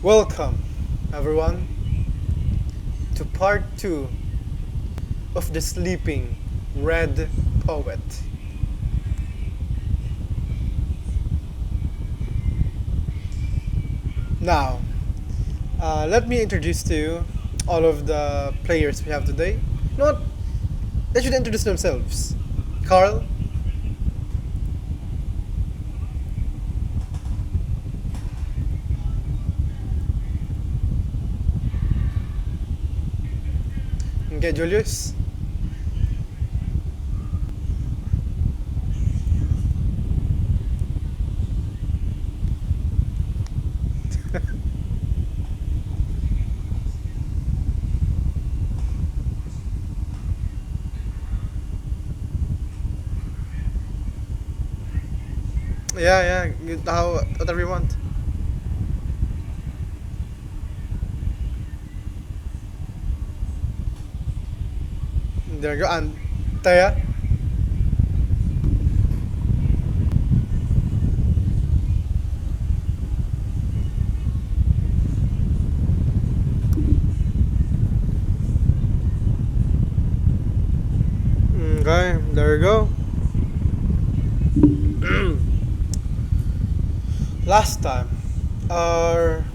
Welcome, everyone, to part 2 of The Sleeping Red Poet. Now, let me introduce to you all of the players we have today. You know what? They should introduce themselves. Carl, okay, Julius. Yeah, whatever you want. There you go. And Taya. Okay, there you go. Last time, our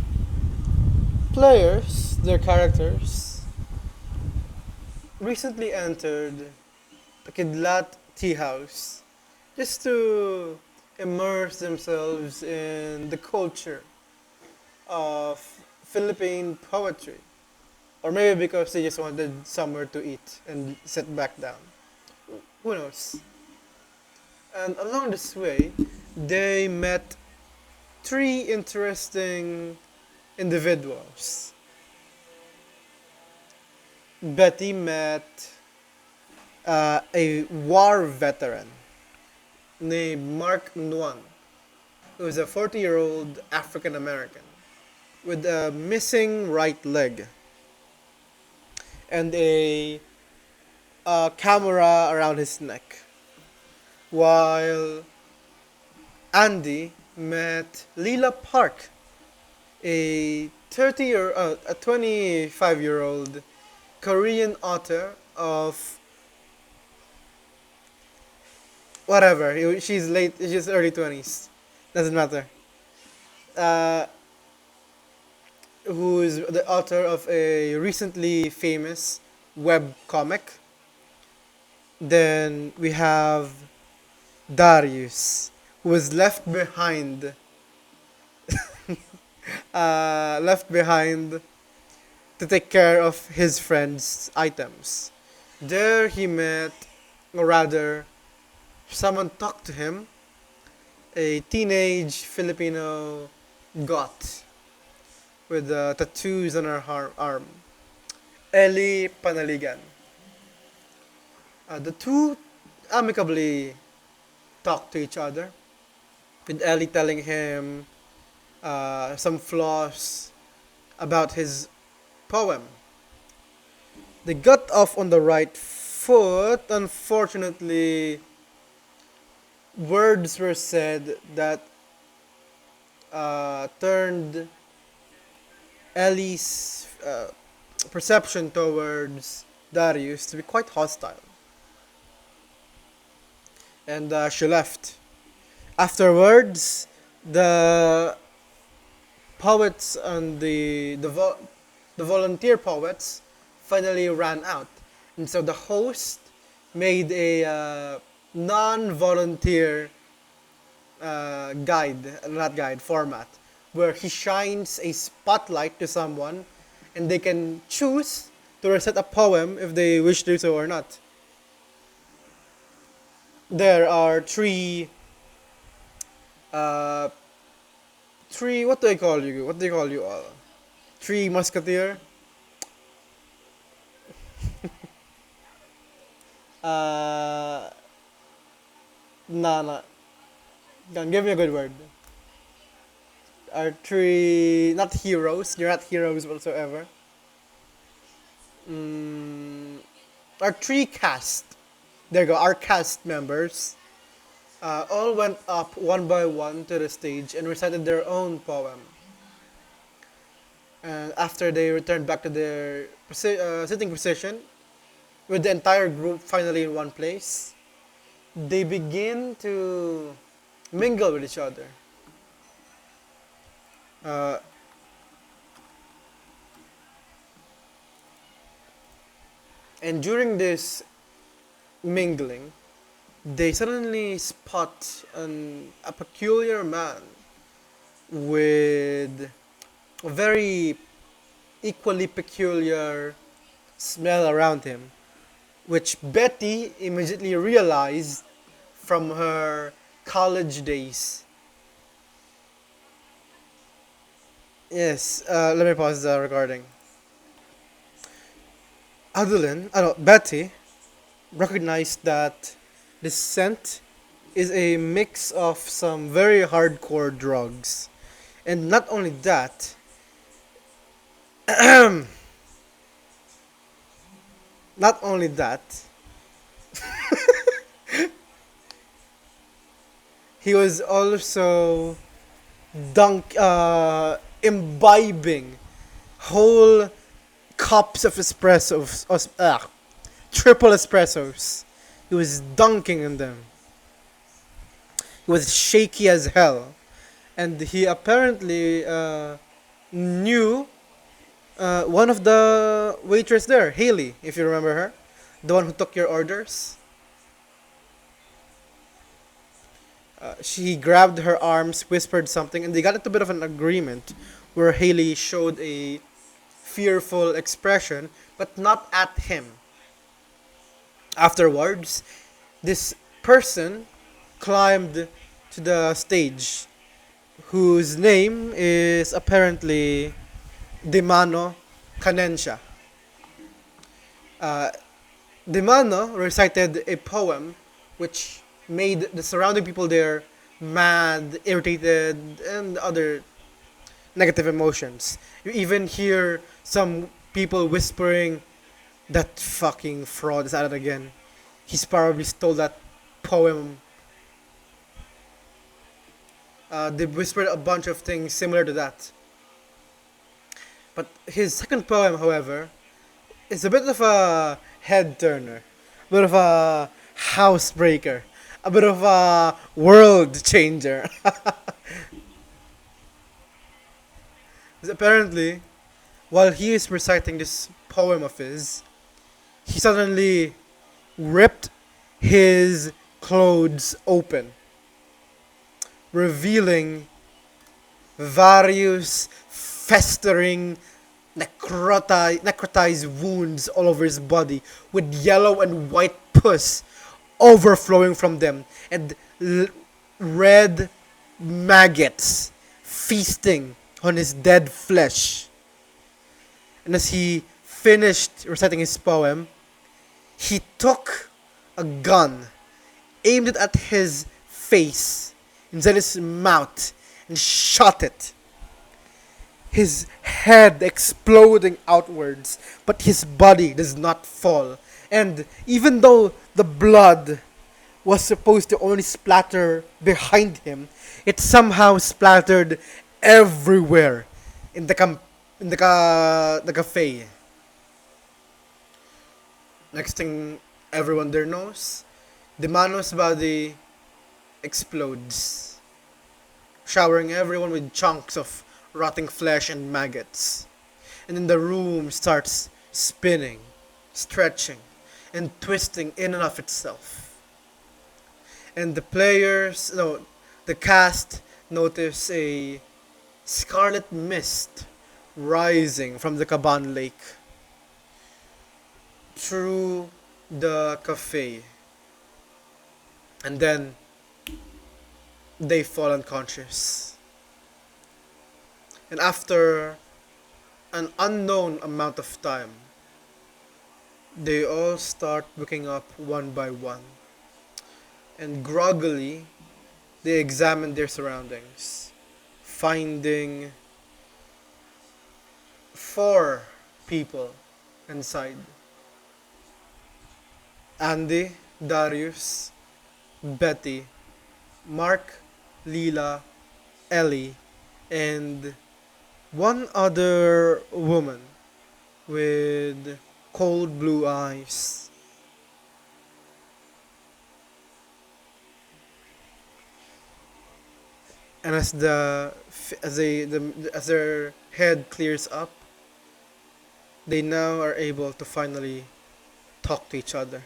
players, their characters, recently entered the Kidlat Tea House just to immerse themselves in the culture of Philippine poetry. Or maybe because they just wanted somewhere to eat and sit back down. Who knows? And along this way, they met three interesting individuals. Betty met a war veteran named Mark Nguyen, who is a 40-year-old African American with a missing right leg and a camera around his neck. While Andy met Leela Park, a 25-year-old Korean author of whatever. She's late. She's early 20s. Doesn't matter. Uh, who is the author of a recently famous web comic. Then we have Darius, who was left behind to take care of his friend's items. There he met, or rather, someone talked to him, a teenage Filipino goth with tattoos on her arm, Ellie Panaligan. The two amicably talked to each other, with Ellie telling him some flaws about his poem. They got off on the right foot. Unfortunately, words were said that turned Ellie's perception towards Darius to be quite hostile, and she left. Afterwards, the poets and the volunteer poets finally ran out, and so the host made a non-volunteer not guide format, where he shines a spotlight to someone, and they can choose to recite a poem if they wish to do so or not. There are uh, three. What do I call you? What do you call you all? Three musketeer. Uh, nah. Give me a good word. Our three, not heroes. You're not heroes whatsoever. Our three cast. There you go. Our cast members all went up one by one to the stage and recited their own poem. And after they returned back to their sitting position, with the entire group finally in one place, they begin to mingle with each other. Uh, and during this mingling, they suddenly spot a peculiar man with a very equally peculiar smell around him, which Betty immediately realized from her college days. Yes, let me pause the recording. Betty recognized that this scent is a mix of some very hardcore drugs. And not only that, not only that, he was also imbibing whole cups of triple espressos. He was dunking in them. He was shaky as hell. And he apparently knew one of the waitress there, Haley, if you remember her. The one who took your orders. She grabbed her arms, whispered something, and they got into a bit of an agreement where Haley showed a fearful expression, but not at him. Afterwards, this person climbed to the stage, whose name is apparently Demano Canentia. Uh, Demano recited a poem which made the surrounding people there mad, irritated, and other negative emotions. You even hear some people whispering, "That fucking fraud is at it again. He's probably stole that poem." They whispered a bunch of things similar to that. But his second poem, however, is a bit of a head turner, a bit of a housebreaker, a bit of a world changer. Because apparently, while he is reciting this poem of his, he suddenly ripped his clothes open, revealing various festering necrotized wounds all over his body, with yellow and white pus overflowing from them, and red maggots feasting on his dead flesh. And as he finished reciting his poem, he took a gun, aimed it at his face, inside his mouth, and shot it. His head exploding outwards, but his body does not fall. And even though the blood was supposed to only splatter behind him, it somehow splattered everywhere in the cafe. Next thing everyone there knows, the Manos body explodes, showering everyone with chunks of rotting flesh and maggots. And then the room starts spinning, stretching, and twisting in and of itself. And the cast notice a scarlet mist rising from the Caban Lake through the cafe. And then they fall unconscious. And after an unknown amount of time, they all start waking up one by one. And groggily, they examine their surroundings, finding 4 people inside: Andy, Darius, Betty, Mark, Leela, Ellie, and One other woman with cold blue eyes. And as their head clears up, they now are able to finally talk to each other.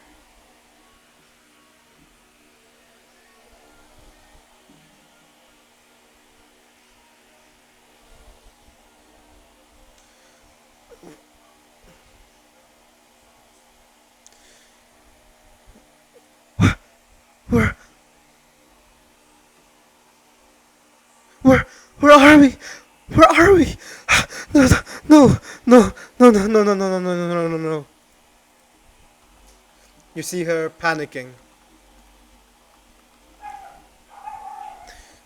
Where where where are we? Where are we? No no no no no no no no no no no no no. You see her panicking.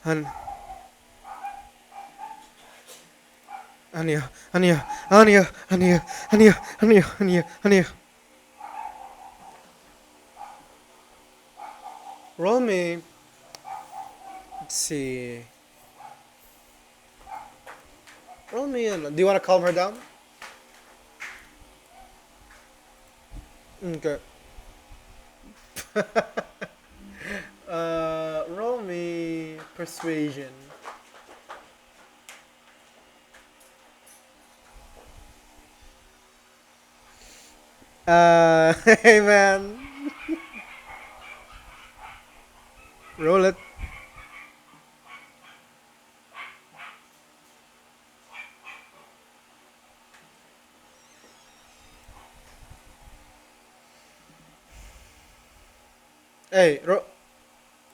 And Anya, Anya, Anya, Anya, Anya, Anya, Anya, Anya. Roll me. Let's see. Roll me. Do you want to calm her down? Okay. Roll me persuasion. Hey man, roll it. Hey,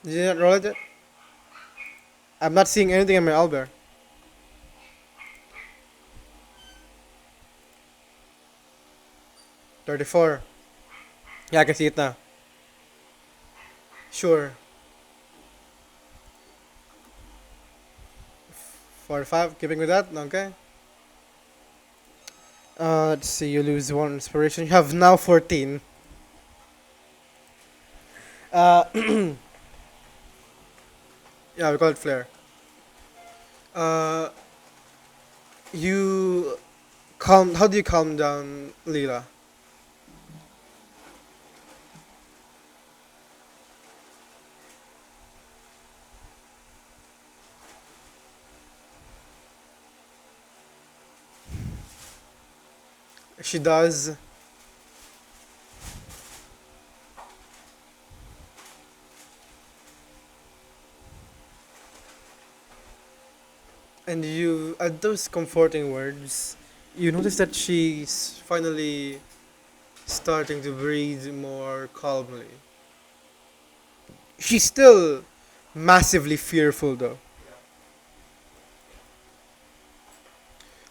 did you not roll it yet? I'm not seeing anything in my owlbear. 34. Yeah, I can see it now. Sure. 45. Keeping with that. Okay. Let's see. You lose one inspiration. You have now 14. Uh, yeah, we call it flare. Uh, you calm. How do you calm down Leela? She does. And you, at those comforting words, you notice that she's finally starting to breathe more calmly. She's still massively fearful though.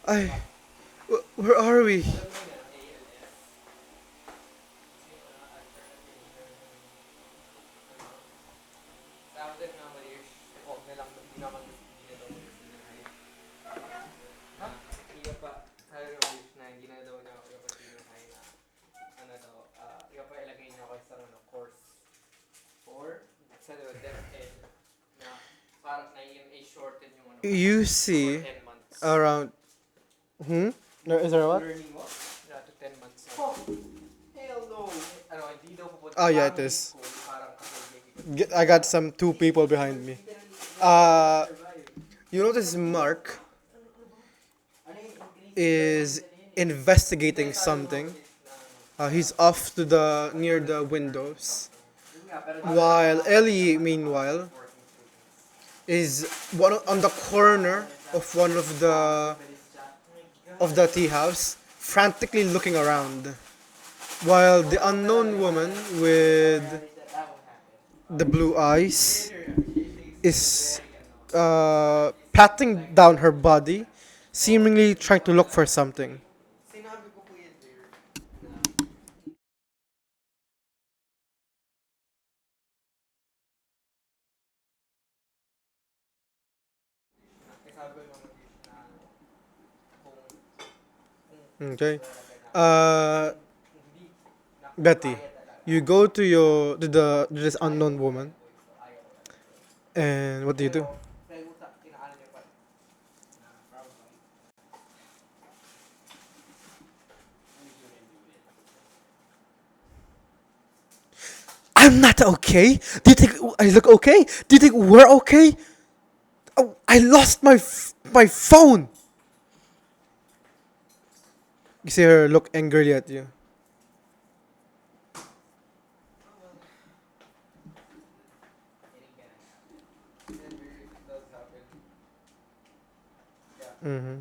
I. Where are we? You see around. Hmm? Is there a what? Oh yeah, it is. I got some two people behind me. Uh, you notice Mark is investigating something. He's off to the near the windows, while Ellie, meanwhile, is one on the corner of one of the tea house, frantically looking around, while the unknown woman with the blue eyes is patting down her body, seemingly trying to look for something. Okay. Uh, Betty, you go to to this unknown woman, and what do you do? I'm not okay. Do you think I look okay? Do you think we're okay? Oh, I lost my phone. You see her look angrily at you. Mm-hmm.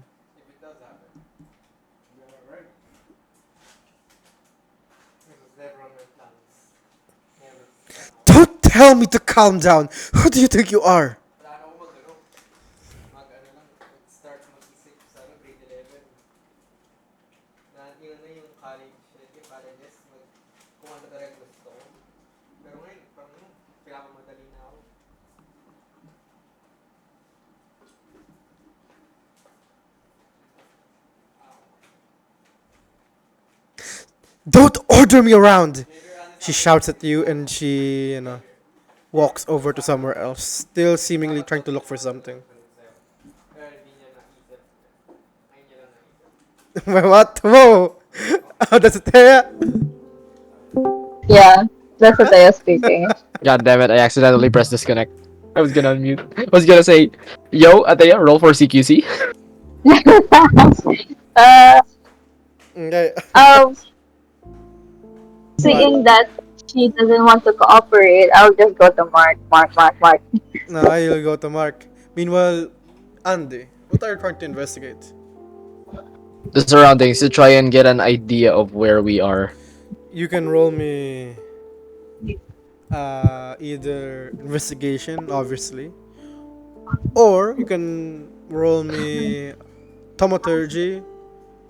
Don't tell me to calm down. Who do you think you are? Don't order me around. She shouts at you and she, walks over to somewhere else, still seemingly trying to look for something. What? Whoa! Oh, that's a Taya. Yeah, that's what I was speaking. God damn it! I accidentally pressed disconnect. I was gonna unmute. I was gonna say, "Yo, Atea, roll for CQC." uh, Okay. um, What? seeing that she doesn't want to cooperate, I'll just go to Mark, Mark, Mark, Mark. No, I'll go to Mark. Meanwhile, Andy, what are you trying to investigate? The surroundings to try and get an idea of where we are. You can roll me either investigation, obviously, or you can roll me thaumaturgy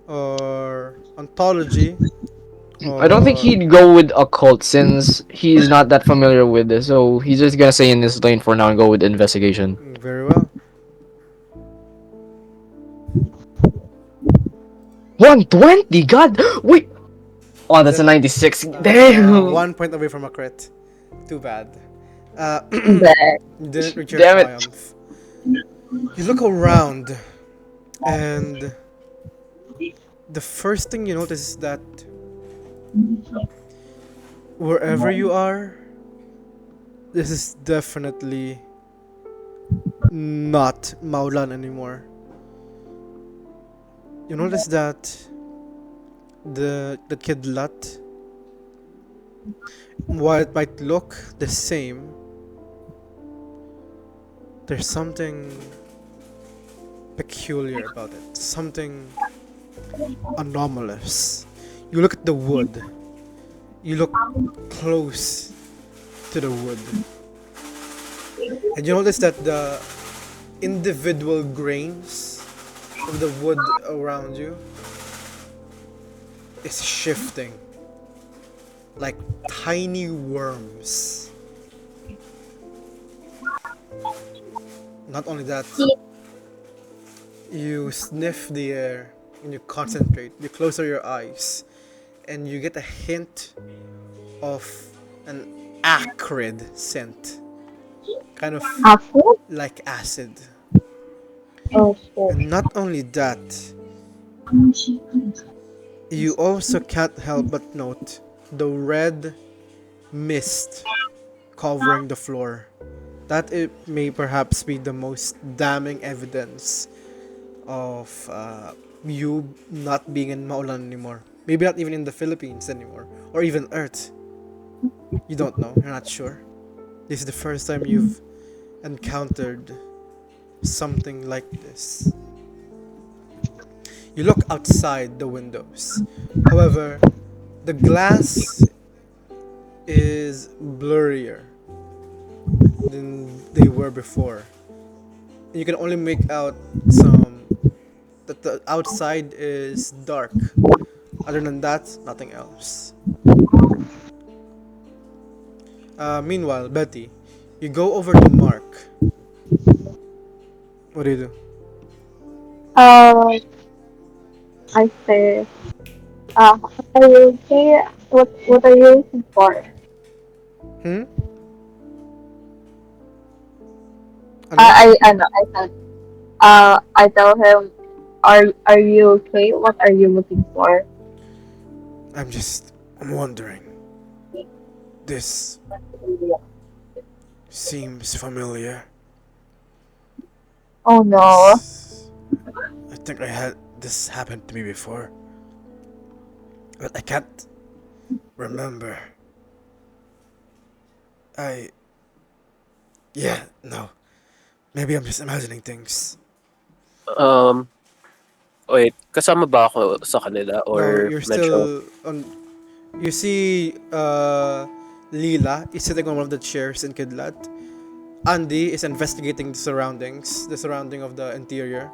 or ontology I don't think or he'd go with occult since he's not that familiar with this, so he's just gonna stay in this lane for now and go with investigation. very well. 120. God, wait. Oh, that's a That 96. Damn. 1 point away from a crit. Too bad. But You didn't reach your Damn it. triumph. You look around, and the first thing you notice is that wherever you are, this is definitely not Maulan anymore. You notice that the kidlat, while it might look the same, there's something peculiar about it. Something anomalous. You look at the wood. You look close to the wood. And you notice that the individual grains of the wood around you is shifting like tiny worms. Not only that, you sniff the air and you concentrate, you close your eyes, and you get a hint of an acrid scent, kind of after, like acid. oh shit. And not only that, you also can't help but note the red mist covering the floor. That it may perhaps be the most damning evidence of you not being in Maulan anymore. Maybe not even in the Philippines anymore, or even Earth. You don't know, you're not sure. This is the first time you've encountered something like this. You look outside the windows. However, the glass is blurrier than they were before. You can only make out some that the outside is dark. Other than that, nothing else. Meanwhile, Betty, you go over to Mark. What do you do? Uh, I say, are you okay? What are you looking for? Hmm? Ano? I said, I tell him, are you okay? What are you looking for? I'm wondering. This seems familiar. Oh no. This, I think I had this happened to me before, but I can't remember. I yeah no. Maybe I'm just imagining things. Um, wait, kasama ba ako sa kanila No, or you're medyo still on. You see, Leela is sitting on one of the chairs in Kidlat. Andy is investigating the surroundings, the surrounding of the interior,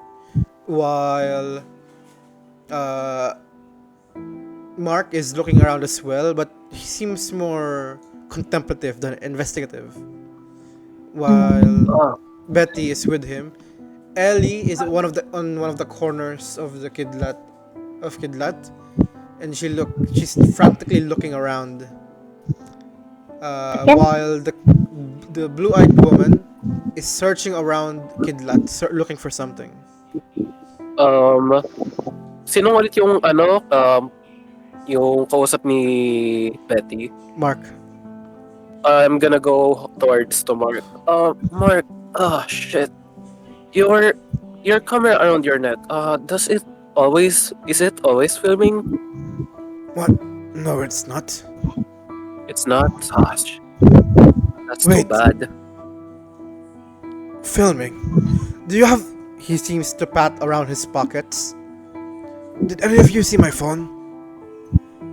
while uh, Mark is looking around as well, but he seems more contemplative than investigative. While ah, Betty is with him, Ellie is one of the on one of the corners of the Kidlat, and she's frantically looking around, I can't. while the blue-eyed woman is searching around Kidlat, looking for something. um, sino ulit yung ano, yung kausap ni Betty? Mark, I'm gonna go towards to Mark. Mark, shit. Your your camera around your neck. Is it always filming? what? No, it's not. It's not. Ah, that's too Wait, bad. filming. Do you have? He seems to pat around his pockets. Did any of you see my phone?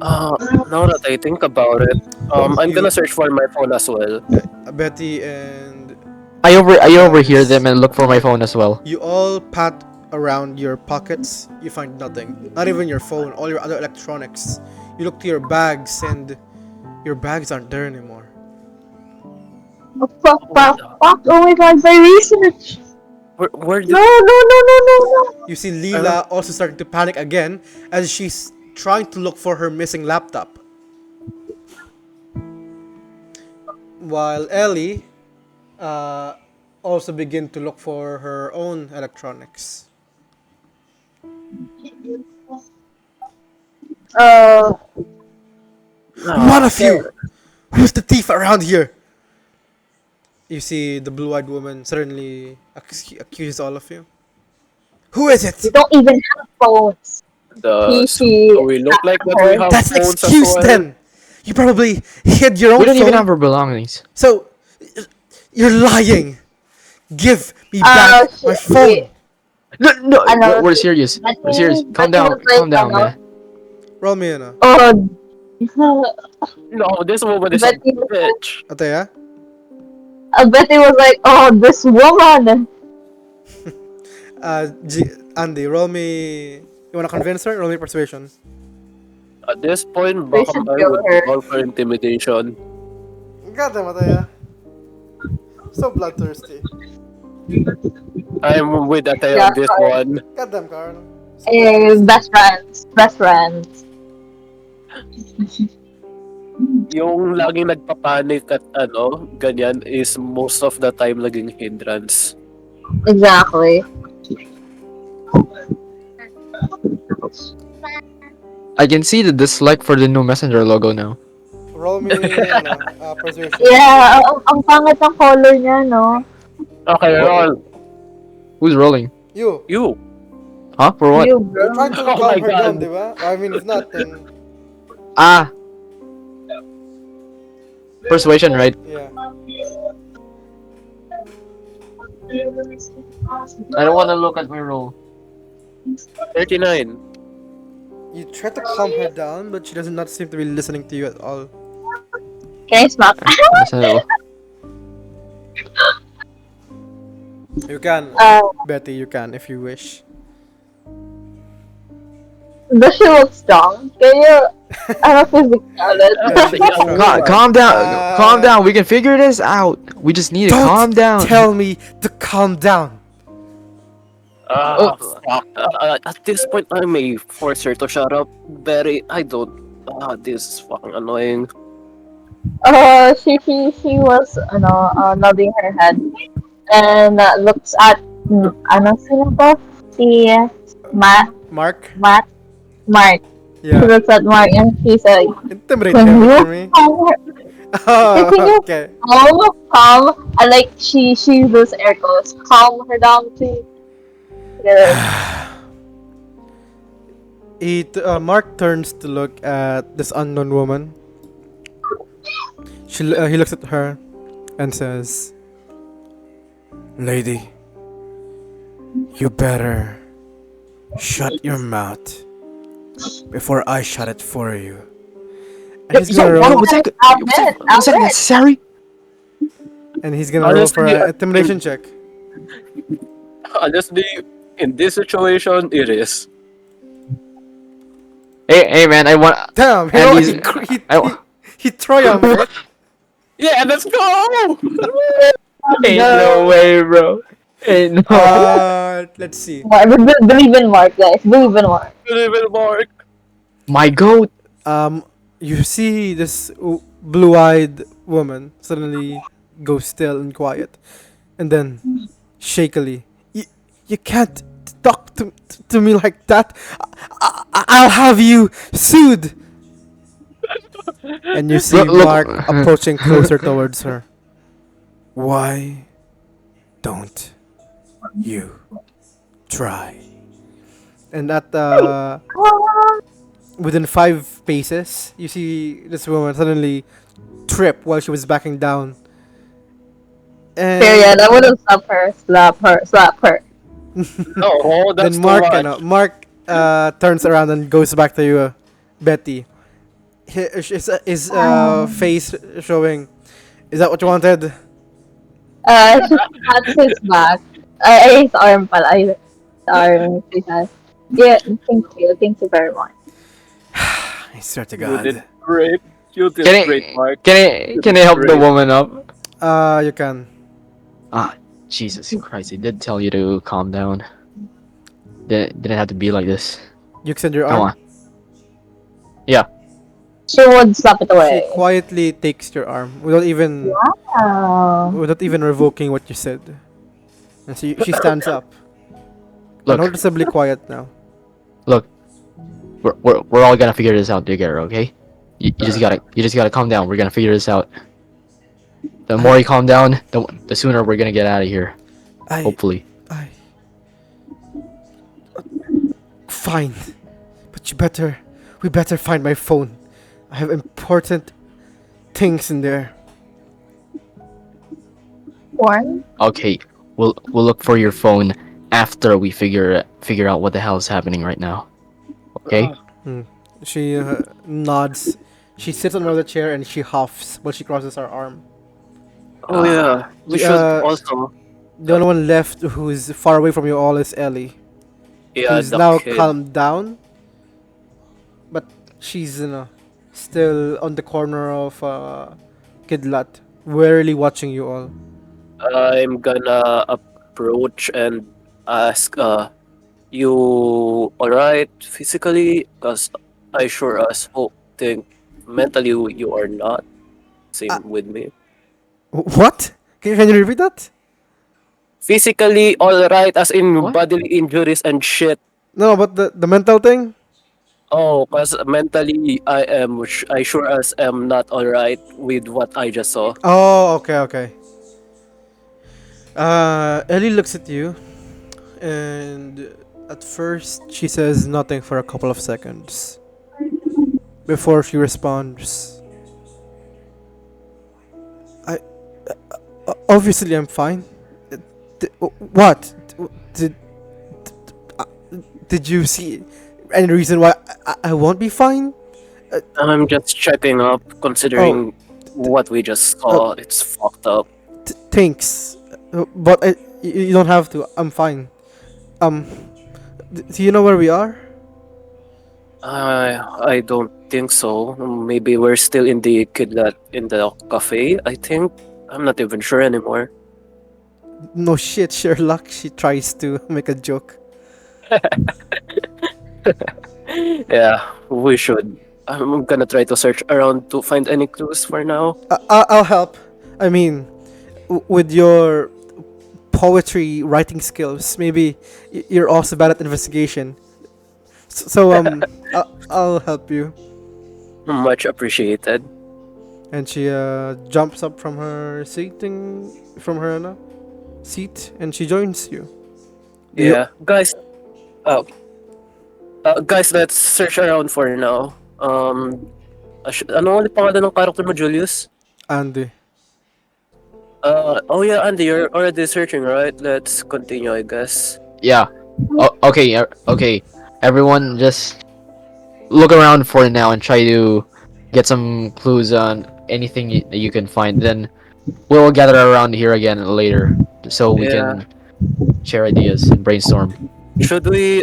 Now that I think about it, I'm You, gonna search for my phone as well. Betty and I overhear guys, them and look for my phone as well. you all pat around your pockets. You find nothing. Not even your phone. All your other electronics. You look to your bags, and your bags aren't there anymore. Oh, fuck, fuck, fuck. Oh my god, my research. Where No, did no, no, no, no, no. You see uh, Leela also starting to panic again as she's trying to look for her missing laptop. While Ellie uh, also begin to look for her own electronics. Uh, One of okay. you! Who's the thief around here? You see the blue-eyed woman suddenly accuses all of you. Who is we it? don't even have phones. Do He we look like that we her. have That's an phones as excuse well? then! You probably hid your We own don't even phone, have our belongings. so you're lying! Give me back my Shit. phone! No, no, Ano, we're serious. We're serious. Betty was like, Calm down, man. Roll me in a. oh, No, this woman is a Betty was like, bitch. Ataya? Betty was like, oh, this woman. Andy, roll me. You wanna convince her? Roll me persuasion. At this point, We baka should I kill would her. roll for intimidation. Goddamn, Ataya. So bloodthirsty. I'm with Atay Yeah, on this sorry. one. Goddamn, Carl. So bloodthirsty. Best friends. Best friends. Yung laging nagpapanik at ano, ganyan is most of the time naging hindrance. Exactly. I can see the dislike for the new messenger logo now. Roll me, persuasion. Yeah, ang pangit ng color niya, no? Okay, roll. Who's rolling? You. You. Huh? For what? You, You're bro. trying to Oh calm my her down, God. diba? I mean, if not, then Ah, persuasion, right? yeah. I don't want to look at my roll. 39. You try to calm her down, but she does not seem to be listening to you at all. Can I smack? You can, uh, Betty. You can if you wish. does she look strong? Can you, physically Yeah, she looks strong. Calm down. Calm Uh, down. We can figure this out. We just need to Don't calm down. tell me to calm down. Fuck. At this point, I may force her to shut up. Very, I don't. This is fucking annoying. she was, nodding her head and looks at, sino to? Si Mark. Mark. She Yeah. looks at Mark and she said, Intimidate can him you for me. calm her? Can you Okay. calm, and like she uses air quotes, calm her down to the Mark turns to look at this unknown woman. He looks at her and says, "Lady, you better shut your mouth before I shut it for you." And Yo, he's yo, gonna yo, roll. was that outlet. necessary? And he's gonna roll for Honestly, an intimidation check. honestly, in this situation, it is. Hey, man, I want Damn, he rolled, Andy's. I, he triumphed. Yeah, let's go! ain't no No. way, bro. Ain't no. Let's see. Believe in Mark, guys. Believe in Mark. Little Mark. My goat. Um, you see this blue-eyed woman suddenly go still and quiet, and then shakily, you can't talk to me like that. I'll have you sued." And you Bro, see look. Mark approaching closer towards her. "Why don't you try?" And at within 5 paces, you see this woman suddenly trip while she was backing down. Period. And I would have slapped her, slap her. No, then that's too much. Mark turns around and goes back to you, Betty. His face showing. "Is that what you wanted?" She pats his back. His arm pala. His arm. She says, "Yeah, thank you very much." I swear to You did God. great. You Can did great, I Mark. can I You can did I help the great. woman up? You can. Ah, Jesus Christ! I did tell you to calm down. Didn't have to be like this. You extend your Come arm. on. Yeah. She would slap it She away. quietly takes your arm Wow. without even revoking what you said. And she stands up, Look, noticeably quiet now. look. We're all gonna figure this out together, okay? You just gotta calm down. We're gonna figure this out. The more I you calm down, the sooner we're gonna get out of here. I Hopefully. I fine, but we better find my phone. I have important things in there. Porn? Okay, we'll look for your phone after we figure out what the hell is happening right now. Okay? Hmm. She nods. She sits on another chair and she huffs while she crosses her arm. Oh yeah, we The should also. the only one left who's far away from you all is Ellie, Yeah, who's the now kid. calmed down, but she's still on the corner of Kidlat, warily watching you all. I'm gonna approach and ask, you alright physically? Cause I sure as hope think mentally you are not. Uh, Same with me. what? Can you repeat that? Physically alright, as in What? bodily injuries and shit. No, but the mental thing. Oh, cause mentally I sure as am not alright with what I just saw. Oh, okay, okay. Ellie looks at you, and at first she says nothing for a couple of seconds before she responds. I obviously I'm fine. What? Did uh, did you see any reason why I won't be fine? I'm just checking up, Oh, considering what we just uh, saw. It's fucked up. thanks, but you don't have to. I'm fine. Um, do you know where we are? I don't think so. Maybe we're still in the kidnap in the cafe. I think I'm not even sure anymore. No shit, Sherlock. She tries to make a joke. Yeah, we should. I'm gonna try to search around to find any clues for now. I'll help. I mean, with your poetry writing skills, maybe you're also bad at investigation. So I'll help you. Much appreciated. and she jumps up from her seat, and she joins you. Do you, Yeah, guys. Oh, guys, let's search around for now. Ano ulit pangalan ng character mo, Julius? Andy? Oh yeah, Andy, you're already searching, right? Let's continue, I guess. Yeah. Okay. Okay. Everyone, just look around for now and try to get some clues on anything that you can find. Then we'll gather around here again later so we Yeah. can share ideas and brainstorm. Should we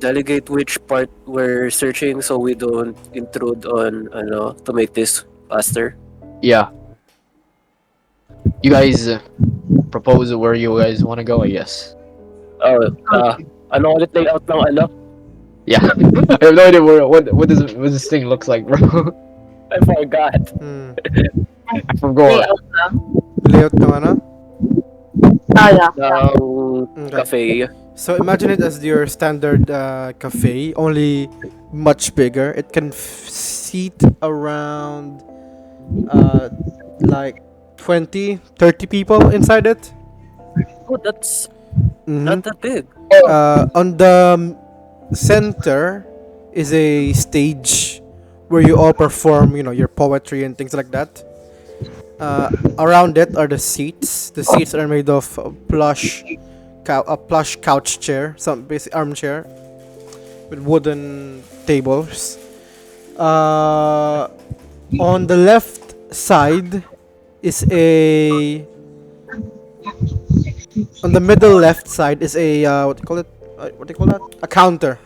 delegate which part we're searching so we don't intrude on to make this faster? Yeah. You guys propose where you guys want to go, I guess. Oh, ano ulit layout ng ano? Yeah. I have no idea what this thing looks like, bro. I forgot. Hmm. I forgot. Layout lang. Layout ng ano? Ah, yeah. Ng Okay. cafe. So imagine it as your standard cafe, only much bigger. It can seat around like 20, 30 people inside it. Oh, that's Mm-hmm. not that big. On the center is a stage where you all perform, your poetry and things like that. Around it are the seats. The seats are made of a plush couch chair, some basic armchair with wooden tables. On the left side is on the middle left side is a what do you call it? What do you call that? A counter.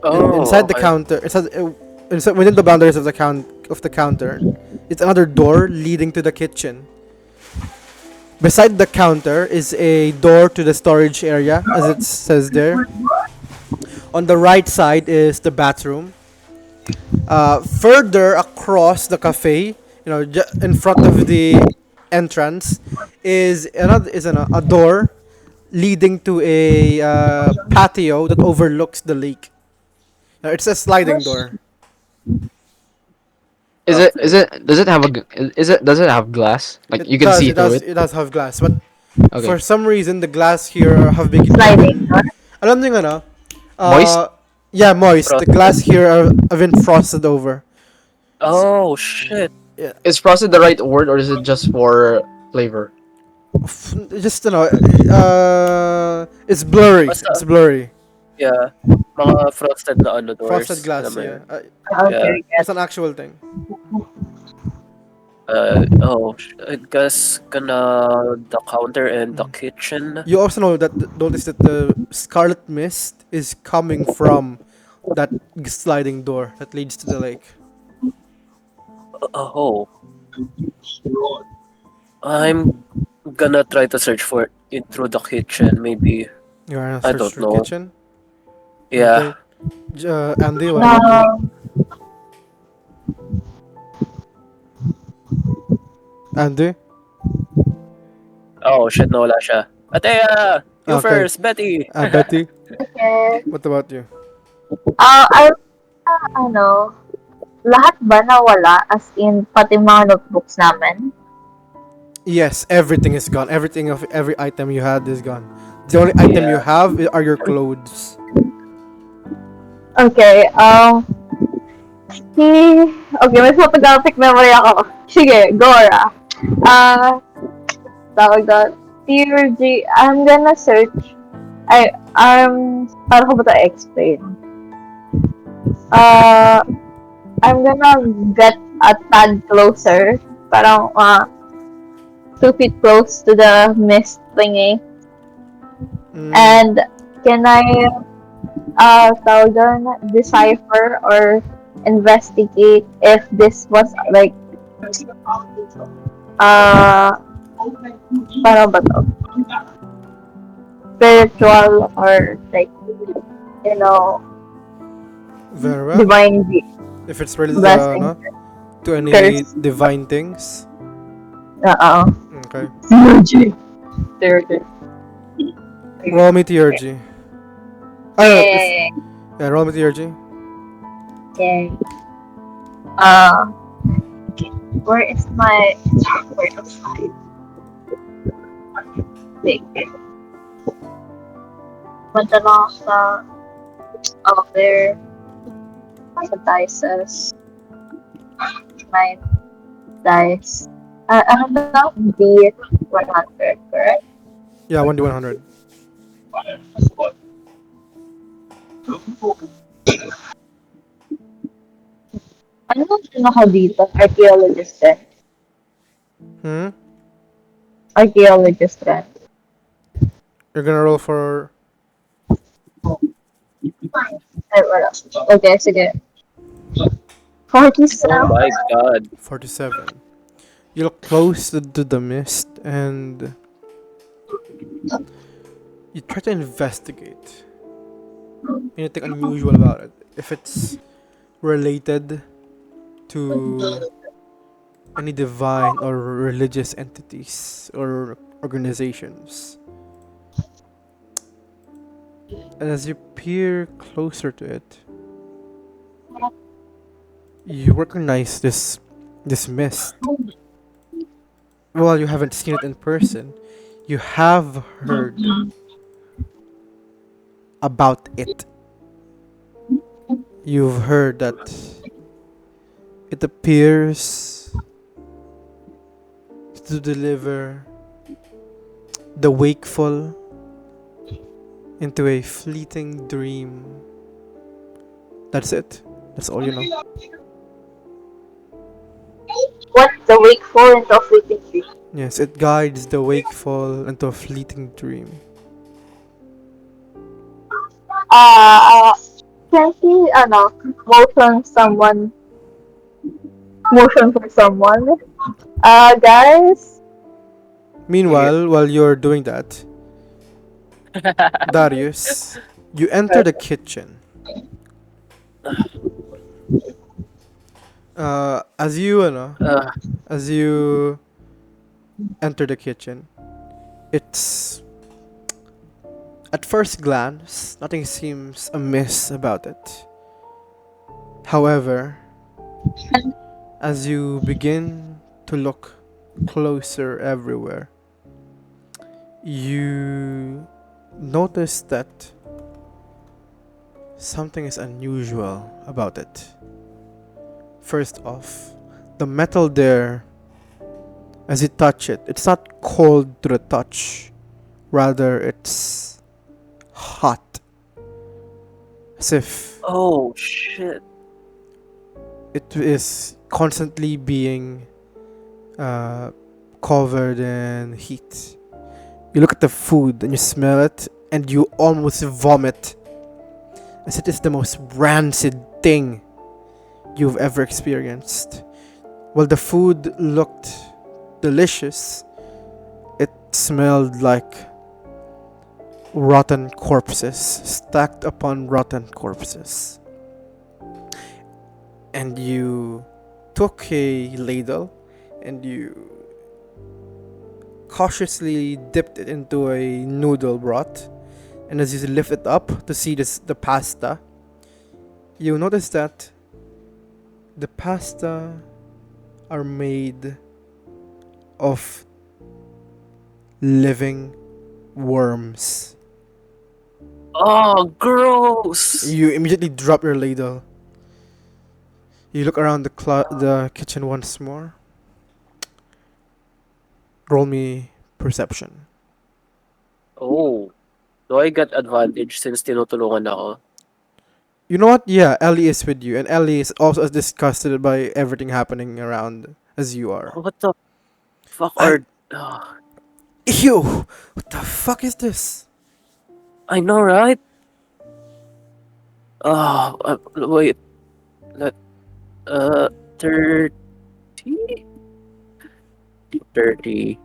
Oh, Inside the okay. counter, within the boundaries of the counter, it's another door leading to the kitchen. Beside the counter is a door to the storage area, as it says there. On the right side is the bathroom. Further across the cafe, in front of the entrance, is a door leading to a patio that overlooks the lake. It's a sliding door. Does it have does it have glass? Like you can see through it? It does have glass, but Okay. for some reason the glass here have been Sliding door. alam niyo ano? Moist? Yeah, moist. The Frosted. glass here have been frosted over. Oh shit. Yeah. Is frosted the right word or is it just for flavor? Just it's blurry. Basta, It's blurry. yeah, mga frosted na doors. Frosted glass. Alam mo Yeah. yun. Okay, yes. It's an actual thing. I guess the counter and the kitchen. You also notice that the scarlet mist is coming from that sliding door that leads to the lake. Oh, I'm gonna try to search for it through the kitchen. Maybe. You're in a I search don't for know. kitchen. Yeah. Okay. Andy, what about you? Andy? Oh shit, nawala siya. Ateya! You Okay. first, Betty! Betty, Okay. what about you? I lahat ba nawala? As in, pati mga notebooks namin? Yes, everything is gone. Every item you had is gone. The only item you Yeah. have are your clothes. Okay, okay, may photographic memory ako. Sige, Gora. Tawag doon. Theurgy, I'm gonna search. Paano ko ba ito explain? I'm gonna get a tad closer. Parang, 2 feet close to the mist thingy. Mm, And, can I, tawag doon, decipher or investigate if this was, like, paano ba to? Spiritual or, like, very well. divine If it's related blessing. to any Curse. divine things. Oo. Okay. Theurgy. Roll me theurgy. Yay. Yeah, roll me theurgy. Yay. Where is my where is my big punta lang sa there sa dices nine dice. Ano daw? D100, correct? Yeah, 1D100. Ano bang pinaka dito? Archaeologist din. Hmm? Archaeologist din. You're gonna roll for Ay, wala. Okay, sige. 47. Oh my god. 47. You look close to the mist and you try to investigate anything unusual about it. If it's related to any divine or religious entities or organizations. And as you peer closer to it, you recognize this mist. Well, you haven't seen it in person. You have heard about it. You've heard that it appears to deliver the wakeful into a fleeting dream. That's it. That's all you know. What the wakeful into a fleeting dream? Yes, it guides the wakeful into a fleeting dream. Uh, can he, motion someone, motion for someone? Guys, Meanwhile, while you're doing that, Darius, you enter the kitchen. As you, Uh, as you enter the kitchen, it's at first glance nothing seems amiss about it. However, as you begin to look closer everywhere, you notice that something is unusual about it. First off, the metal there, as you touch it, it's not cold to the touch, rather, it's hot. As if oh shit. it is constantly being uh, covered in heat. You look at the food and you smell it, and you almost vomit, as it is the most rancid thing you've ever experienced. While the food looked delicious, it smelled like rotten corpses, stacked upon rotten corpses. And you took a ladle and you cautiously dipped it into a noodle broth. And as you lift it up to see the pasta, you notice that the pasta are made of living worms. Oh, gross. You immediately drop your ladle. You look around the kitchen once more. Roll me perception. Oh, do I get advantage since tinutulungan ako? You know what? Yeah, Ellie is with you, and Ellie is also as disgusted by everything happening around as you are. What the fuck I are... ah, Ew! What the fuck is this? I know, right? Wait. Let, uh, 30? 30.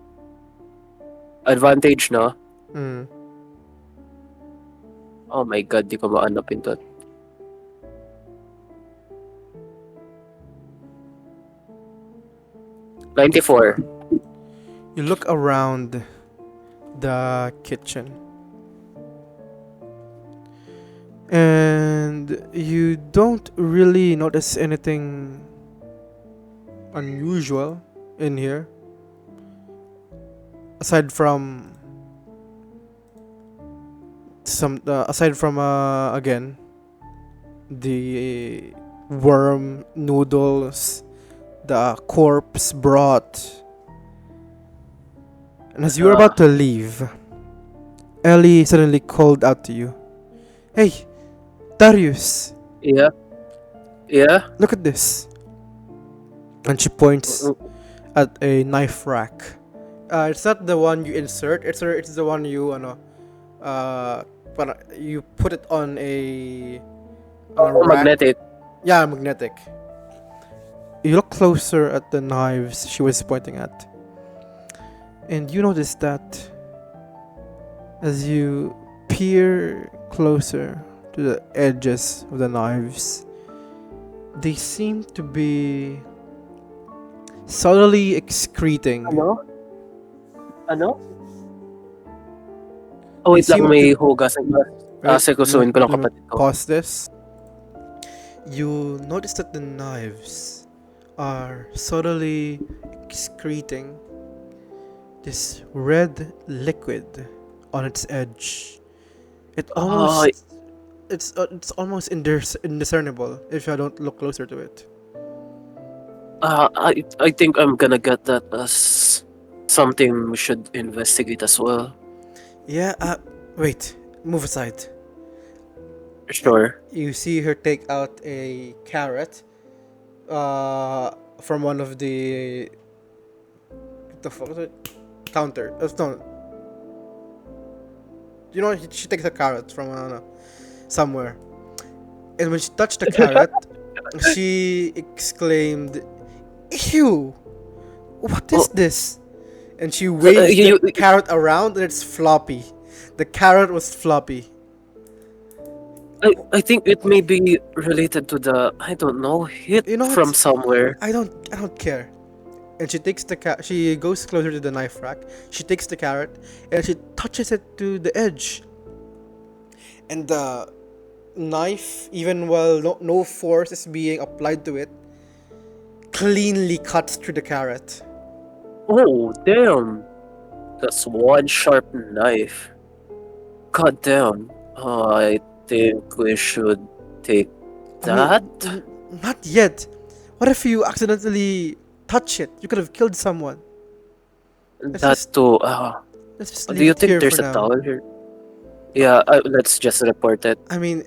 Advantage, no? Mm. Oh my god, di ko maanapin to. $94. You look around the kitchen, and you don't really notice anything unusual in here, aside from again the worm noodles, the corpse broth, and as you were Uh, about to leave, Ellie suddenly called out to you, "Hey, Darius, yeah, yeah. look at this!" And she points at a knife rack. It's not the one you insert. It's the one you you put it on a Oh, rack. magnetic. Yeah, magnetic. You look closer at the knives she was pointing at, and you notice that as you peer closer to the edges of the knives, they seem to be subtly excreting. Ano? Ano? Oh, They wait lang, seem may to hugasan ka. Wait, Sikusuin ko lang let me kapatid ko. pause this. You notice that the knives are subtly excreting this red liquid on its edge. It Ah, almost it's almost indiscernible if I don't look closer to it. I think I'm gonna get that as something we should investigate as well. Yeah, wait, move aside. Sure. You see her take out a carrot from one of the fuck is it? Counter. No, you know, she takes a carrot from somewhere, and when she touched the carrot, she exclaimed, "Ew! What is Oh, this?" And she waves the you, carrot around, and it's floppy. The carrot was floppy. I think it may be related to the, I don't know, hit You know from what? somewhere. I don't care. And she takes the she goes closer to the knife rack. She takes the carrot and she touches it to the edge. And the knife, even while no force is being applied to it, cleanly cuts through the carrot. Oh, damn. That's one sharp knife. God damn. I think we should take I mean, that. not yet. What if you accidentally touch it? You could have killed someone. Let's That just too. let's just Do leave you it think here for there's a now. towel here? Yeah, let's just report it. I mean,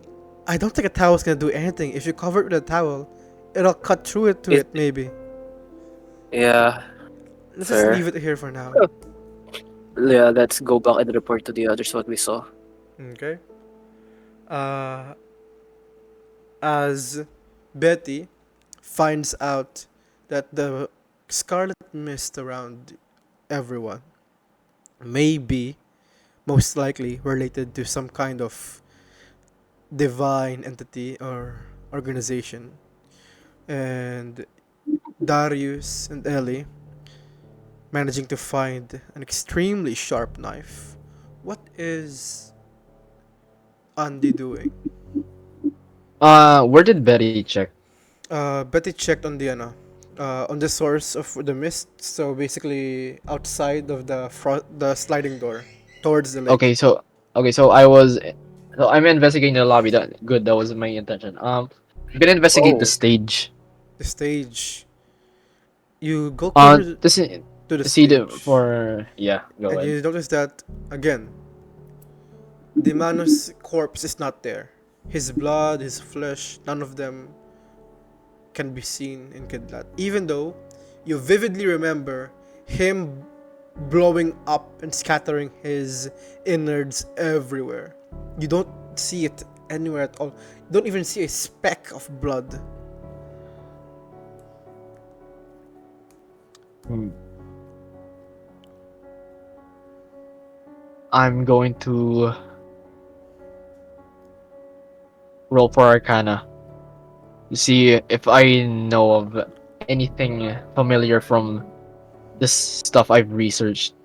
I don't think a towel's gonna do anything. If you cover it with a towel, it'll cut through it to It, it maybe. yeah, Let's just leave fair. it here for now. Yeah, let's go back and report to the others what we saw. Okay. Uh, as Betty finds out that the scarlet mist around everyone may be most likely related to some kind of divine entity or organization, and Darius and Ellie managing to find an extremely sharp knife. What is Andy doing? Where did Betty check? Betty checked on on the source of the mist. So basically, outside of the sliding door towards the lake. Okay, so I'm investigating the lobby. That good. That was my intention. I'm gonna investigate the Oh, stage. The stage. You go closer to the To see the stage, for yeah. Go and ahead. you notice that again, Demanus' corpse is not there. His blood, his flesh, none of them can be seen in Kidlat. Even though you vividly remember him blowing up and scattering his innards everywhere. You don't see it anywhere at all. You don't even see a speck of blood. Hmm. I'm going to roll for Arcana to see if I know of anything familiar from this stuff I've researched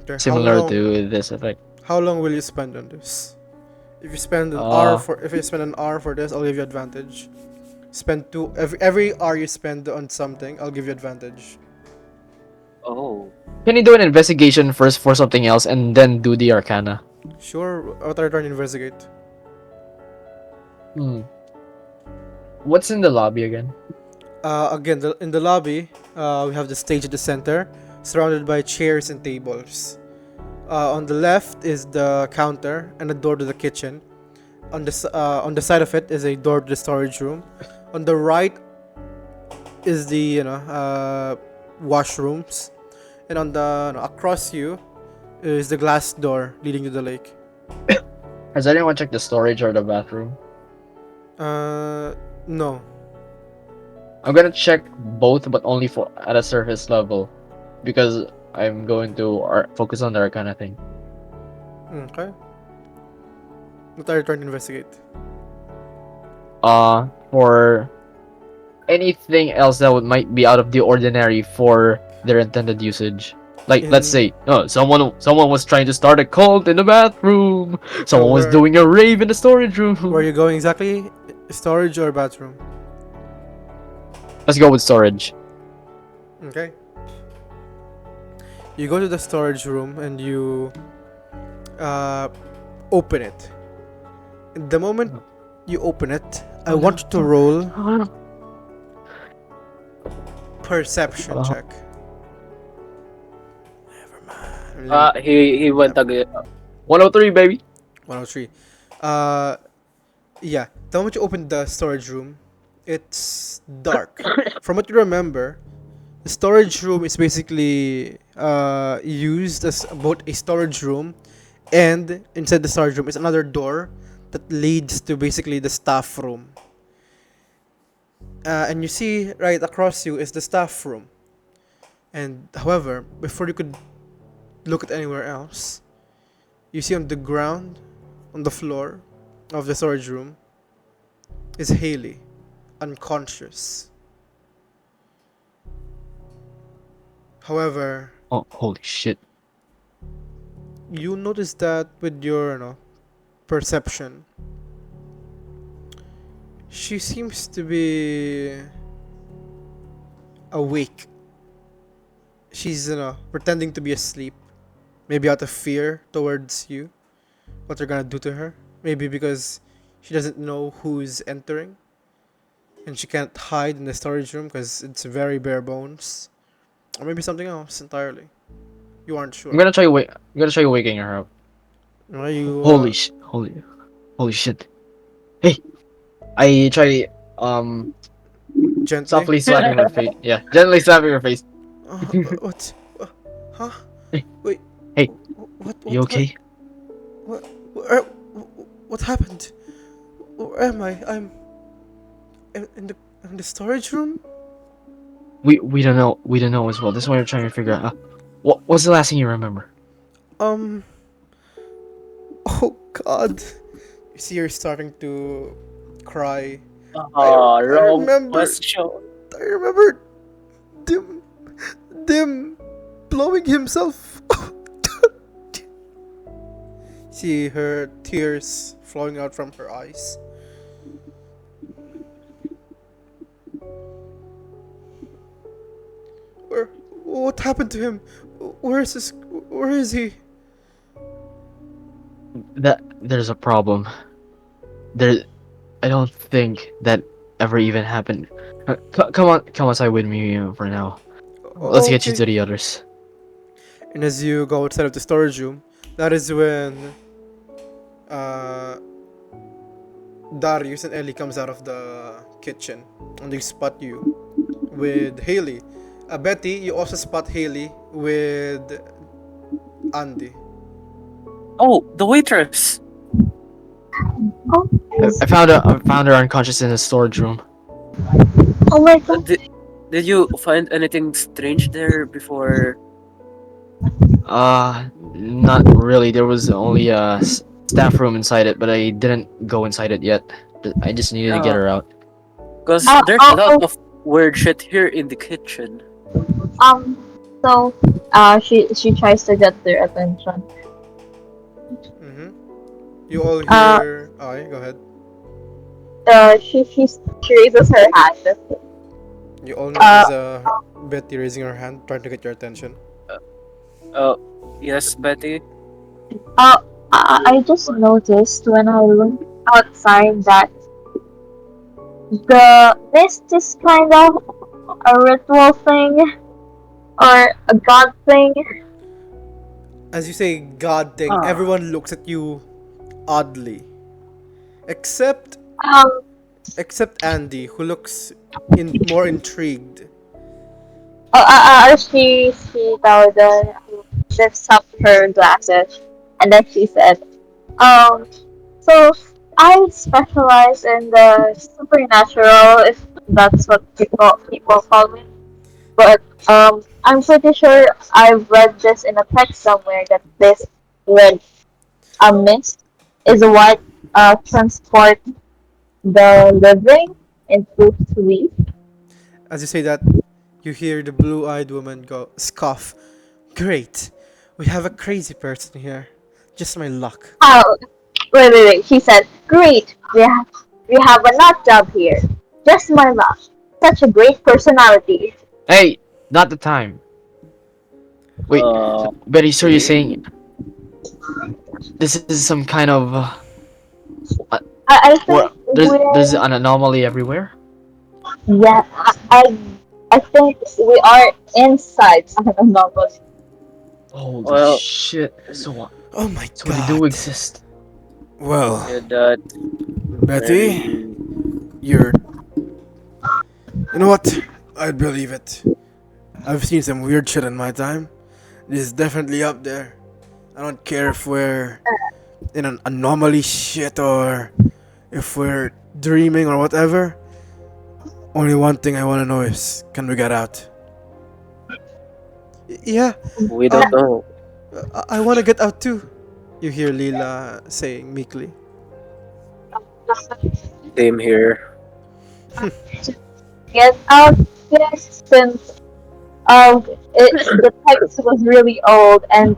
Okay, similar to this effect. how long will you spend on this? If you spend Uh, an hour for this, I'll give you advantage. Spend two every hour you spend on something. I'll give you advantage. Oh. Can you do an investigation first for something else and then do the Arcana? Sure. What are you trying to investigate? Hmm. What's in the lobby again? Again, in the lobby, we have the stage at the center, surrounded by chairs and tables. On the left is the counter and a door to the kitchen. On the side of it is a door to the storage room. On the right is the washrooms, and on the across you is the glass door leading to the lake. Has anyone checked the storage or the bathroom? No. I'm gonna check both, but only for at a surface level, because I'm going to focus on the Arcana thing. Okay. What are you trying to investigate? For anything else that might be out of the ordinary for their intended usage. Like, let's In say, someone was trying to start a cult in the bathroom. so Someone was doing a rave in the storage where are room. you going exactly? Storage or bathroom? Let's go with storage. Okay. You go to the storage room and you uh, open it. The moment you open it, I want you to roll perception check. Never mind. He went again. 103, baby. 103. Yeah. The moment you open the storage room, it's dark. From what you remember, the storage room is basically used as both a storage room, and inside the storage room is another door that leads to basically the staff room. And you see right across you is the staff room. And however, before you could look at anywhere else, you see on the ground, on the floor of the storage room, is Haley, unconscious. However, Oh, holy shit. you notice that with your perception, she seems to be awake. She's pretending to be asleep, maybe out of fear towards you, what you're gonna do to her. Maybe because she doesn't know who's entering, and she can't hide in the storage room because it's very bare bones, or maybe something else entirely. You aren't I'm sure. gonna try wake. I'm gonna try waking her up. You Holy shit. Hey, I try gently. softly slapping her face. Yeah, gently slapping her face. What? Huh? Hey, Wait. hey, What? you okay? What? Where, what happened? Where am I? I'm in the storage room. We don't know. We don't know as well. That's why we're trying to figure out. What's the last thing you remember? Um. Oh God. You see her starting to cry. I Wrong remember. question. I remember Dim. Dim blowing himself. See her tears flowing out from her eyes. Where? What happened to him? Where is this? Where is he? That there's a problem. There, I don't think that ever even happened. Come outside with me for now. Let's get you Okay. to the others. And as you go outside of the storage room, that is when uh, Darius and Ellie comes out of the kitchen, and they spot you with Haley. Betty, you also spot Haley with Andy. Oh, the waitress. Oh, I found her unconscious in the storage room. oh my god. Did you find anything strange there before? Not really. There was only a staff room inside it, but I didn't go inside it yet. I just needed to get Uh, her out. Cause Uh, there's a oh, lot oh, of weird shit here in the kitchen. um, so, she tries to get their attention. Mm-hmm. You all Uh, hear. Aye, go ahead. She raises her hand. You all Uh, notice Betty raising her hand, trying to get your attention. Uh, uh, yes, Betty. I just noticed when I looked outside that the mist is kind of a ritual thing or a god thing. As you say God thing, Ah, everyone looks at you oddly. Except Um, except Andy, who looks more intrigued. she Paladin lifts up her glasses and then she said, um, so I specialize in the supernatural, if that's what people call it. But I'm pretty sure I've read this in a text somewhere that this with a mist is what transport the living into sleep. As you say that, you hear the blue-eyed woman go scoff. Great. We have a crazy person here. Just my luck. Oh, wait. She said, "Great, we have a nut job here. Just my luck. Such a great personality." Hey, not the time. Wait, Betty, so you're okay. saying this is some kind of uh, I or think there's we're an anomaly everywhere? yeah. I think we are inside an anomaly. Holy Well, shit. So Oh my so they do god. exist. Well, yeah, that's Betty, very. you're. You know what? I believe it. I've seen some weird shit in my time. This is definitely up there. I don't care if we're in an anomaly shit or if we're dreaming or whatever. Only one thing I want to know is can we get out? Yeah, We don't um, know. I want to get out too. You hear Lila saying meekly. Same here. Get out, yes, since the text was really old and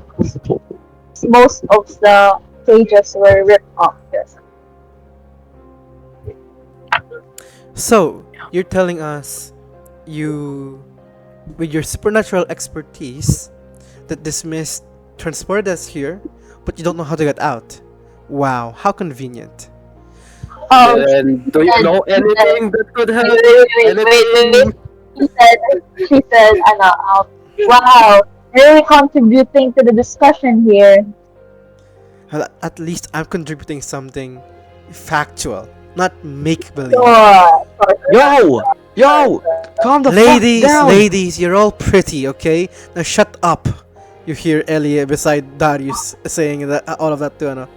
most of the pages were ripped off. Yes. So, you're telling us you, with your supernatural expertise, that this mist transported us here, but you don't know how to get out. Wow, how convenient. Then, do you know She said, anything that could help? wait. Anything? She said, wow, really contributing to the discussion here. Well, at least I'm contributing something factual, not make believe. Sure, Yo! Yo! Calm the fuck Ladies, down! ladies, you're all pretty, okay? Now shut up. You hear Ellie beside Darius saying that all of that to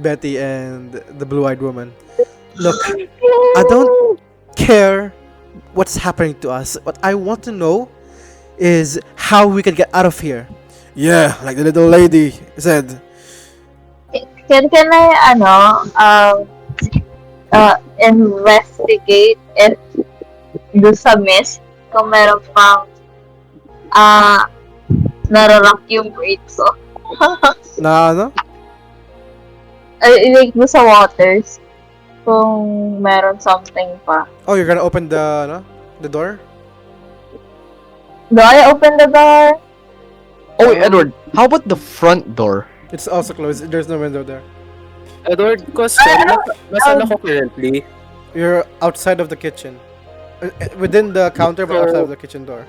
Betty and the blue-eyed woman. Look, I don't care what's happening to us. What I want to know is how we can get out of here. Yeah, like the little lady said. can I, investigate if do sa mist kung meron pang, ah, nararock yung braids ko. Na ano? Ay, like, do sa waters. Kung meron something pa. Oh, you're gonna open the door? Do I open the door? Oh, wait, Edward, how about the front door? It's also closed. There's no window there. Edward, question. Nasaan ako Um, currently? You're outside of the kitchen. Within the counter, but outside of So, the kitchen door.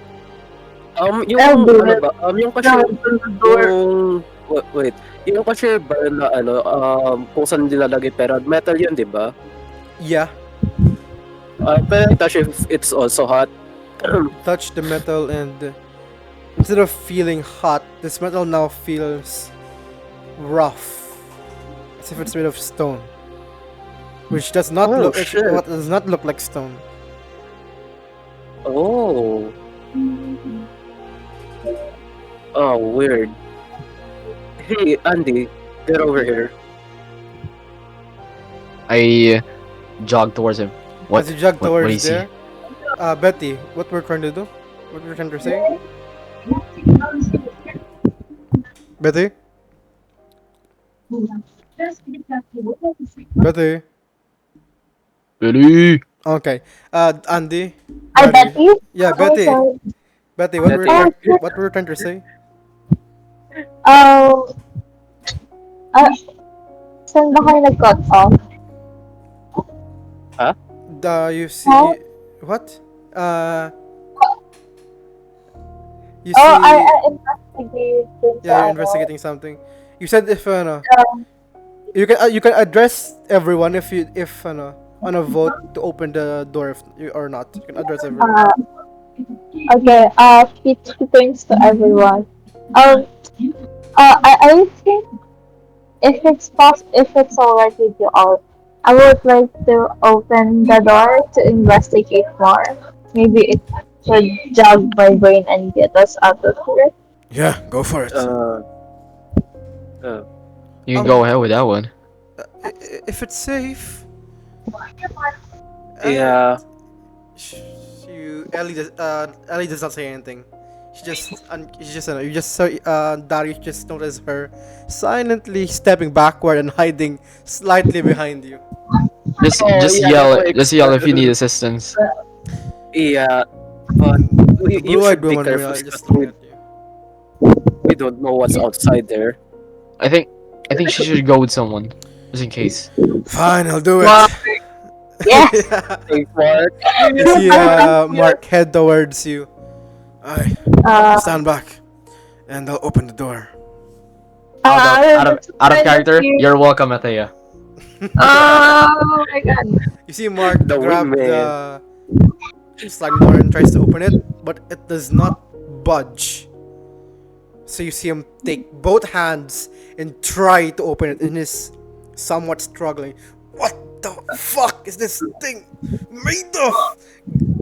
yung I'll do ano it. ba? Yung I'll cashier, open the door. yung wait, yung cashier ba na ano, kung saan nilalagay pera, metal yun, di ba? Yeah. Pero touch if it's also hot. Touch the metal and instead of feeling hot, this metal now feels rough. As if it's made of stone. Which does not Oh, look shit. what does not look like stone. Oh. Oh, weird. Hey, Andy, get over here. I jog towards him. What? As you jog What do you towards see? there, Betty, what we're trying to do? What we're trying to say? Betty? Betty? Ready? Okay. Andy, I Betty. bet you. Yeah, Oh, Betty. sorry. Betty, Betty. Oh, shit. what were you trying to say? Oh, uh, saan ba kayo nag-cut off? Huh? You Huh? see what? You Oh, see. I investigated Yeah, you're sa ano. investigating something. You said if no, Um, you can address everyone if you if no, on a vote to open the door if you, or not. You can address everyone. uh, okay, she turns to everyone. Um, I think if it's alright with you all, I would like to open the door to investigate more. Maybe it should jog my brain and get us out of here. Yeah, go for it. Uh, uh, You can go Um, ahead with that one. if it's safe, uh, yeah. sh- Ellie does not say anything. She just you just saw Darius just noticed her silently stepping backward and hiding slightly behind you. Oh, yeah, that will Just yell if you need explain. assistance. Yeah, but The you blue-eyed should be woman careful just because looking at you. we don't know what's outside there. I think I think she should go with someone, just in case. Fine, I'll do it. Well, yes. Yeah. Thanks, Mark. You see Thank you. Mark head towards you. I Uh, stand back, and I'll open the door. that's Out of kind of character, cute. you're welcome, Athea. Oh my god. You see Mark The grab wingman. the sliding door and tries to open it, but it does not budge. So you see him take both hands and try to open it, and is somewhat struggling. What the fuck is this thing made of?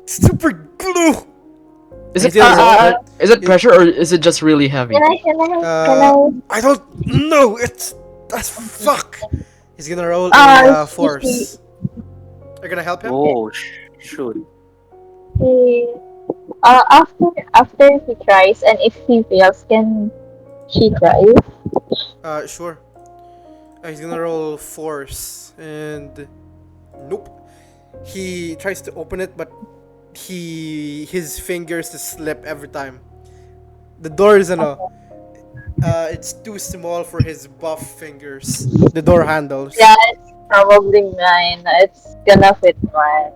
Super glue. Is He's it gonna roll. is it It, pressure or is it just really heavy? Can I don't know. That's fuck. He's gonna roll I, a she, force. You're gonna help him? Oh, shoot. she, after he tries and if he fails, can she try? Sure. He's gonna roll force and nope. He tries to open it, but his fingers just slip every time. The door is it's too small for his buff fingers. The door handles. Yeah, it's probably mine. It's gonna fit mine.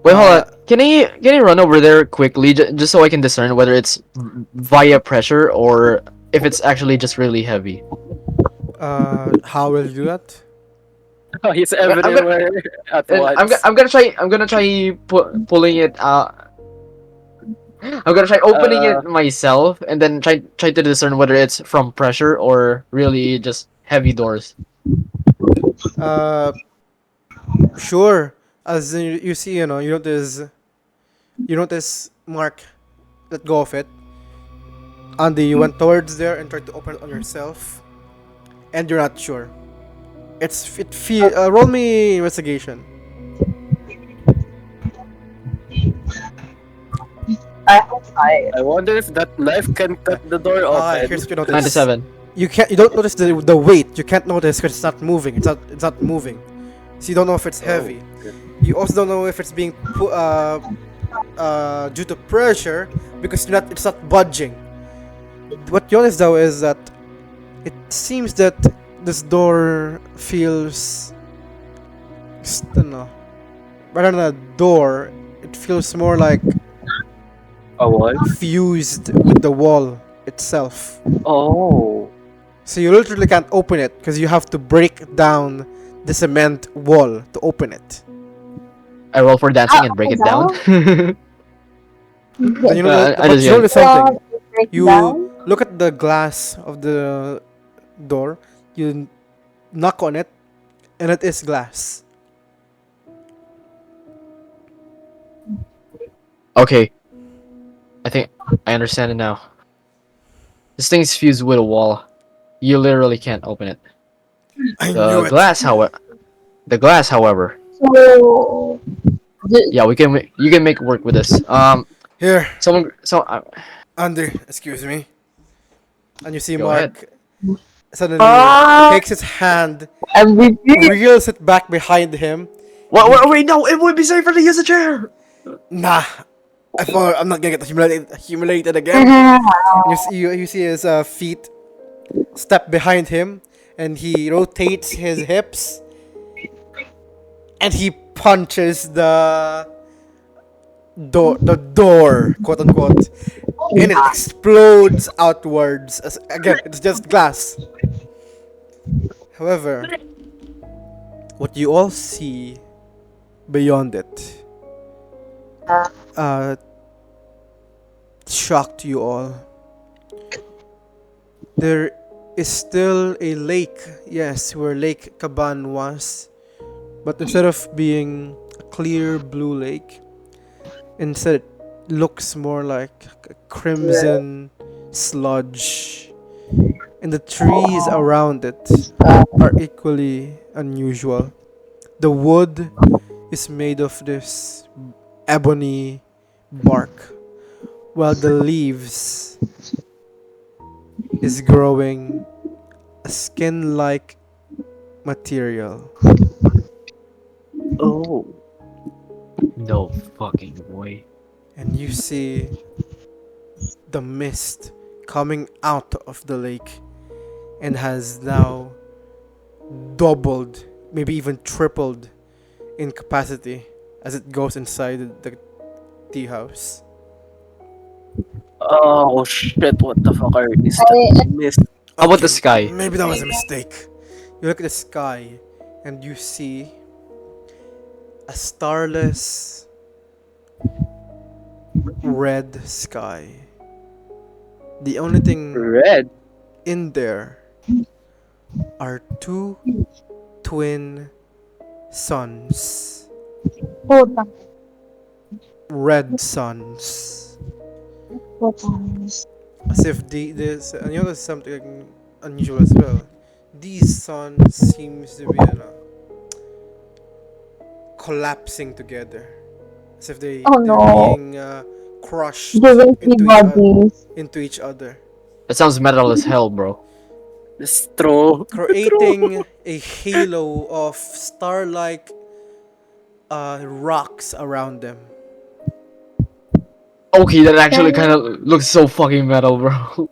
Wait, hold on. Uh, Can you run over there quickly, just so I can discern whether it's via pressure or if it's actually just really heavy? how will you do that? He's I'm gonna everywhere at once. I'm gonna try pulling it out. I'm gonna try opening Uh, it myself and then try to discern whether it's from pressure or really just heavy doors. Uh, sure. As you see, you notice Mark let go of it. Andy, you went towards there and tried to open it on yourself, and you're not sure. Roll me investigation. I have five. I wonder if that knife can cut the door Here's open. what you notice. 97. You don't notice the weight. You can't notice because it's not moving. It's not moving. So you don't know if it's Oh, heavy. good. You also don't know if it's being due to pressure because it's not budging. What you notice though is that it seems that this door feels, I don't know, rather than a door, it feels more like A wall? fused with the wall itself. Oh. So you literally can't open it because you have to break down the cement wall to open it. I roll for dancing and break it down. Then you know that, I but just you yell. notice something. Break You down. look at the glass of the door. You knock on it, and it is glass. Okay, I think I understand it now. This thing's fused with a wall. You literally can't open it. I knew it. The glass, however, So, yeah, you can make work with this. Here, So Andy, excuse me. And you see go ahead. Mark suddenly ah, takes his hand, MVP. reels it back behind him, Wait, no, it would be safer to use a chair. Nah, I'm not gonna get humiliated again. And you see his feet step behind him, and he rotates his hips, and he punches the door, quote unquote, and it explodes outwards. As, again, it's just glass. However, what you all see beyond it uh, shocked you all. There is still a lake, yes, where Lake Caban was, but instead of being a clear blue lake, instead it looks more like a crimson sludge. And the trees around it are equally unusual. The wood is made of this ebony bark, while the leaves is growing a skin-like material. Oh. No fucking way. And you see the mist coming out of the lake and has now doubled, maybe even tripled in capacity as it goes inside the tea house. Oh shit! What the fuck is that I, mist? How about the Okay, sky? maybe that was a mistake. You look at the sky and you see a starless red sky. The only thing Red. in there are two twin suns. Putang. Red suns. Putang. As if this, and you know, there's something unusual as well. These suns seems to be, collapsing together, as if Oh they're no. being crushed Giving me into bodies. into each other, That sounds metal as hell, bro. That's true. creating a halo of star-like rocks around them. Okay, that actually kind of looks so fucking metal, bro.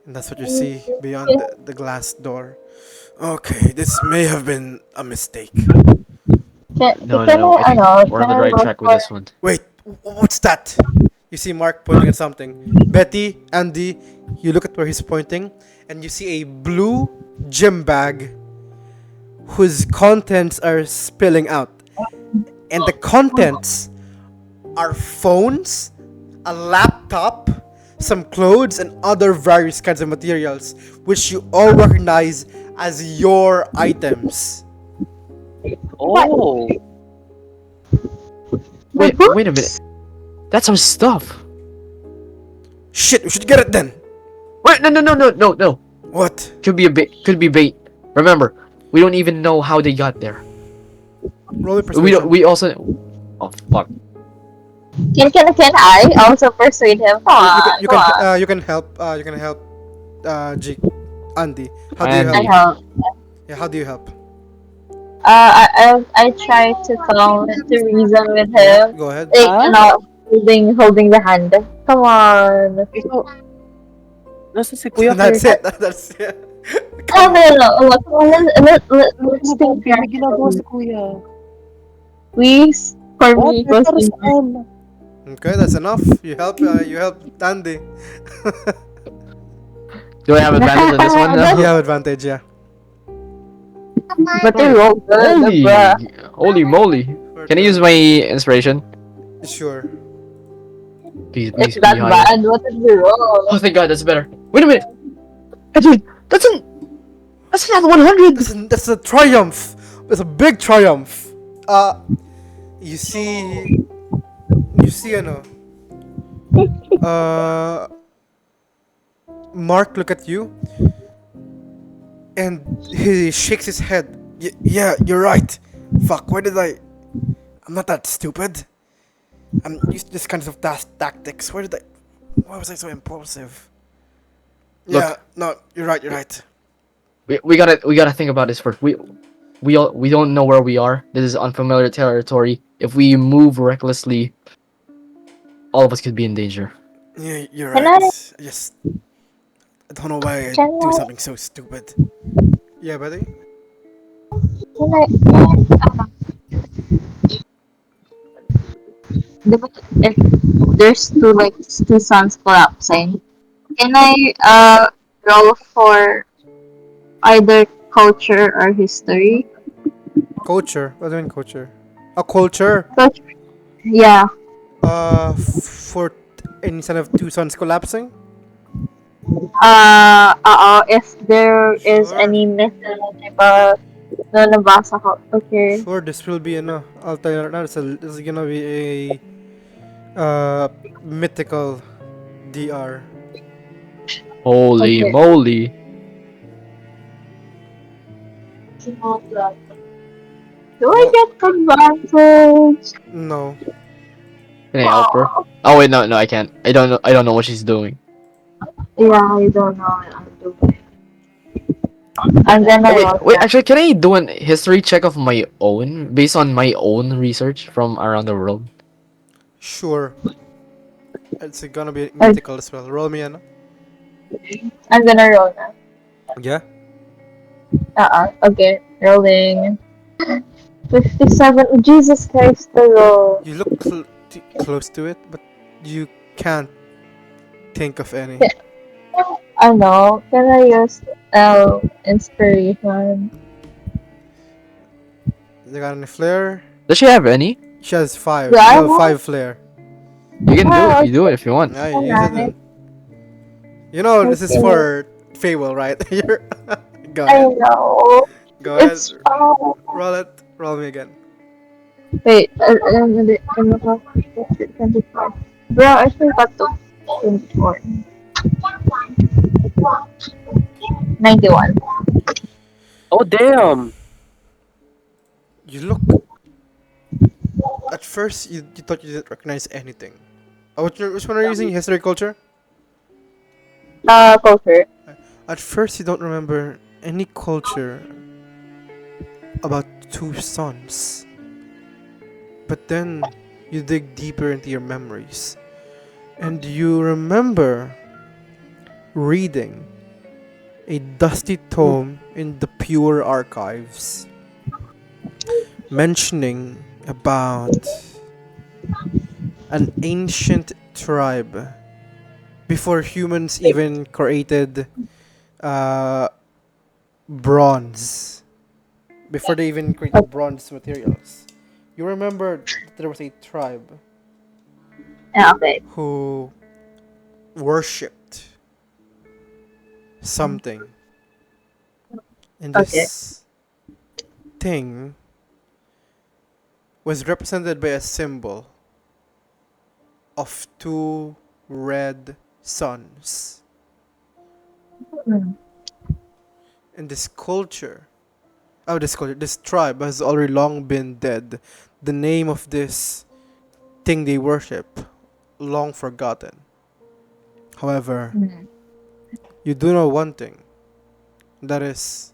And that's what you see beyond the glass door. Okay, this may have been a mistake. No, Can no, I, I think we're on can the I right look track with for, this one. Wait, what's that? You see Mark pointing at something. Betty, Andy, you look at where he's pointing, and you see a blue gym bag whose contents are spilling out. And the contents are phones, a laptop, some clothes, and other various kinds of materials, which you all recognize as your items. Oh. Wait a minute. That's our stuff. Shit, we should get it then. Wait, no. What? Could be a bait. Could be bait. Remember, we don't even know how they got there. Roll a We persuasion. don't. We also. Oh fuck. can I also persuade him? Come on, You come can on. you can help G Andy. How do you Andy. I help? help. Yeah, how do you help? I try to come to reason with Yeah, him. go ahead. Like, Ah? holding the hand. Come on. Ikaw, nasa si Kuya That's Kurt? it. That's it. Oh, Come no, on. no, no. Let's think May ginagawa si practically. Kuya. Please, for What? me, Para proceed. saan? Okay, that's enough. You help. You help Andy. Do I have advantage on this one? You No. have advantage. Yeah. But they roll good, Holy, bruh. holy moly! Can I use my inspiration? Sure. Please, It's please be that higher. bad. What did we roll? Oh, thank God, that's better. Wait a minute. Dude, that's not 100. That's a triumph. It's a big triumph. You see, uh, Mark look at you, and he shakes his head. Yeah, you're right. Fuck, why did I? I'm not that stupid. I'm used to this kind of tactics. Why was I so impulsive? Look. Yeah, no, you're right. You're right. We gotta think about this first. we don't know where we are. This is unfamiliar territory. If we move recklessly, all of us could be in danger. Yeah, you're Can right. I Just I don't know why I can do I something so stupid. Yeah, buddy. can I if there's two suns collapsing, can I roll for either culture or history? Culture. What do you mean culture? A culture. Culture. Yeah. For instead of two suns collapsing. If there is Sure. any mythological na nabasa ko. Okay. Sure. This will be I'll tell you right now. This is gonna be a mythical DR. Holy Okay. moly! Do I Well, get advantage? no. Can I help her? Oh, Oh wait, no, I can't. I don't know what she's doing. yeah, I don't know what I'm doing. I'm gonna Oh wait, roll wait. that. Actually, can I do an history check of my own based on my own research from around the world? Sure. It's gonna be Uh, mythical as well. Roll me in. I'm gonna roll now. Yeah. Okay. Rolling. 57. Oh, Jesus Christ, the roll. You look close to it, but you can't think of any. I know. Can I use inspiration? You got any flair? Does she have any? She has Do five. I You have have one? five flair. You can do it. Oh, You do it okay. if you want. Yeah, use it Alright. then. You know this is Okay. for Fable, right? You're go I ahead. know. Go ahead. It's oh Roll it. Roll me again. wait. I'm 24. Bro, I forgot to 24. 91. Oh damn! You look. At first, you thought you didn't recognize anything. Which one are you using? History, culture. Culture. At first, you don't remember any culture about two sons. But then you dig deeper into your memories, and you remember reading a dusty tome in the Pure Archives mentioning about an ancient tribe before humans even created uh, bronze, before they even created bronze materials. You remember that there was a tribe Yeah, okay. who worshipped something, and Okay. this thing was represented by a symbol of two red suns. Mm. And this tribe has already long been dead. The name of this thing they worship, long forgotten. However, Mm. you do know one thing. That is,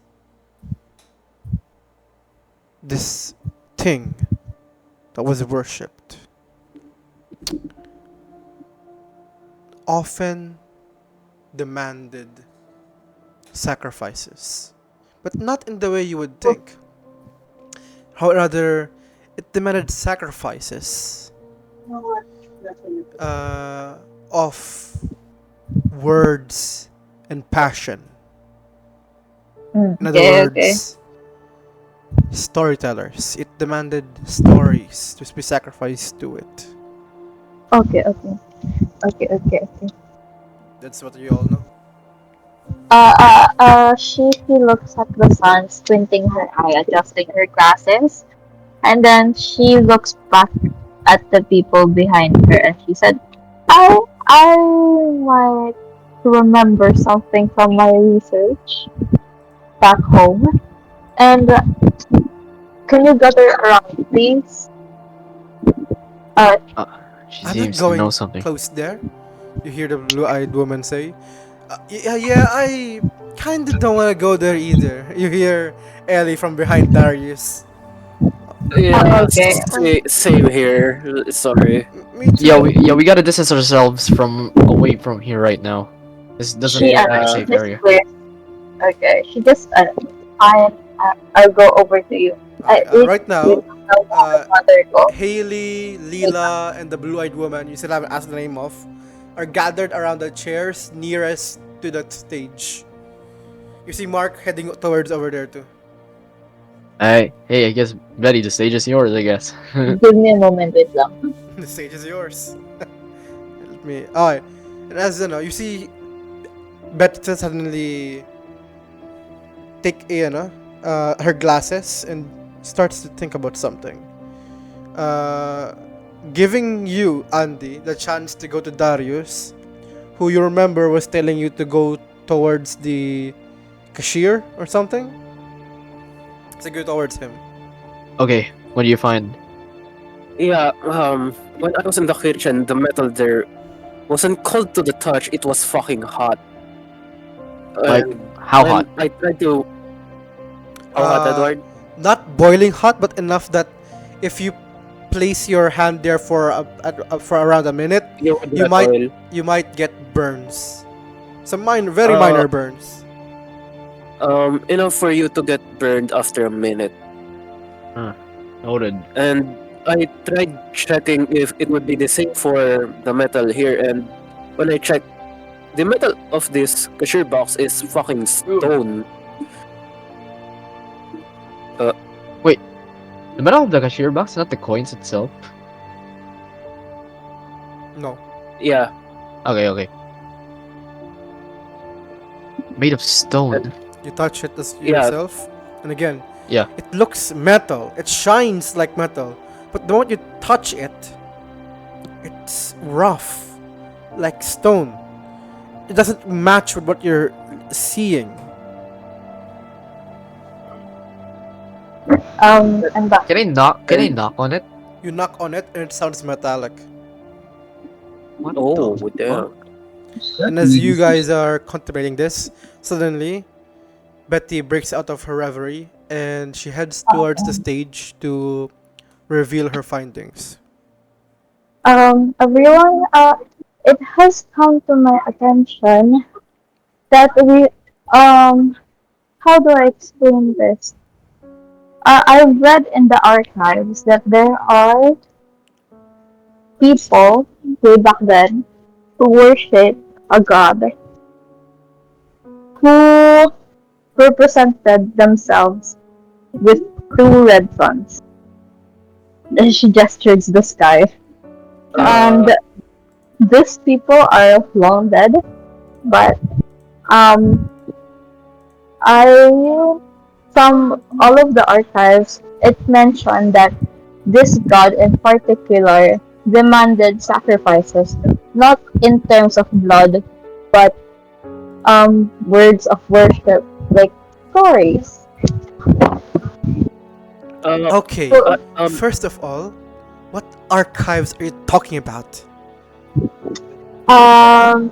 this thing that was worshipped often demanded sacrifices. But not in the way you would think. How rather, it demanded sacrifices uh, of words and passion. Mm. In other Okay, okay. words, storytellers. It demanded stories to be sacrificed to it. Okay, okay. Okay, okay, okay. That's what you all know. She looks at the sun, squinting her eye, adjusting her glasses, and then she looks back at the people behind her, and she said, I might remember something from my research back home, and can you gather around, please? Uh, Uh, she I'm not seems to know going something. close there. You hear the blue-eyed woman say, yeah, I kinda don't want to go there either. You hear Ellie from behind Darius. Yeah, Okay. same here. Sorry. Me Yeah, too. we gotta distance ourselves from away from here right now. This doesn't She look like a Yeah. safe just area. wait. Okay. She just I'll go over to you. Okay, It right you now, know uh, mother go. Haley, Leela, and the blue-eyed woman you still haven't asked the name of are gathered around the chairs nearest to the stage. You see Mark heading towards over there too. Hey, I guess Betty, the stage is yours. I guess. Give me a moment, wait lang. The stage is yours. Let me. Oh, and as you know, you see Beth suddenly take her glasses and starts to think about something. Uh, Giving you, Andy, the chance to go to Darius, who you remember was telling you to go towards the cashier or something. So go towards him. Okay, what do you find? Yeah, when I was in the kitchen, the metal there wasn't cold to the touch, it was fucking hot. Like, And how hot? when I tried to. How hot, Uh, Edward? Not boiling hot, but enough that if you place your hand there for around a minute, You would you get might oil. you might get burns. Some very Uh, minor burns. Enough for you to get burned after a minute. Huh. Noted. And I tried checking if it would be the same for the metal here, and when I checked, the metal of this cashier box is fucking stone. Wait, the metal of the cashier box, not the coins itself. No, Yeah, Okay. Made of uh, stone. you touch it as yeah. yourself, and again, Yeah. it looks metal. It shines like metal, but the moment you touch it, it's rough, like stone. It doesn't match with what you're seeing. I'm back. Can I knock? Can I And knock on it? You knock on it, and it sounds metallic. What oh, the fuck? damn. And as you guys are contemplating this, suddenly Betty breaks out of her reverie and she heads towards the stage to reveal her findings. Everyone, it has come to my attention that how do I explain this? I've read in the archives that there are people way back then who worship a god who represented themselves with two red suns. Then she gestured to the sky. Uh, And these people are long dead, but um, I from all of the archives, it mentioned that this god in particular demanded sacrifices, not in terms of blood, but words of worship, like stories. uh, Okay, So, first of all, what archives are you talking about?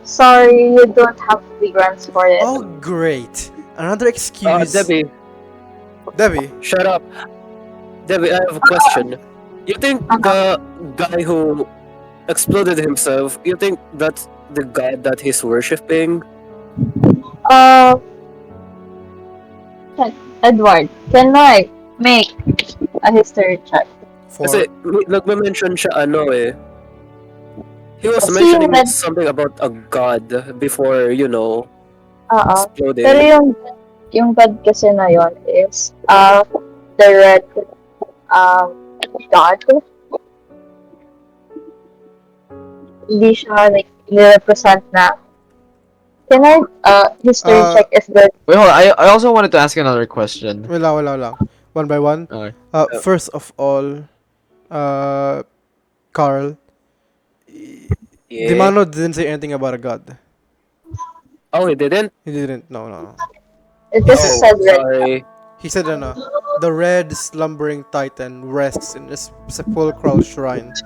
sorry, you don't have clearance for it. Oh, great. Another excuse. Debbie, Debbie, shut up. Debbie, I have a question. You think Uh-huh. the guy who exploded himself, you think that's the god that he's worshipping? Uh, Edward, can I make a history check? Kasi for nagme-mention siya ano eh. He was Kasi yung mentioning red, something about a god before, pero exploding. yung god kasi na yon is, the red, um, god. Hindi siya, like, represent na. Can I, history uh check if the, Wait, hold on. I also wanted to ask another question. wala. One by one. Okay. Uh, First of all, uh Carl, yeah. Dimano didn't say anything about a god. Oh, he didn't? He didn't. No. it He just said Oh, said red. sorry. he said the red slumbering titan rests in his sepulchral shrine.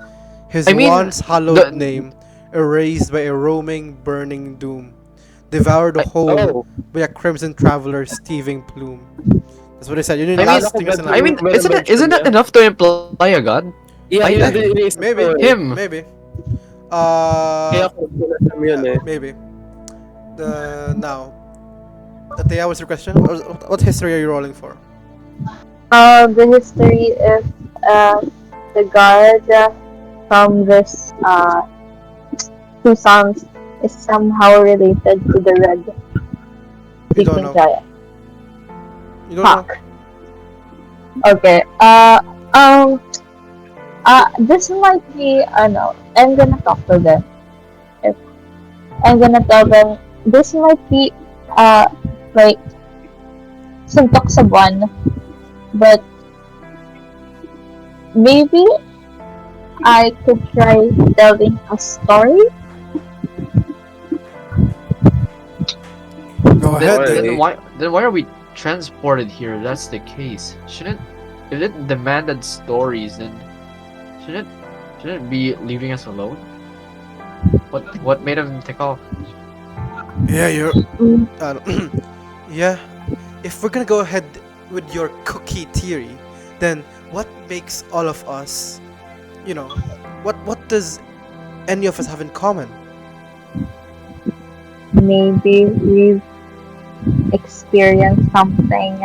His I mean, once hallowed the name erased by a roaming burning doom, devoured I, whole Oh, by a crimson traveler's thieving plume. That's what I said. You need I mean, Akala last ko thing ba is I enough. mean, may na-mention isn't that niya? enough to imply a god? I Yeah, think yun Eh, din inisip ko maybe, eh. him. maybe. Kaya Uh, ko pinasam yun eh. maybe. The now, Tatea, what's your question? What history are you rolling for? The history if the god from this two songs is somehow related to the red You don't sleeping know. giant. You don't know. Fuck. Okay. Um. This might be. No. I'm gonna talk to them. If I'm gonna tell them this might be. Like suntok sa buwan, but maybe I could try telling a story. Go Then ahead then then. Story. why then why are we transported here? If that's the case. Shouldn't if it demanded stories, then shouldn't shouldn't it be leaving us alone? What made him take off? Yeah, you're. Mm, Uh, yeah. If we're gonna go ahead with your cookie theory, then what makes all of us, you know, what does any of us have in common? maybe we've experienced something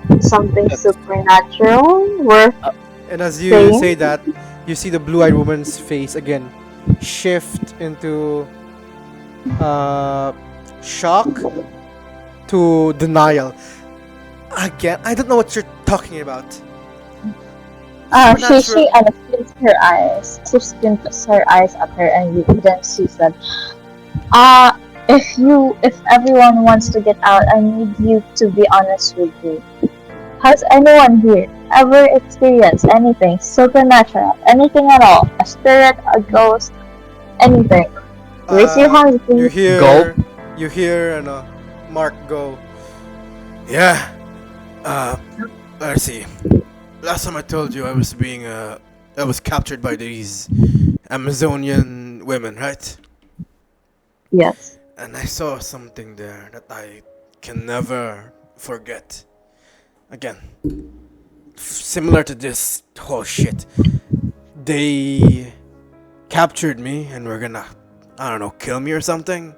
That's supernatural worth uh, And as you saying. say that, you see the blue-eyed woman's face again shift into uh, shock to denial. Again, I don't know what you're talking about. Supernatural. She squints her eyes. She squints her eyes at her, and then she said, if everyone wants to get out, I need you to be honest with me. Has anyone here ever experienced anything supernatural, anything at all? A spirit, a ghost, anything? Raise your Uh, hands, you please. Gulp. hear, you hear, Mark go. Yeah. Uh, let's see. Last time I told you I was captured by these Amazonian women, right? Yes. And I saw something there that I can never forget. Again, similar to this whole shit. They captured me and were gonna, I don't know, kill me or something?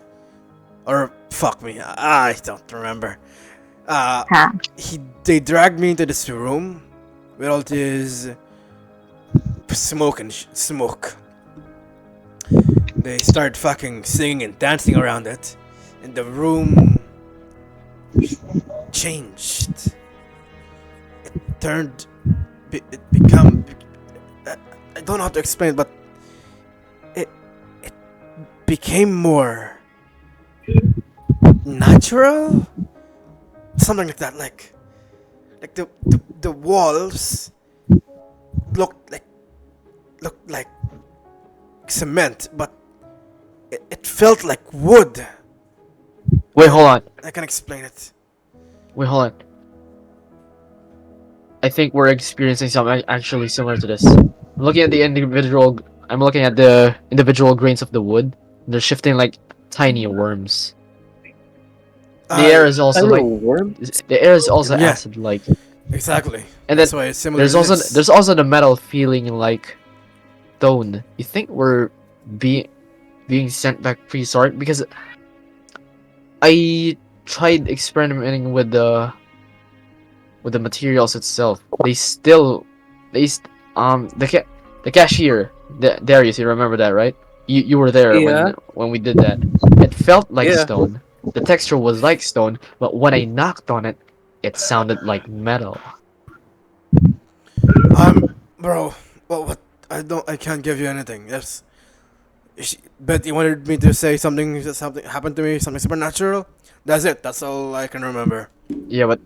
Or fuck me. I don't remember. Uh, Huh. they dragged me into this room with all this smoke and smoke. They started fucking singing and dancing around it, and the room changed. Turned, it become. I I don't know how to explain, but it it became more natural, something like that. Like the walls looked like looked like cement, but it felt like wood. Wait, hold on. I can explain it. Wait, hold on. I think we're experiencing something actually similar to this. I'm looking at the individual grains of the wood. They're shifting like tiny worms. The air Uh, is also tiny like worms. the air is also yeah, acid like, exactly. and then That's why it's similar to this. there's also the metal feeling like stone. You think we're being being sent back prehistoric? Because I tried experimenting with the materials itself. They st- the the cashier, Darius, you remember that, right? You were there Yeah, when we did that. It felt like yeah. stone. The texture was like stone, but when I knocked on it, it sounded like metal. Bro, what? I can't give you anything. Yes. Bet you wanted me to say something happened to me, something supernatural. That's it. That's all I can remember. Yeah, but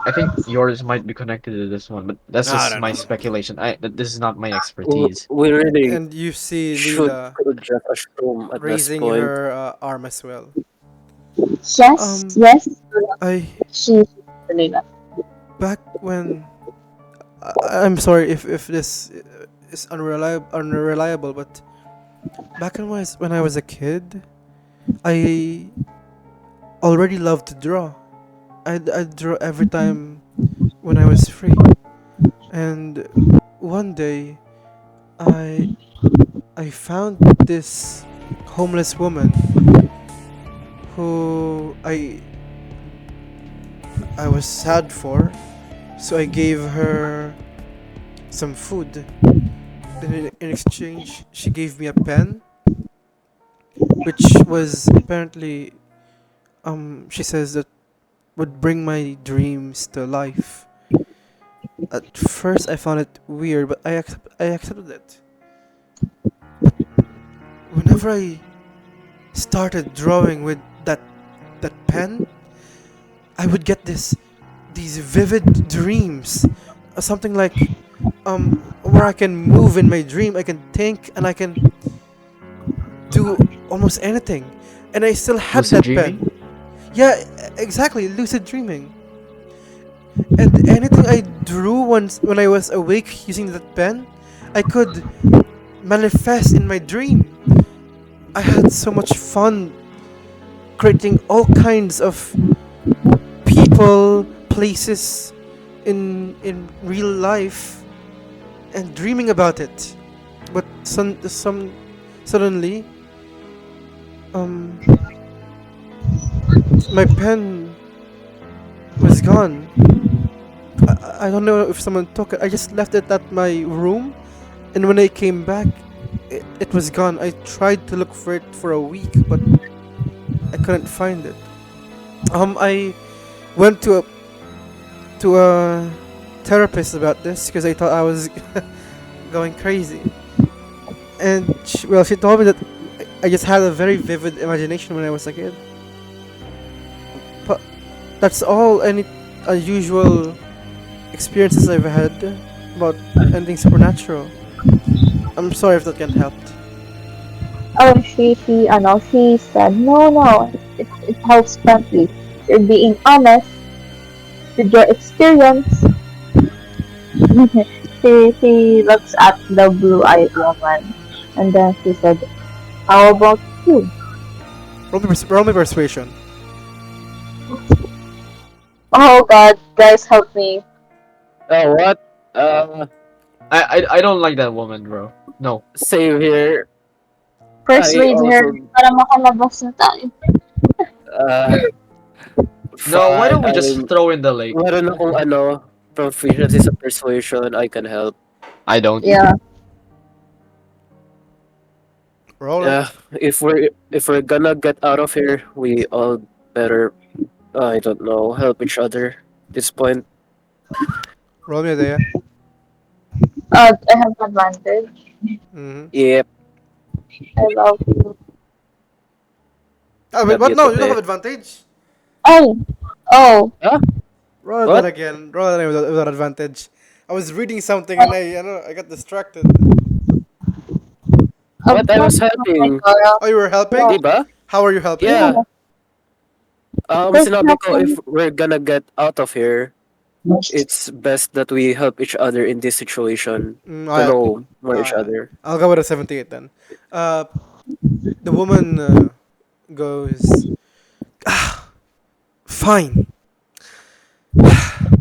I think yours might be connected to this one, but that's I just don't my know. speculation. This is not my expertise. We really And you see should Leela could just assume at this raising point. her arm as well. Yes, Um, yes. I She Selena. back when I'm sorry if this is unreliable, but back when I was a kid, I already loved to draw. I'd draw every time when I was free. And one day, I I found this homeless woman who I was sad for, so I gave her some food. Then in exchange, she gave me a pen, which was apparently she says that would bring my dreams to life. At first, I found it weird, but I accepted it. But whenever I started drawing with that pen, I would get these vivid dreams, something like where I can move in my dream, I can think, and I can do almost anything, and I still had Lucid that pen. dreaming? Yeah, lucid dreaming. And anything I drew once when I was awake using that pen, I could manifest in my dream. I had so much fun creating all kinds of people, places in real life, and dreaming about it. But suddenly, um, my pen was gone. I don't know if someone took it. I just left it at my room, and when I came back, it was gone. I tried to look for it for a week, but I couldn't find it. I went to a therapist about this because I thought I was going crazy, and she told me that I just had a very vivid imagination when I was a kid. But that's all any unusual experiences I've had about anything supernatural. I'm sorry if that can help. Oh, she said, no, no, it helps plenty. You're being honest with your experience. She looks at the blue-eyed woman, and then she said, how about you? Roll me persuasion. Oh God, guys, help me. Oh, what? Uh, I don't like that woman, bro. No. Same here. I Persuade her also, para makalabas na tayo. uh, No, why fine. don't we just throw in the lake? Meron akong ano, proficiency sa persuasion, I can help. I don't. Yeah. Roll it. Yeah, if we're gonna get out of here, we all better, I don't know, help each other. At this point, Roll me a day. I have advantage. Mm-hmm. yep, I love you. Oh, wait, love what? you No, too, you don't have babe. advantage. Oh, oh, Huh? Roll that What? again. Roll that without advantage. I was reading something and I got distracted. of What? I course, was oh my helping, God. Oh, you were Yeah, helping? diba? How are you helping? Yeah. yeah. There's Sinabi ko if nothing. we're gonna get out of here, it's best that we help each other in this situation Mm, to I, know more each uh, other. I'll go with a 78 then. Uh, the woman goes, fine.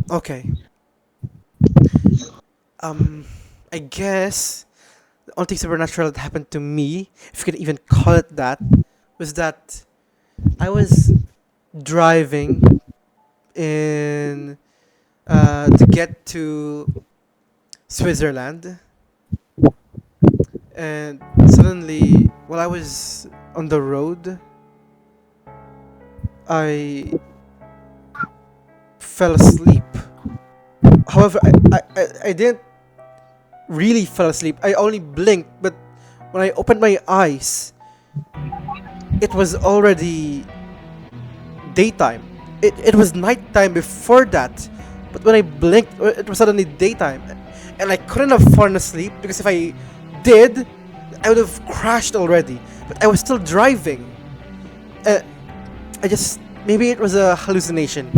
Okay. Um, I guess the only thing supernatural that happened to me, if you can even call it that, was that I was driving in to get to Switzerland, and suddenly, while I was on the road, I fell asleep. However, I didn't really fell asleep. I only blinked, but when I opened my eyes, it was already daytime. It was nighttime before that, but when I blinked, it was suddenly daytime, and I couldn't have fallen asleep because if I did, I would have crashed already. But I was still driving. Uh, I just maybe it was a hallucination.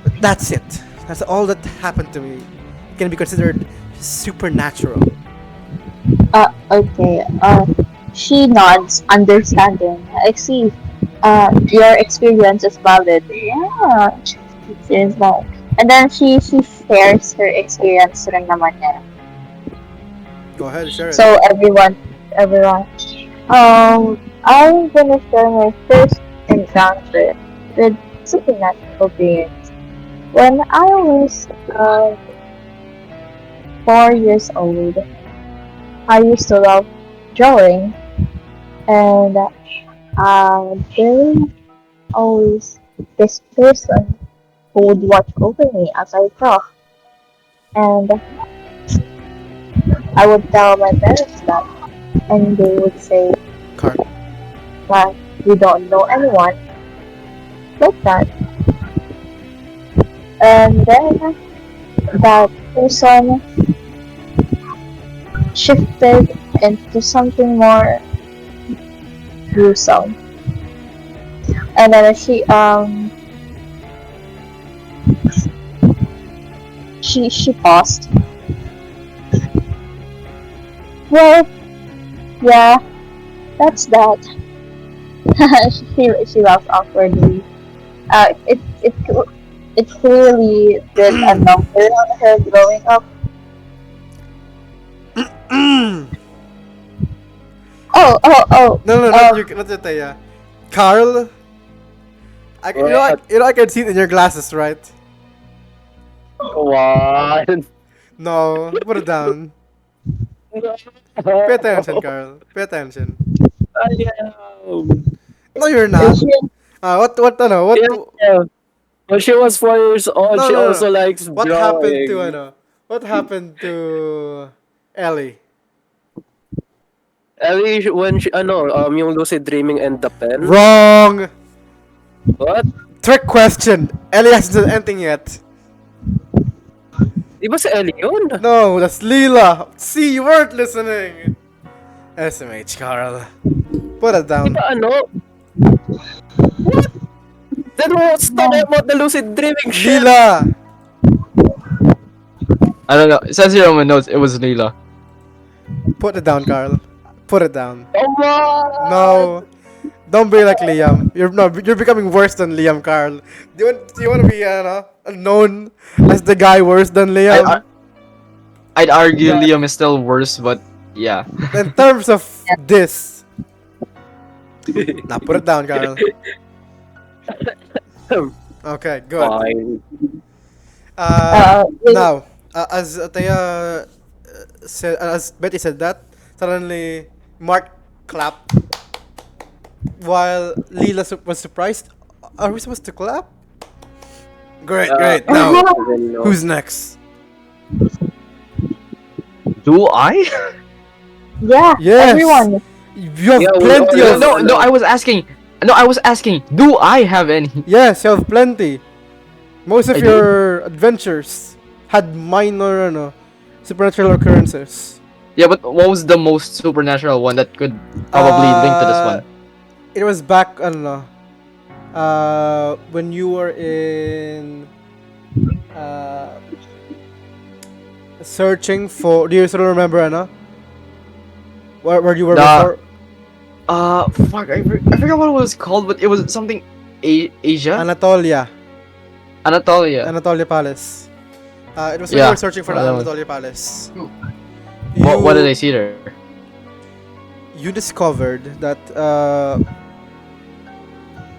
But that's it. That's all that happened to me. It can be considered supernatural. Okay. She nods, understanding. I see. Your experience is valid. Yeah. Serious ba? And then she shares her experience rin naman niya. Go ahead, share it. So everyone. I'm gonna share my first encounter with supernatural beings. When I was 4 years old, I used to love drawing, and there was always this person who would watch over me as I draw, and I would tell my parents that, and they would say Carl. that we don't know anyone like that. And then that person shifted into something more gruesome. And then she paused. Well, yeah, that's that. She laughed awkwardly. It clearly did a number on her growing up. No, Oh. no, not you, not you, Taya. Carl, What? I can see it in your glasses, right? What? No, put it down. Pay attention, Carl. Pay attention. I am. No, you're Is not. she? What? Yeah. When she was 4 years old, No, she no, no. also likes What happened to drawing. What happened to Ellie? Ellie, when she, yung lucid dreaming and the pen. Wrong. What? Trick question. Ellie hasn't done anything yet. Di ba si Ellie yun? No, that's Leela. See, you weren't listening. SMH, Carl. Put it Di down. ba Then let's talk about the lucid dreaming shit. Leela. I don't know. It says here on my notes it was Leela. Put it down, Carl. Put it down. Come on! No. Don't be like Liam. You're becoming worse than Liam, Carl. Do you want to be known as the guy worse than I, Liam? I I'd argue Yeah. Liam is still worse, but yeah. In terms of this. Now put it down, Carl. Okay, good. Fine. Now, as Taya said, as Betty said that, suddenly Mark clapped while Leela was surprised. Are we supposed to clap? Great, great. I Now, don't even know. who's next? Do I? Yeah, Yes. everyone. You have Yeah, we plenty all of. No, no. I was asking. No, I was asking. Do I have any? Yes, you have plenty. Most of I do? your adventures had minor, supernatural occurrences. Yeah, but what was the most supernatural one that could probably link to this one? It was back, when you were in, searching for. Do you still remember, where you were The- before? Fuck. I forgot what it was called, but it was something Asia, Anatolia Anatolia. Palace. It was when you Yeah. were searching for the that one. Anatolia Palace. What did I see there? You discovered that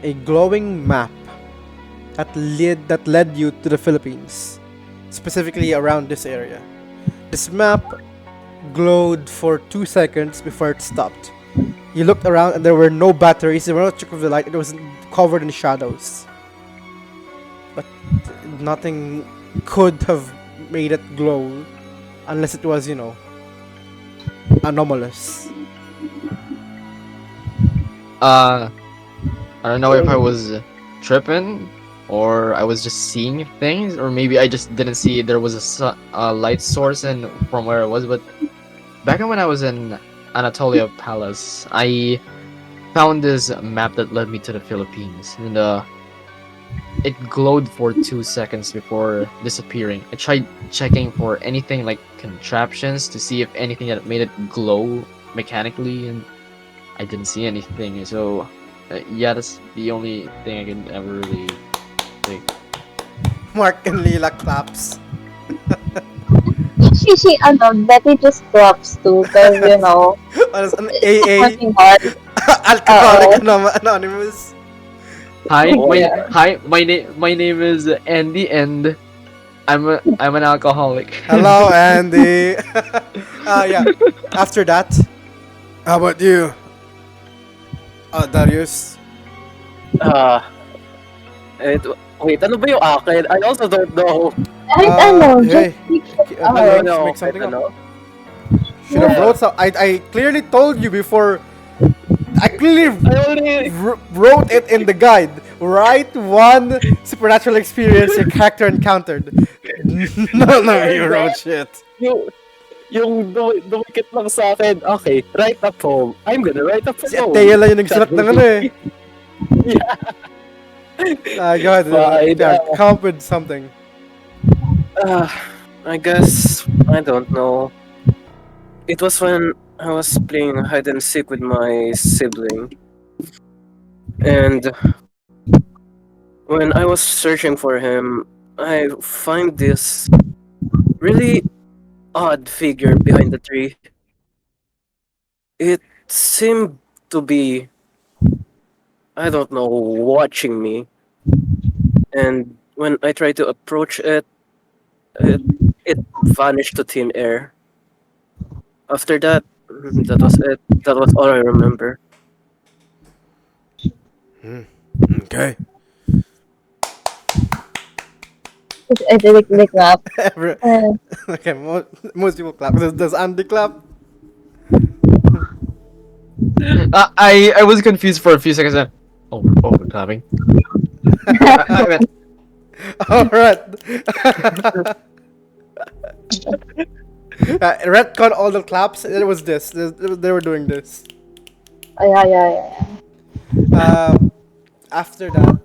a glowing map that led you to the Philippines, specifically around this area. This map glowed for 2 seconds before it stopped. You looked around and there were no batteries, there were no trick of the light, it was covered in shadows. But nothing could have made it glow unless it was, anomalous. I don't know if I was tripping or I was just seeing things, or maybe I just didn't see there was a light source and from where I was. But back when I was in Anatolia Palace, I found this map that led me to the Philippines, and it glowed for 2 seconds before disappearing. I tried checking for anything like contraptions to see if anything that made it glow mechanically, and I didn't see anything. So yeah, that's the only thing I can ever really think. Mark and Lila claps. Betty just claps too, because, As an it's AA, working hard. Alcoholic Oo. Anonymous. Hi, Oh, Yeah. my name is Andy, and I'm an alcoholic. Hello, Andy. Yeah. After that, how about you, Darius? uh, wait, ano ba yung akin? I also don't know. Kahit ano, just Hey, speak. Okay, let's no, make okay, something up. ano? Should have Yeah. wrote some. I clearly told you before. I clearly I only... wrote it in the guide. Write one supernatural experience your character encountered. None of Oh you God! wrote shit. Yung, dumikit lang sa akin. Okay, write a poem. I'm gonna write a Si poem. Atea lang yung nagsulat ng ano eh. Yeah, Go ahead. fine. Yeah, come up with something. Uh, I guess, I don't know. It was when I was playing hide and seek with my sibling. And when I was searching for him, I find this really odd figure behind the tree. It seemed to be, I don't know, watching me. And when I tried to approach it, it, it vanished to thin air. After that, that was it. That was all I remember. Okay. I did the clap. Every- Uh, okay, most people clap. Does Andy clap? I was confused for a few seconds. Then, we're clapping. I meant, Alright. Retcon all the claps. It was this. They were doing this. yeah, yeah, yeah. Uh, After that,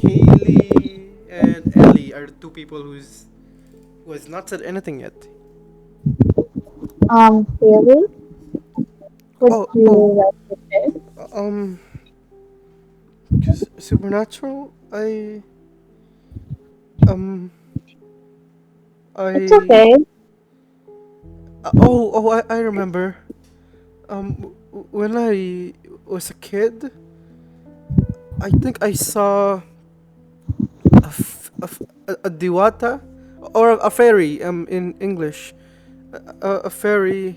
Haley and Ellie are the two people who has not said anything yet. Really? Would Oh, you oh, like to share? um, supernatural. Um, It's I, okay. I remember. When I was a kid, I think I saw a diwata or a fairy. In English, a fairy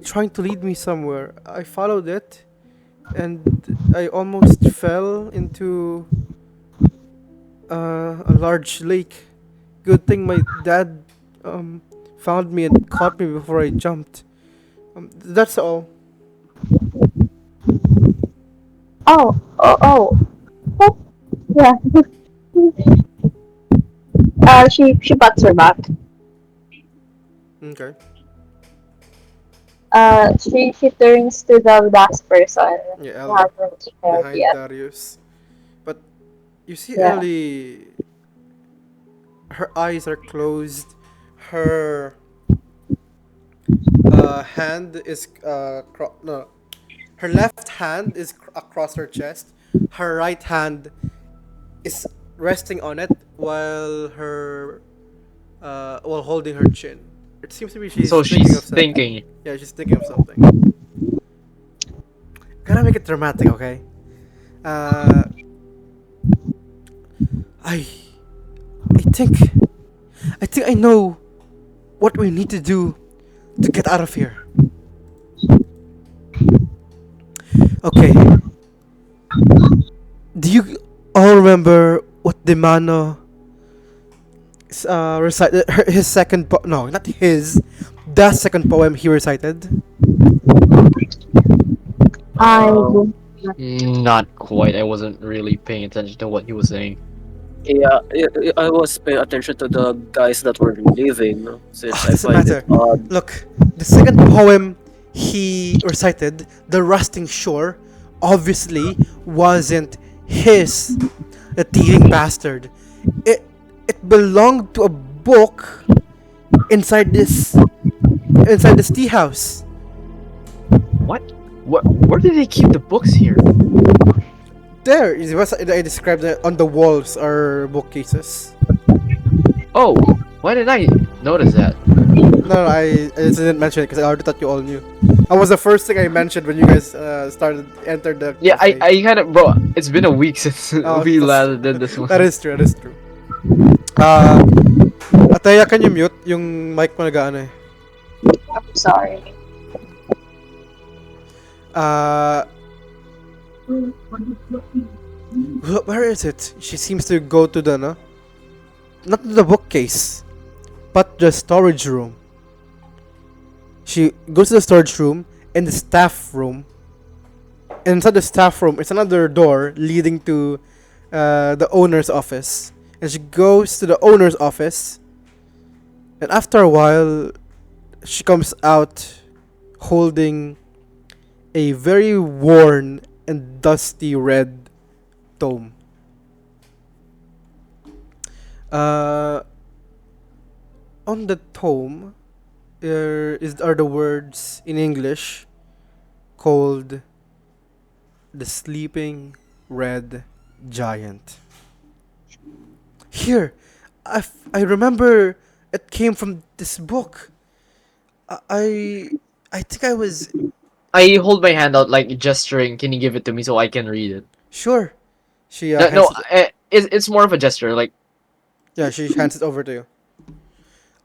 trying to lead me somewhere. I followed it, and I almost fell into a large lake. Good thing my dad found me and caught me before I jumped. That's all. Oh. Oh, yeah. She pats her back. Okay. She turns to the last person Yeah, who Ellie hasn't shared behind yet. Darius. But you see, Yeah. Ellie, her eyes are closed. Her hand is no. Her left hand is across her chest. Her right hand is resting on it while holding her chin. It seems to be she's so thinking of she's something. thinking. Yeah, she's thinking of something. Gotta make it dramatic, okay? Uh, I, I think, I think I know what we need to do to get out of here. Okay. Do you all remember what Demano recited? His second no, not his, the second poem he recited. I Um, do. Not quite. I wasn't really paying attention to what he was saying. yeah, I was paying attention to the guys that were leaving, since I Doesn't find it matter. odd. Look, the second poem he recited, "The Rusting Shore," obviously wasn't his. The thieving bastard. It it belonged to a book inside this tea house. What? Where do they keep the books here? There, it was, I described that on the walls are bookcases. Oh, why did I notice that? No, no, I just didn't mention it because I already thought you all knew. That was the first thing I mentioned when you guys entered the Yeah, cafe. I kind of, bro. It's been a week since Oh, we last did this that one. is true. That is true. Uh, Ataya, can you mute yung mic mo nag-ano eh? I'm sorry. Uh, where is it? She seems to go to the no, not to the bookcase, but the storage room. She goes to the storage room and the staff room. Inside the staff room, it's another door leading to the owner's office. And she goes to the owner's office, and after a while, she comes out holding a very worn and dusty red tome. Uh, on the tome are the words in English called "The Sleeping Red Giant." Here, I remember it came from this book. I I I think I was I hold my hand out like gesturing. Can you give it to me so I can read it? sure. She No, hands no, it. it's more of a gesture. Like Yeah, she hands it over to you.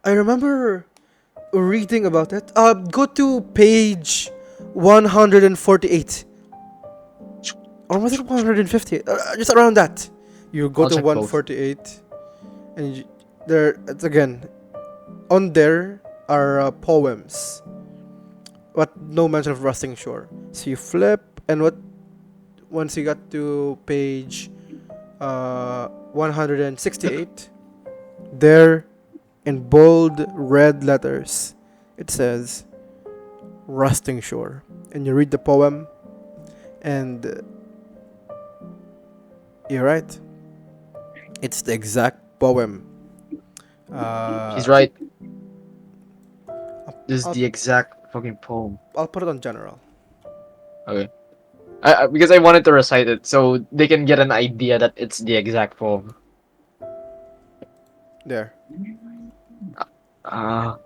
I remember reading about it. Go to page 148. Or was it 150? Just around that. You go I'll to check both. 148, and there, it's again, on there are poems, but no mention of Rusting Shore. So you flip, and once you got to page 168, there in bold red letters, it says Rusting Shore. And you read the poem, and you're right. It's the exact poem. She's Uh, right. I'll, This is I'll, the exact fucking poem. I'll put it on general. Okay. Because I wanted to recite it so they can get an idea that it's the exact poem. There. Ah,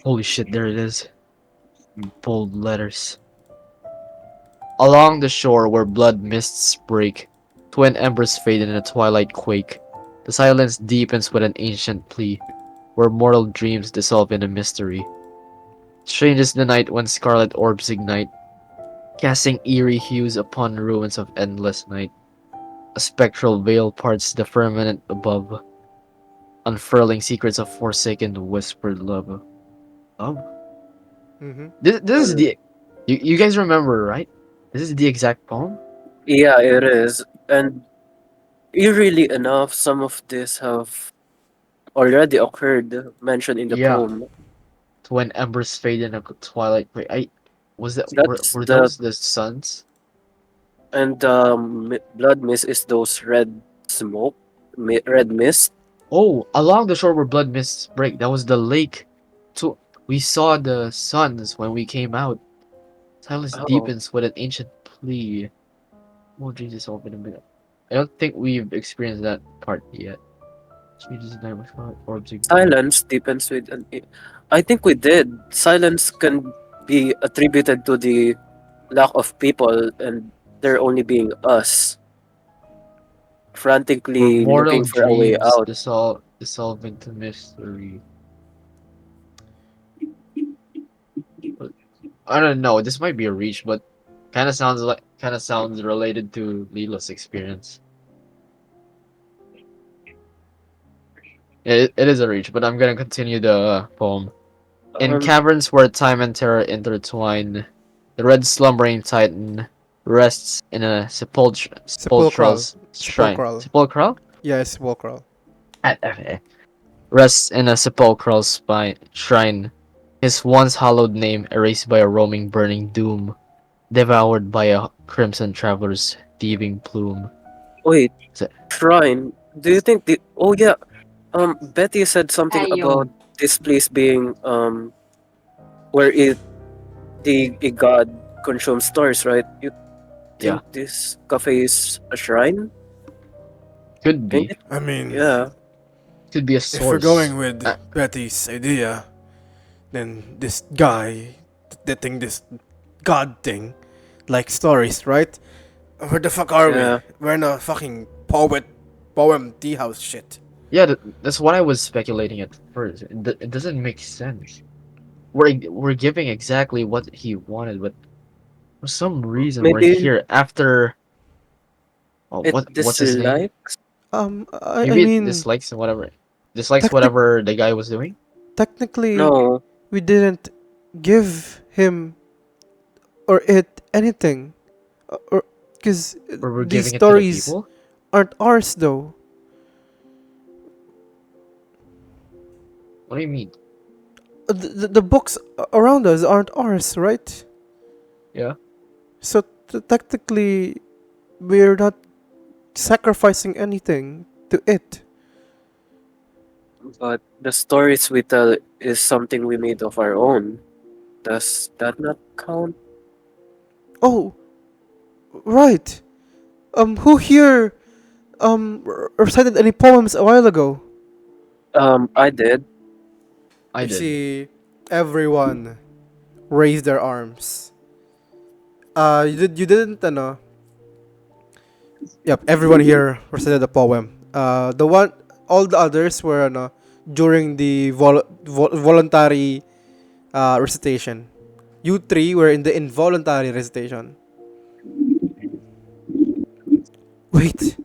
holy shit! There it is. In bold letters. Along the shore where blood mists break, twin embers fade in a twilight quake. The silence deepens with an ancient plea, where mortal dreams dissolve in a mystery. Strange is the night when scarlet orbs ignite, casting eerie hues upon ruins of endless night. A spectral veil parts the firmament above, unfurling secrets of forsaken whispered love. Love? Mm-hmm. This is Well, the. You guys remember, right? This is the exact poem? yeah, it is. And eerily enough, some of this have already occurred, mentioned in the Yeah. poem. To when embers fade in a twilight gray. Was that That's were the those the suns? and blood mist is those red smoke, red mist. Oh, along the shore where blood mists break. That was the lake. So we saw the suns when we came out. Silence Oh, deepens with an ancient plea. Oh Jesus, open a bit. I don't think we've experienced that part yet. Jesus, night with orbs ignite. silence deepens with an. I think we did. Silence can be attributed to the lack of people and there only being us Where frantically mortal looking for a way dreams out. dissolve into mystery. But I don't know. This might be a reach, but kind of sounds related to Lila's experience. Yeah, it is a reach, but I'm gonna continue the poem. In Um, caverns where time and terror intertwine, the red slumbering titan rests in a Sepulchral. sepulchral's shrine. Sepulchral. Sepulchral? Yes, sepulchral. Rests in a sepulchral shrine. His once hallowed name erased by a roaming burning doom, devoured by a crimson traveler's thieving plume. wait, So, shrine. Do you think the? Oh yeah. Betty said something about Ayun. this place being where it the a god consumes stars, right? Yeah, think this cafe is a shrine. could Maybe. be. I mean, Yeah. Could be a if we're source. going with Uh, Betty's idea, then this guy, that thing, this god thing, like stories, right? Where the fuck are we? Yeah. We're in a fucking poem tea house shit. yeah, that's what I was speculating at first. It doesn't make sense. We're giving exactly what he wanted, but for some reason we're Maybe here after. Oh, it what's his name? dislikes. I Maybe it mean, dislikes whatever. Dislikes technic- whatever the guy was doing. technically, No. we didn't give him or it anything, or because Or we're these giving it to the stories people. aren't ours though. What do you mean? The books around us aren't ours, right? Yeah. So technically, we're not sacrificing anything to it. But the stories we tell is something we made of our own. Does that not count? Oh, right. Who here recited any poems a while ago? I did. I You did. see, everyone raised their arms. You didn't, Yep, everyone here recited a poem. All the others were, during the voluntary recitation. You three were in the involuntary recitation. Wait,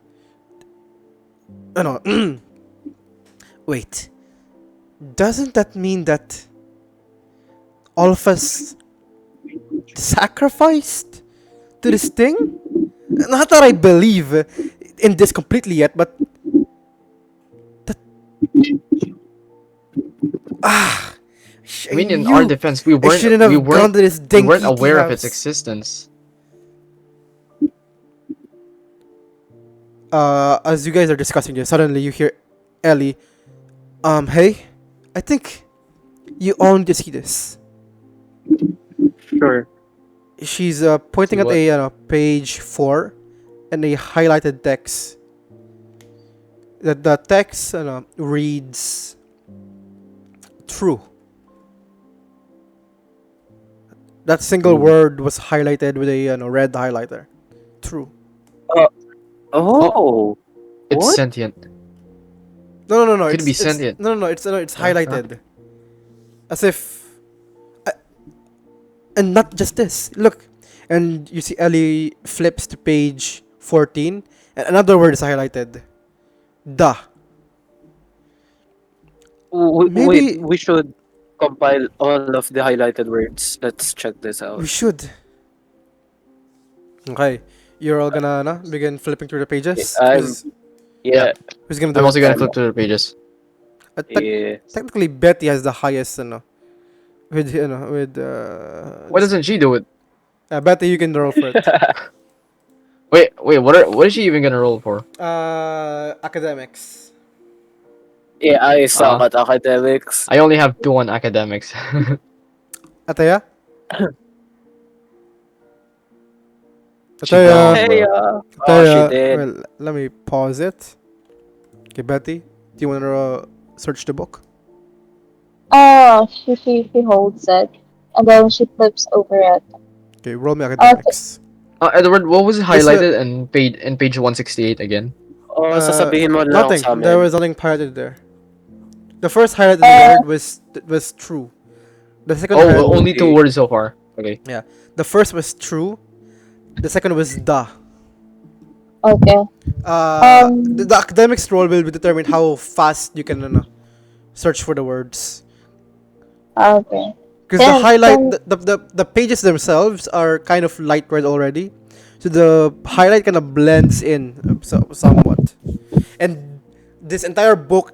no, wait. Doesn't that mean that all of us sacrificed to this thing? Not that I believe in this completely yet, but that I I mean, in our knew defense, I shouldn't have gone to this we weren't dinky tea aware of its house. existence. As you guys are discussing this, suddenly you hear Ellie. Hey, I think you all need to see this. Sure. She's pointing See at what? a page 4 and a highlighted text. The text reads true. That single True. word was highlighted with a red highlighter. True. Uh, Oh, oh. it's What? sentient. No. Could be It's sentient. no. It's Huh? highlighted as if, uh, and not just this. Look, and you see Ellie flips to page 14, and another word is highlighted. Da. Wait, Maybe we should compile all of the highlighted words. Let's check this out. we should. Okay, you're all gonna begin flipping through the pages. I'm Yeah. yeah, Who's gonna I'm do also it? gonna I'm flip through the pages. yeah. Technically, Betty has the highest, with Why doesn't she do it? Betty, you can roll for it. Wait. What is she even gonna roll for? Academics. Yeah, I suck Uh, at academics. I only have 2 on academics. Ataya? She Ataya. down, Hey, bro. oh, she Ataya. did. Well, let me pause it. Okay, Betty, do you wanna search the book? Oh, she holds it, and then she flips over it. Okay, roll me Okay. academics. Edward, what was It's highlighted and page 168 again? Sasabihin mo na lang nothing. sa There amin. was nothing highlighted there. The first highlighted Uh, word was true. The second Oh, highlighted, only 2 Okay. words so far. Okay. yeah. The first was true. The second was da. okay. The academics role will determine how fast you can search for the words. Okay. Because the Then, highlight, then, the pages themselves are kind of light red already, so the highlight kind of blends in somewhat. And this entire book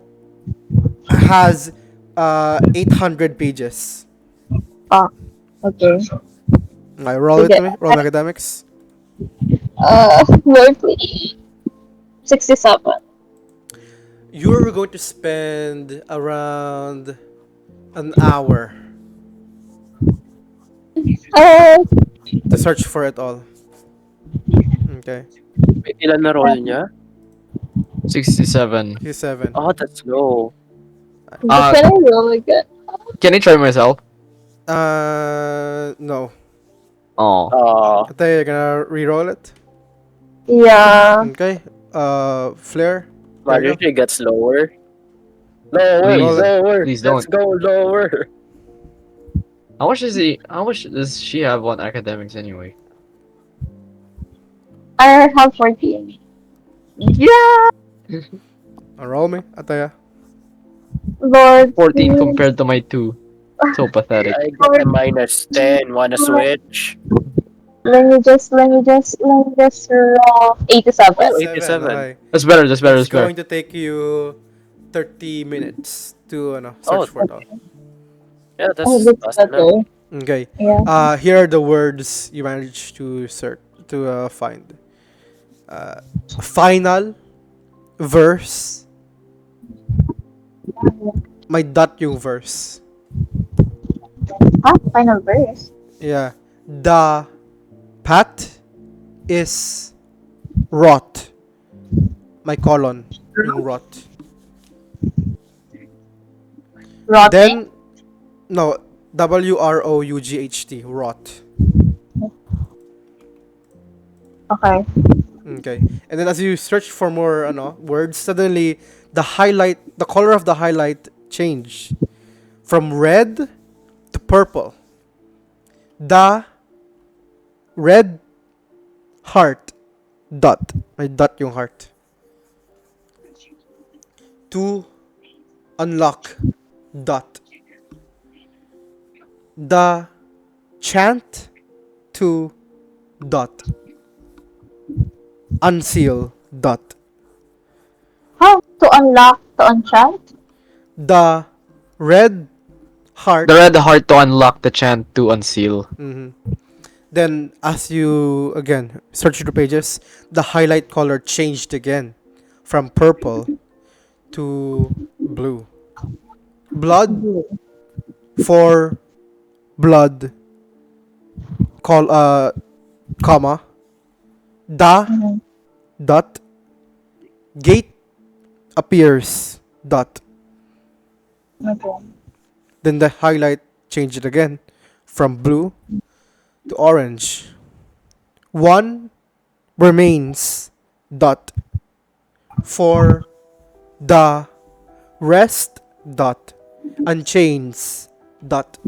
has 800 pages. okay. I roll it Sige. to me. Roll my academics. Word please. 67. You're going to spend around an hour Uh, to search for it all. Okay. Ilan na roll niya? 67. He's 7. Oh, that's low. Uh, Can I roll again? can I try myself? No. Oh, I think you're gonna re-roll it. Yeah. Okay. Flare. There you go. Marjorie gets lower. Lower, Roll please, it. lower. please Let's don't. go lower. How much is he? How much does she have on academics anyway? I have 14. Yeah. Roll me, Ataya. Lord, 14 please. compared to my 2. So pathetic. I got a Lord, minus 10. Wanna switch? let me just roll 87. Oh, 87. 87. Okay. That's better. That's better. It's That's better. going to take you 30 minutes to Oh, search for it all. yeah, Oh, that's that's fast enough. better. Okay. Yeah. Here are the words you managed to search to find. Uh, final verse. May dot yung verse. Ah, final verse. Yeah. The pat is rot. May colon yung rot. Rotting. Then, no, WROUGHT, rot. Okay. Okay. And then as you search for more words, suddenly the color of the highlight changed from red to purple. The red heart dot. May dot yung heart. To unlock dot. The chant to dot. Unseal dot. How to unlock to enchant? The red The heart. red heart to unlock the chant to unseal. Mhm. Then, as you again search the pages, the highlight color changed again from purple to blue. Blood for blood, comma, da Mm-hmm. dot, gate appears dot. Okay. Then the highlight changed again from blue to orange. One remains dot for the rest dot unchains dot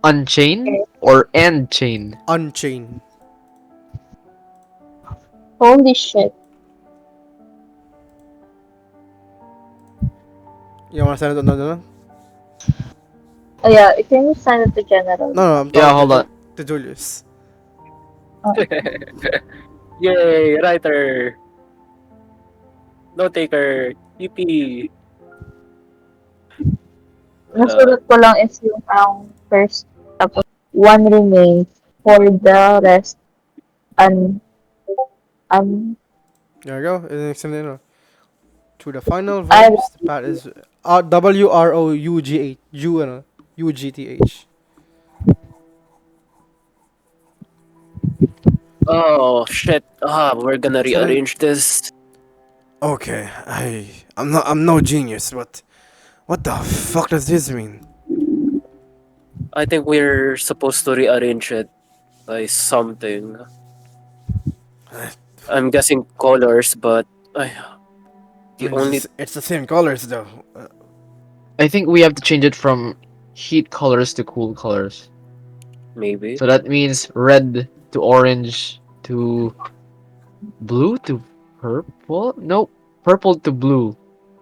Unchain or end chain? unchain. Holy shit. You want to send it? No. Oh, yeah, can you send it to general? No, I'm Yeah, talking hold on. to Julius. Yay, writer. No taker. TP. Nasulat ko lang is yung first, tapos one remains for the rest, un, un, There you go. And it's to the final I, verse. The pat is WROUGH. UGTH. Oh, shit. We're gonna Sudden. rearrange this. Okay, I'm no genius, but what the fuck does this mean? I think we're supposed to rearrange it by something. I'm guessing colors, but I, I the mean, only it's the same colors though. I think we have to change it from heat colors to cool colors. maybe So that means red to orange to blue to purple? Nope. Purple to blue.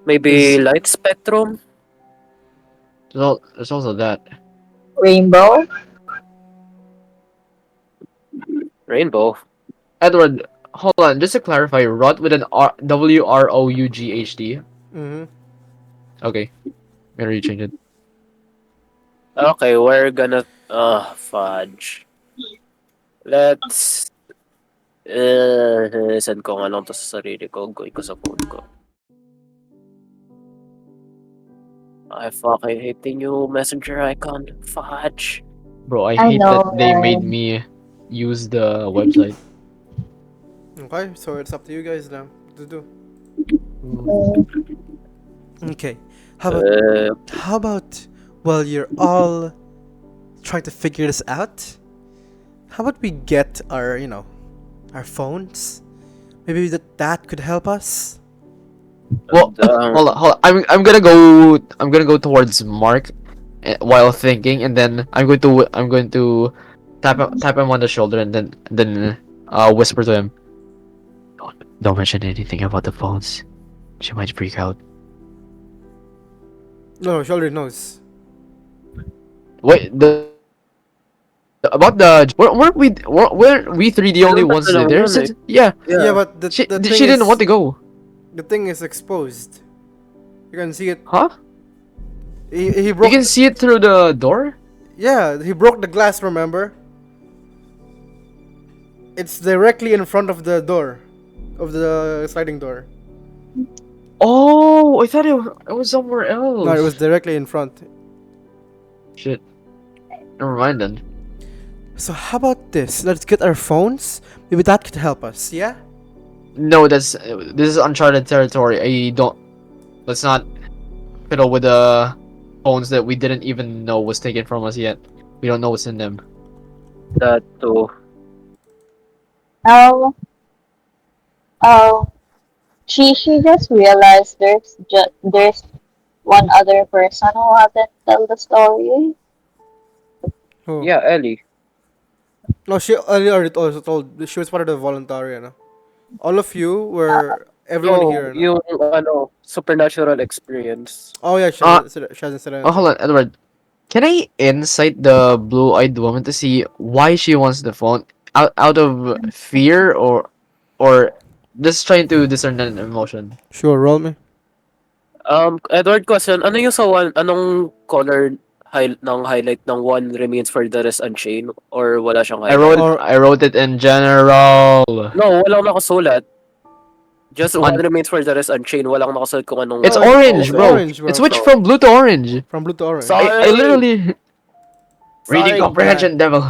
maybe Is light spectrum, there's also that. rainbow. rainbow. Edward, hold on. Just to clarify, rot with an WROUGHD. Mm-hmm. Okay, I'm gonna rechange it. Okay, we're gonna fudge. Let's send ko nga lang to sa sarili ko. Gawin ko sa phone ko. I fucking hate the new messenger icon. Fudge. Bro, I I hate that know, they made right? me use the website. Okay, so it's up to you guys now to do. Mm. Okay, how about Uh, how about while you're all trying to figure this out, how about we get our our phones? Maybe that could help us. Well, um, hold on. I'm gonna go towards Mark while thinking, and then I'm going to tap him on the shoulder, and then whisper to him. Don't mention anything about the phones. She might freak out. No, she already knows. Wait, weren't we three the only Ilang ones tatlo lang there? yun eh. Yeah, Yeah, Yeah. but the thing she didn't want is, to go. the thing is exposed. You can see it. Huh? He You broke. can see it through the door. Yeah, he broke the glass. Remember? It's directly in front of the door, of the sliding door. Oh, I thought it was somewhere No, it was else. directly in front. Shit. Never mind then. So how about this? Let's get our phones. Maybe that could help us. Yeah. No, this is uncharted territory. I don't. Let's not fiddle with the phones that we didn't even know was taken from us yet. We don't know what's in them. That too. Oh, oh, she just realized there's one other person who hasn't told the story. Oh. Yeah, Ellie. No, she earlier also told she was part of the voluntary. All of you were everyone Oh, here. yung ano, supernatural experience. Oh yeah, Uh, she hasn't said hold anything. on, Edward. Can I insight the blue-eyed woman to see why she wants the phone? Out of fear, or just trying to discern an emotion? Sure, roll me. Edward, question, ano yung sa one, anong color ng highlight ng one remains for the rest unchained or wala siyang I highlight? wrote it. Or I wrote it in general. No, walang nakasulat. Just one On remains for the rest unchained. Walang nakasulat kung it's anong no, orange, it's color. bro. orange, It bro. switched No. from blue to orange. From blue to orange. I Sorry. literally reading Sorry. Okay. comprehension, devil.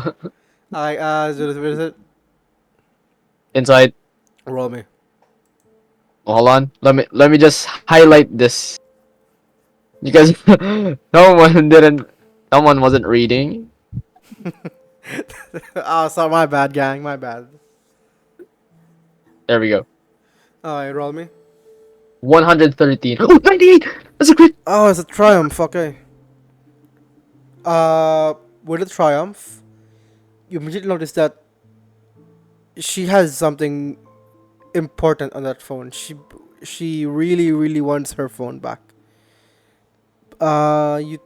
I what is it? Inside. Roll me. Hold on. Let me just highlight this because no one didn't. Someone wasn't reading. Oh, sorry, my bad, gang, my bad. There we go. Alright, roll me. 113. Oh, 98! That's a crit! Oh, it's a triumph. Okay. With a triumph, you immediately notice that she has something important on that phone. She really really wants her phone back. You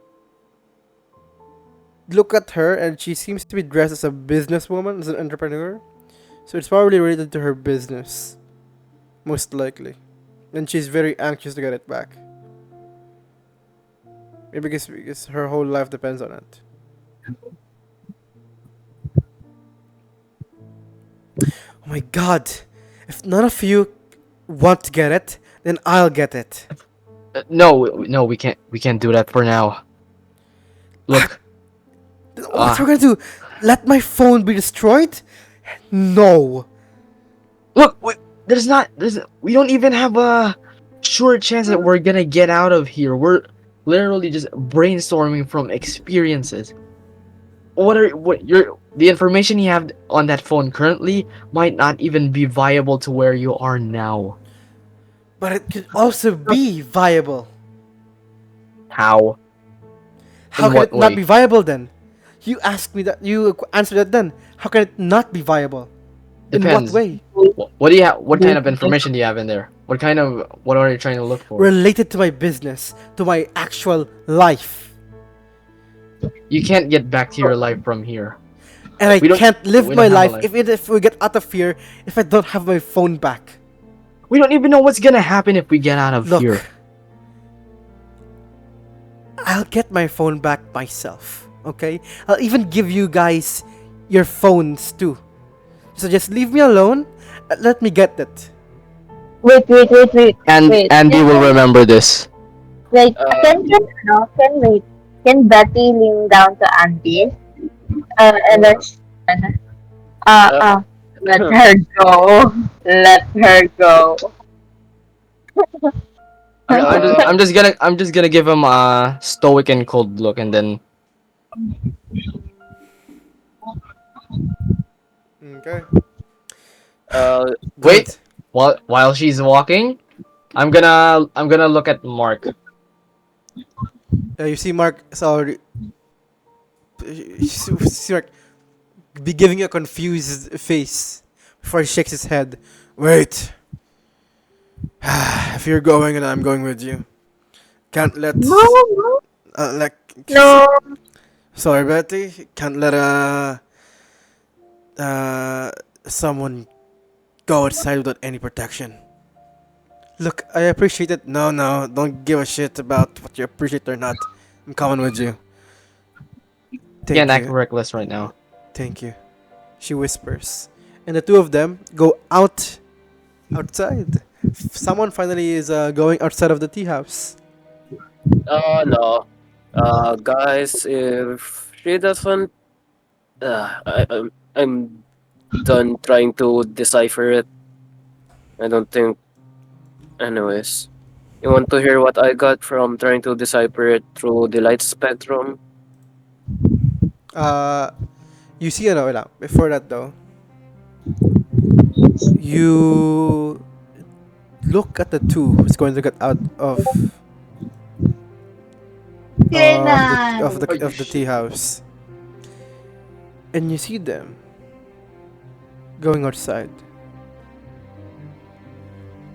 look at her and she seems to be dressed as a businesswoman, as an entrepreneur. So it's probably related to her business, most likely. And she's very anxious to get it back. Maybe because her whole life depends on it. Oh my god! If none of you want to get it, then I'll get it. No, we can't do that for now. Look, Then what we're gonna do? Let my phone be destroyed? No. look, we don't even have a sure chance that we're gonna get out of here. We're literally just brainstorming from experiences. The information you have on that phone currently might not even be viable to where you are now. But it could also be viable. How? How In can what it not way? be viable then? You asked me that. You answered that then. How can it not be viable? In what Depends. way? What do you have? What kind of information do you have in there? What are you trying to look for? Related to my business, to my actual life. You can't get back to your life from here. And I We don't- can't live we my don't have a life life. if we get out of here if I don't have my phone back. We don't even know what's gonna happen if we get out of Look, here. I'll get my phone back myself. Okay? I'll even give you guys your phones too. So just leave me alone and let me get it. Wait. And Wait. Andy will remember this. Wait, Uh, can Betty lean down to Andy? And then Uh, Uh, let her go. Let her go. uh, I'm just gonna give him a stoic and cold look, and then Okay. uh, wait. Good. While she's walking, I'm gonna look at Mark. You see Mark. Sorry. You see Mark be giving you a confused face before he shakes his head. Wait. If you're going and I'm going with you, can't let No, no, like. no. Sorry, Betty. Can't let uh someone go outside without any protection. Look, I appreciate it. No, no, don't give a shit about what you appreciate or not. I'm coming with you. Can't Thank act you. reckless right now. Thank you. She whispers. And the two of them go outside. Someone finally is going outside of the tea house. no. Guys, if she doesn't, I'm done trying to decipher it. I don't think. Anyways, you want to hear what I got from trying to decipher it through the light spectrum? Uh, you see, ano, wait lang. Before that though, you look at the two who's going to get out Kainan. of the tea house, and you see them going outside.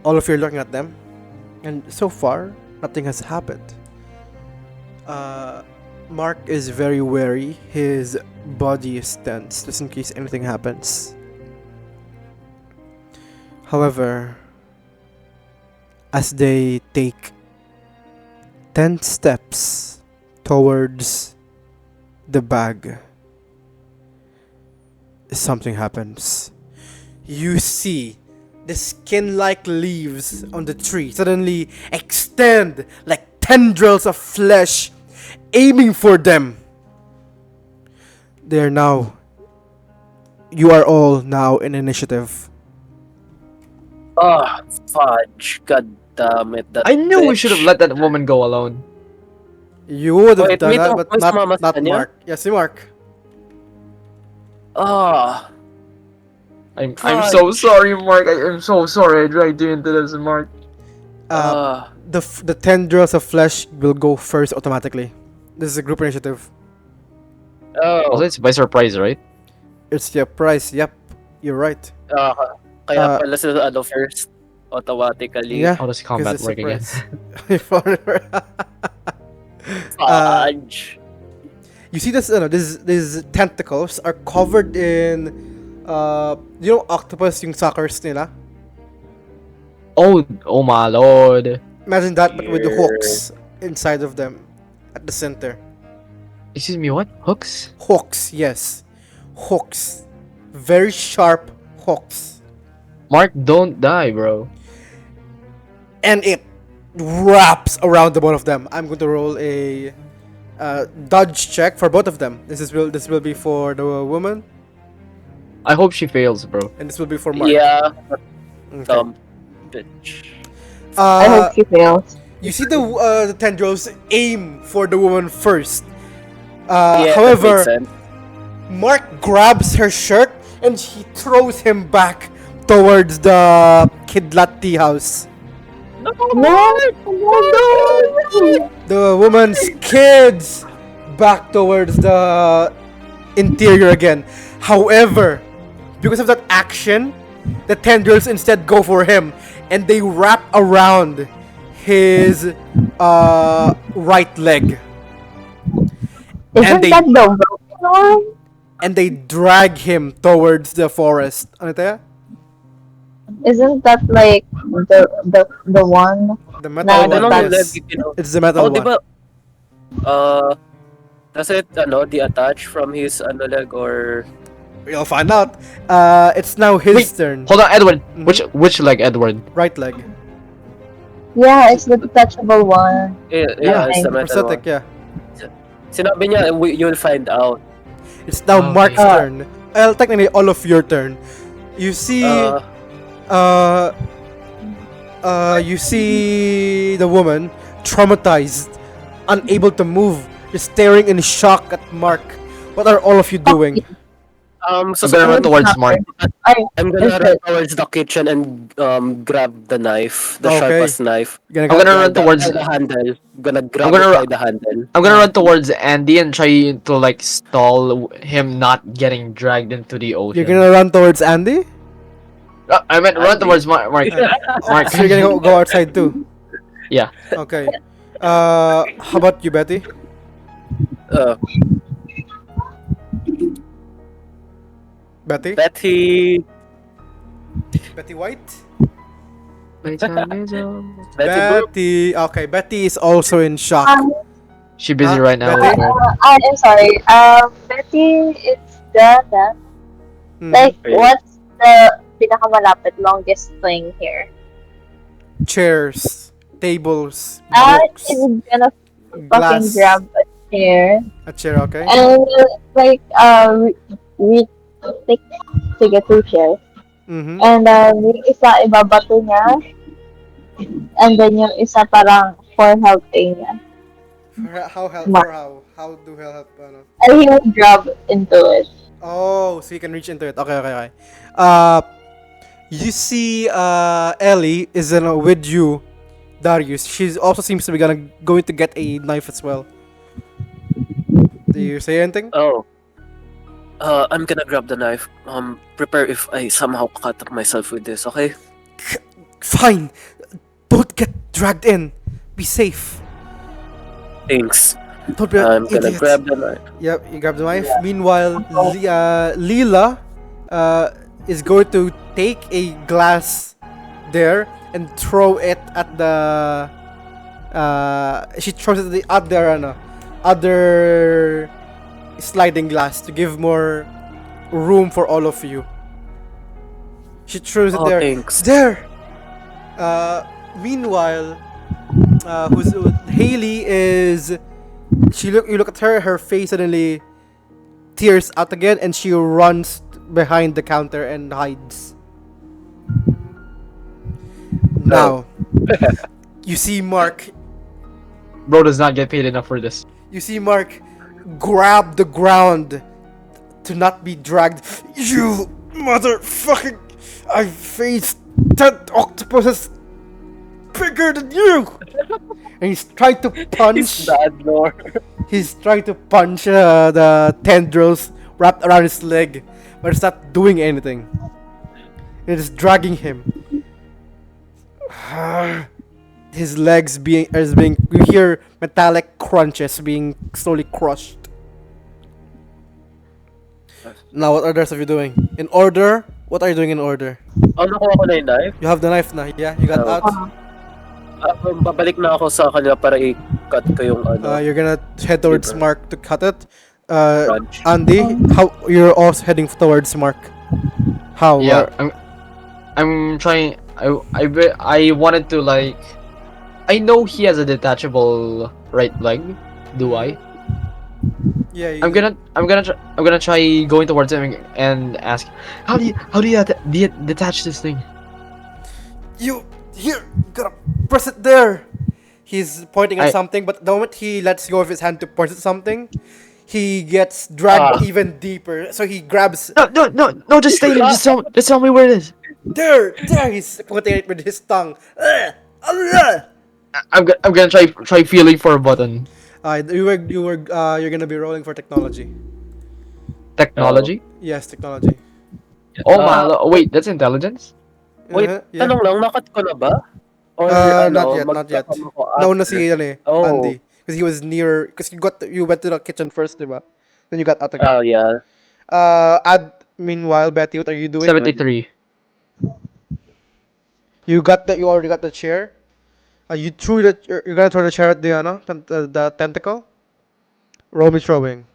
All of you are looking at them, and so far nothing has happened. Uh, Mark is very wary. His body is tense just in case anything happens. However, as they take 10 steps towards the bag, something happens. You see the skin like leaves on the tree suddenly extend like tendrils of flesh, aiming for them. They are now. You are all now in initiative. Ah, fudge. God damn it, that I knew we should have bitch. let that woman go alone. You would have Wait, done may, that, but may sumama sa not kanya? Mark. Yes, si Mark. Ah, I'm so fudge. sorry, Mark. I'm so sorry I dragged you into this, Mark. Uh, Ah, the tendrils of flesh will go first automatically. This is a group initiative. Also, oh. it's by surprise, right? It's your price. Yep, you're right. Ah, kaya Uh, pala sa ano first, automatically. yeah, How does because combat it's a work again? price. uh, Fudge. you see this? These tentacles are covered in, you know, octopus yung suckers nila. Oh my lord. Imagine that, but with the Here. hooks inside of them, at the center. Excuse me, what? Hooks? Hooks, yes, hooks, very sharp hooks, Mark, don't die, bro. and it wraps around the both of them. I'm going to roll a dodge check for both of them. This will be for the woman, I hope she fails, bro. and this will be for Mark. Yeah, Okay. dumb bitch. I hope Uh, she fails. you see the tendrils aim for the woman first. Yeah, that makes However, sense. Mark grabs her shirt and he throws him back towards the Kidlat tea house. No, No, no. The woman skids back towards the interior again. However, because of that action, the tendrils instead go for him and they wrap around his right leg Isn't they- that the broken one? and they drag him towards the forest. Ano tayo? Isn't that like the one? The No, metal Ito one, lang that- yung leg, yes. you know. It's the metal Oh, di one. ba, does it, detach from his, leg, or... You'll find out. It's now his Wait, turn. Hold on, Edward. Mhm. Which leg, Edward? Right leg. Yeah, it's the detachable one. Yeah, it's the Okay. metal Prosthetic, one. yeah. Sinabi niya, you'll find out. It's now Okay. Mark's turn. technically all of your turn. You see, Uh, uh, you see the woman traumatized, unable to move, just staring in shock at Mark. What are all of you doing? so I'm gonna run I'm Susan, towards Mark. sorry. I I'm I'm gonna run sorry. towards the kitchen and grab the knife, the Okay, sharpest knife. you're I'm gonna gonna go. By run the towards. by the handle. Gonna I'm grab gonna. it by ru- the handle. I'm gonna Uh, run towards Andy and try to like stall him not getting dragged into the you're ocean. gonna run towards Andy. I meant run Andy. towards Mark. Uh, Mark. so you're gonna go outside too. Yeah. Okay. How about you, Betty? uh, Betty? Betty. Betty White? My time is up. Betty Boop. Betty. Okay, Betty is also in shock. Um, She busy Huh? right now with Betty? work. I am sorry. Betty, it's the Mm-hmm. like Wait. what's the pinakamalapit longest thing here? Chairs, tables, She's books, gonna fucking glass. grab a chair A chair, okay? and like re- like sige two chairs. Mm-hmm. And yung isa ibabato niya and then yung isa parang for helping niya. For Mark. how? How do help? Ano? And he will grab into it. Oh, so you can reach into it. Okay, okay, okay. Uh, you see, Ellie is with you, Darius. She also seems to be going to get a knife as well. Do you say anything? Oh. I'm gonna grab the knife. Prepare if I somehow cut up myself with this, okay? Fine. Don't get dragged in. Be safe. Thanks. Don't be an I'm gonna idiot. grab the knife. Yep, you grab the knife. Meanwhile, Leela is going to take a glass there and throw it at the. She throws it at the other sliding glass to give more room for all of you. She throws it Oh, there. thanks. There. Meanwhile, who's Haley is. You look at her. Her face suddenly tears out again, and she runs behind the counter and hides. Oh. Now, you see Mark. Bro does not get paid enough for this. You see Mark grab the ground to not be dragged. You motherfucking! I faced 10 octopuses bigger than you. And he's trying to punch. He's bad, Lord. He's trying to punch the tendrils wrapped around his leg, but it's not doing anything. It is dragging him. His legs being you hear metallic crunches being slowly crushed. Now what are the rest of you doing? In order? What are you doing in order? Oh, nakuha ko na yung knife. You have the knife na, yeah? You got Oh. out? Babalik na ako sa kanila para i-cut ko yung You're gonna head towards Paper. Mark to cut it. crunch. Andy, how you're also heading towards Mark? How? Yeah, I'm trying. I wanted to like. I know he has a detachable right leg. Do I? Yeah. I'm gonna try going towards him and ask, how do you detach this thing? You gotta press it there. He's pointing at I- something, but the moment he lets go of his hand to point at something, he gets dragged even deeper. So he grabs No, just stay there. Just tell me where it is. there. He's pointing it with his tongue. I'm gonna try feeling for a button. You're gonna be rolling for technology. Technology. Yes, technology. Oh my wait, that's intelligence. Wait, Yeah. tanong lang, nakat ko na ba? Or Not yet, not yet. magkasama ko No, na after? si Oh. Andy, because he was near. Because you went to the kitchen first, diba? Then you got out again. Oh, yeah. Meanwhile, Betty, what are you doing? 73. You already got the chair. You threw you're gonna throw the chair at the the tentacle. Roll me throwing.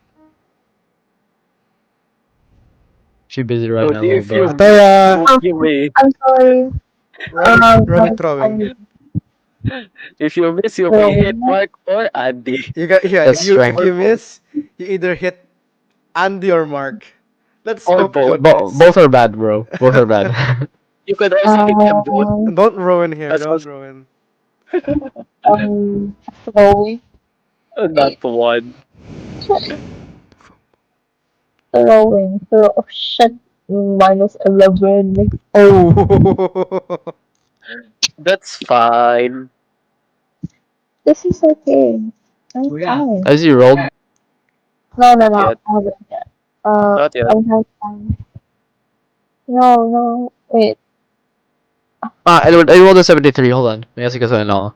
She busy right Oh, now, if you bro. Ataya. book you may. I'm sorry. Roll me throwing. If you miss, you may hit Mark or Andy. You got yeah. That's strength. If you miss, you either hit Andy or Mark. Let's Or hope he both. commits. Both are bad, bro. Both are bad. You could also hit him both. Um, Don't ruin here. That's Don't also ruin. Throwing. not one. Throwing. Oh shit. -11. Oh. That's fine. This is okay. I'm fine. As you rolled. No, no, Not no. yet. I haven't yet. Not I yet. have time. No, no. Wait. I rolled a 73. Hold on. May kasi kasi ano.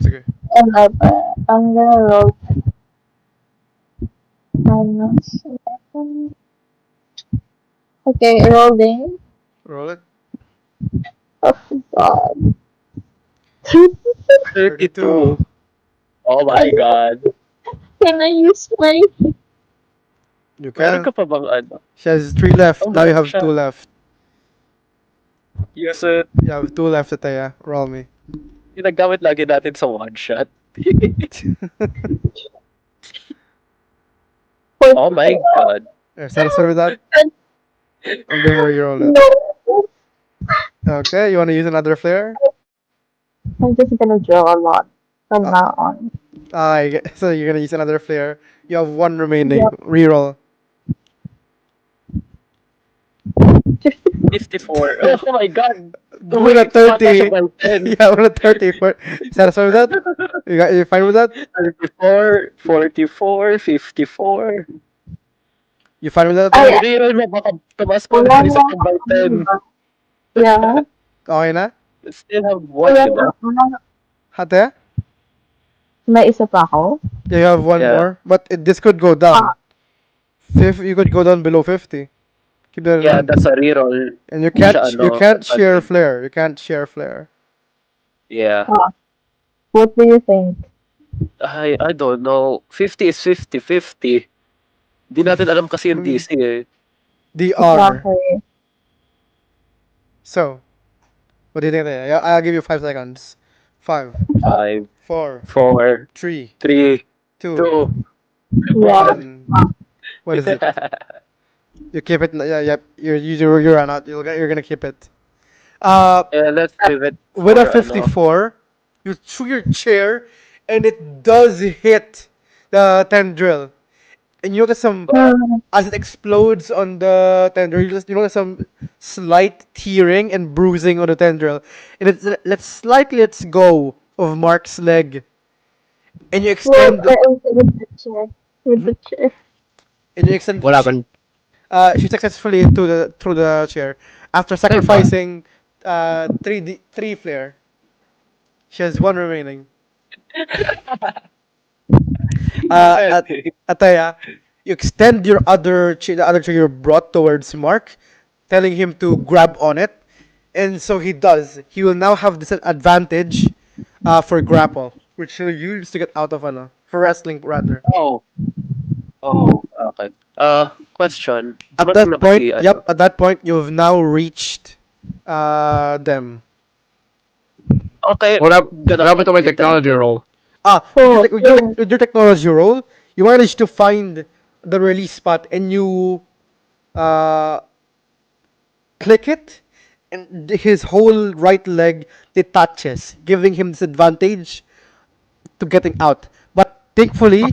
Sige. 11. I'm gonna roll -11. Okay, rolling. Roll it. Oh god. 32. 32. Oh my god. Can I use my You Meron can. ka pa bang ano? She has 3 left. Oh, Now you meron have 2 siya. left. Use it. You have 2 left, Ataya. Roll me. Ginagamit lagi natin sa one shot. Oh my foot? god. Satisfied with that? I'm gonna re-roll it. No. Okay, you wanna use another flare? I'm just gonna draw a lot from Uh, now on. so you're gonna use another flare. You have 1 remaining. Yep. Reroll. 54. Oh my god. With a Wait, tumataas siya 30. by 10. Yeah, with a 30. Satisfied with that? You fine with that? 34, 44, 54. You fine with that, I Ataya? I-reroll mo, baka tumaas pa wala ulit ng na isa pang by 10. yeah. Okay na? Still have one, Wala di na, ba? Ataya? may isa pa ako. Yeah, you have 1 Yeah. more. But this could go down. Ah, You could go down below 50. Keep that in Yeah, mind. that's a reroll. And Hindi siya you ano, can't share advantage. flare. You can't share flare. Yeah. ah. What do you think? I don't know. 50 is 50-50. Di natin alam kasi yung DC eh. DR. Exactly. So, what do you think? There? I'll give you 5 seconds. Five, 5, four, 4, three, 3, two, 2, Yeah. 1. one. What is it? You keep it. Yeah, yep. You run out. You're gonna keep it. Uh, Yeah, let's leave it with a for ano. 54, you threw your chair, and it does hit the tendril. And you notice some Hmm. as it explodes on the tendril. You notice some slight tearing and bruising on the tendril, and let's go of Mark's leg, and you Well, extend with the chair. With the chair. and you extend. What happened? She successfully through the chair after Ay ba? sacrificing three flare. She has 1 remaining. Bakit? At Ataya, you extend the other chair you brought towards Mark, telling him to grab on it, and so he does. He will now have this advantage for grapple, which he'll use to get out of for wrestling rather. Oh, oh, okay. Question. At Dumating na that ba point, si ano? yep, at that point you've now reached them. Okay, What gonna happened cut to my the technology tendril. roll? Oh, yeah. With your technology roll, you managed to find the release spot and you uh, click it, and his whole right leg detaches, giving him this advantage to getting out. But thankfully,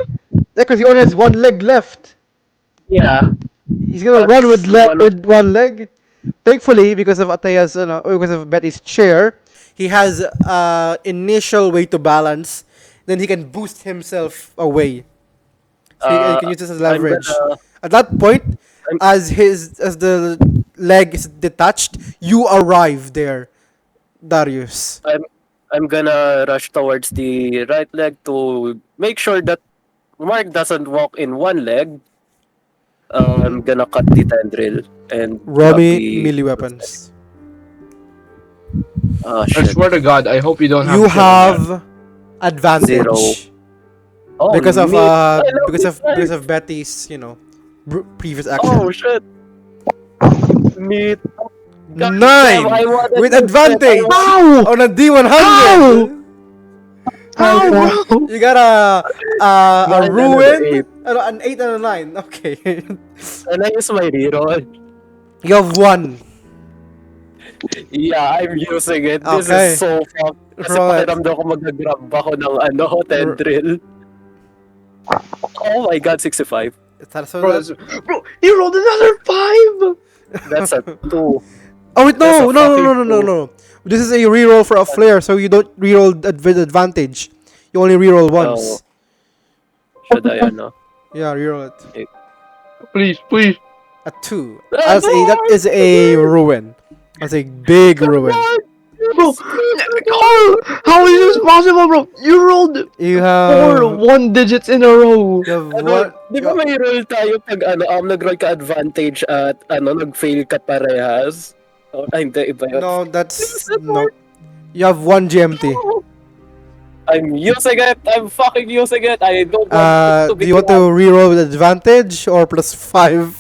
because he only has 1 leg left, Yeah, he's gonna run that's one of with 1 leg. Thankfully, because of Ataya's, because of Betty's chair, he has initial way to balance. Then he can boost himself away. So he uh can use this as I'm leverage. gonna At that point, I'm as the leg is detached, you arrive there, Darius. I'm I'm gonna rush towards the right leg to make sure that Mark doesn't walk in one leg. I'm gonna cut the tendril and grab Romy the melee leg. weapons. Oh I shit. swear to God, I hope you don't have You to kill him yet. have 0. advantage Oh neat. I love this because guy. of Betty's previous action. Oh shit. Neat. God damn, I Nine wanted with this shit. I advantage want How? on a How? D100. Oh, How, God. bro? You got a mine another ruined, 8. Ano, an 8 and a 9. Okay. And I use my reroll. You have 1. Yeah, I'm using it. This is Okay. so fucked. Kasi Roll it. pakiramdam ko mag-grab ako ng ano, R- tendril. Oh my god, 65. so Bro, that. bro, he rolled another 5. That's a 2. Oh wait, That's a no, no, no, fucking no, no, no, 2. no. This is a reroll for a flare, so you don't reroll with advantage. You only reroll Oh, once. should I ano? Yeah, reroll it. Okay. Please, please. A 2. Ah, I'll say that is a ruin. That's a big ruin. Bro, Carl, how is this possible, bro? You rolled You 4 have. one digits in a row. You have Ano, what? di ba may roll tayo pag ano, nag-roll ka advantage at ano, nag-fail ka parehas? Oh, ay, hindi, iba yun. No, This is that's the no. You have 1 GMT. I'm using it. I'm fucking using it. I don't want it to Do be you want to wrong. reroll with advantage or +5?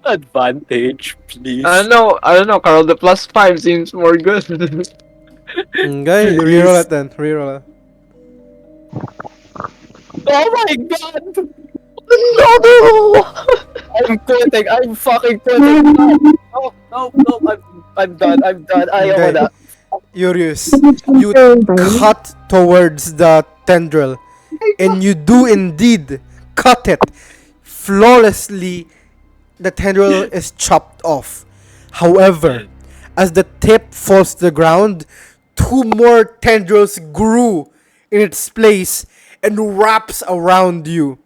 Advantage, please. I don't know, Carl. The +5 seems more good. Okay, Please. reroll it then. Reroll it. Oh my god! No! I'm quitting. I'm fucking quitting. No, no, no. I'm done. I'm done. Ayaw ko Okay. na. Urius, you cut towards the tendril, and you do indeed cut it flawlessly. The tendril is chopped off. However, as the tip falls to the ground, 2 more tendrils grew in its place and wraps around you.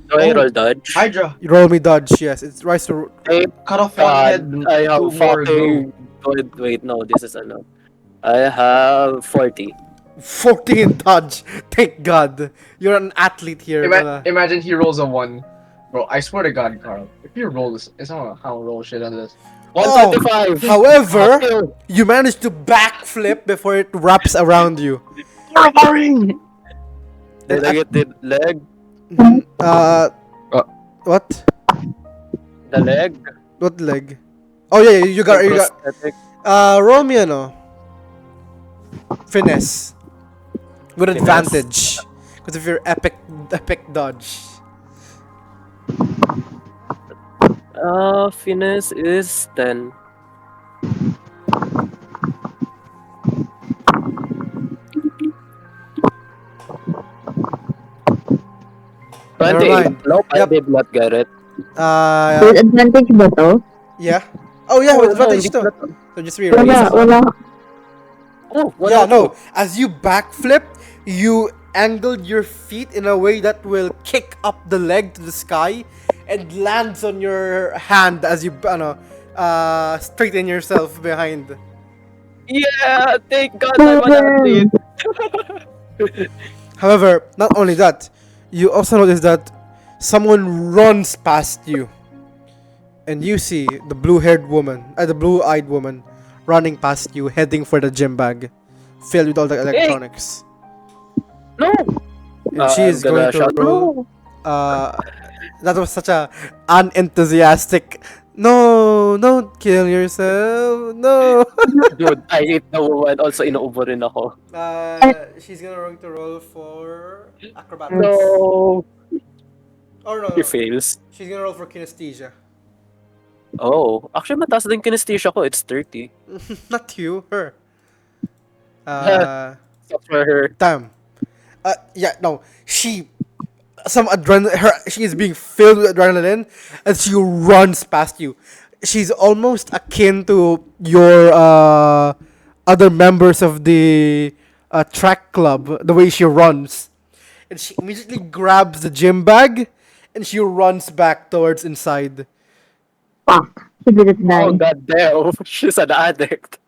Do I roll dodge? Hydra, You roll me dodge. Yes, it's right to Thank cut off one head. God. I have 2 more fucking grew. good. Wait, no. This is ano. I have 40. 14 dodge. Thank God. You're an athlete here. Imagine he rolls a 1. Bro, I swear to God, Carl. If you roll this, it's not how to roll shit on this. 125. However, Fuck you. you manage to backflip before it wraps around you. Horrifying! Did I get the leg? Uh, what? The leg? What leg? Oh yeah, you got. Prosthetic. Roll me ano. Finesse with Finesse. advantage because of your epic dodge. Finesse is 10. Never 28. mind. Nope, Yep. I did not get it. With advantage ba to? Yeah. Oh yeah, with advantage hindi too. ko na- So just reroll. Wala. Oh, Yeah, wala no. to. As you backflip, you angled your feet in a way that will kick up the leg to the sky and lands on your hand as you straighten yourself behind. Yeah, thank God I'm an athlete. However, not only that, you also notice that someone runs past you. And you see the the blue-eyed woman running past you, heading for the gym bag, filled with all the electronics. No! And she I'm is gonna going to shout, roll. That was such a unenthusiastic. No, don't kill yourself. No. Dude, I hate the woman. Also, inuubo rin ako. She's going to roll for acrobatics. No! Or no, He fails. she's gonna roll for kinesthesia. Oh, actually, mataas din kinesthesia ko. It's 30. Not you, her. Except for her. Damn. Yeah, no. She is being filled with adrenaline and she runs past you. She's almost akin to your other members of the track club, the way she runs. And she immediately grabs the gym bag and she runs back towards inside. Fuck. He didn't die. Oh, god damn. She's an addict.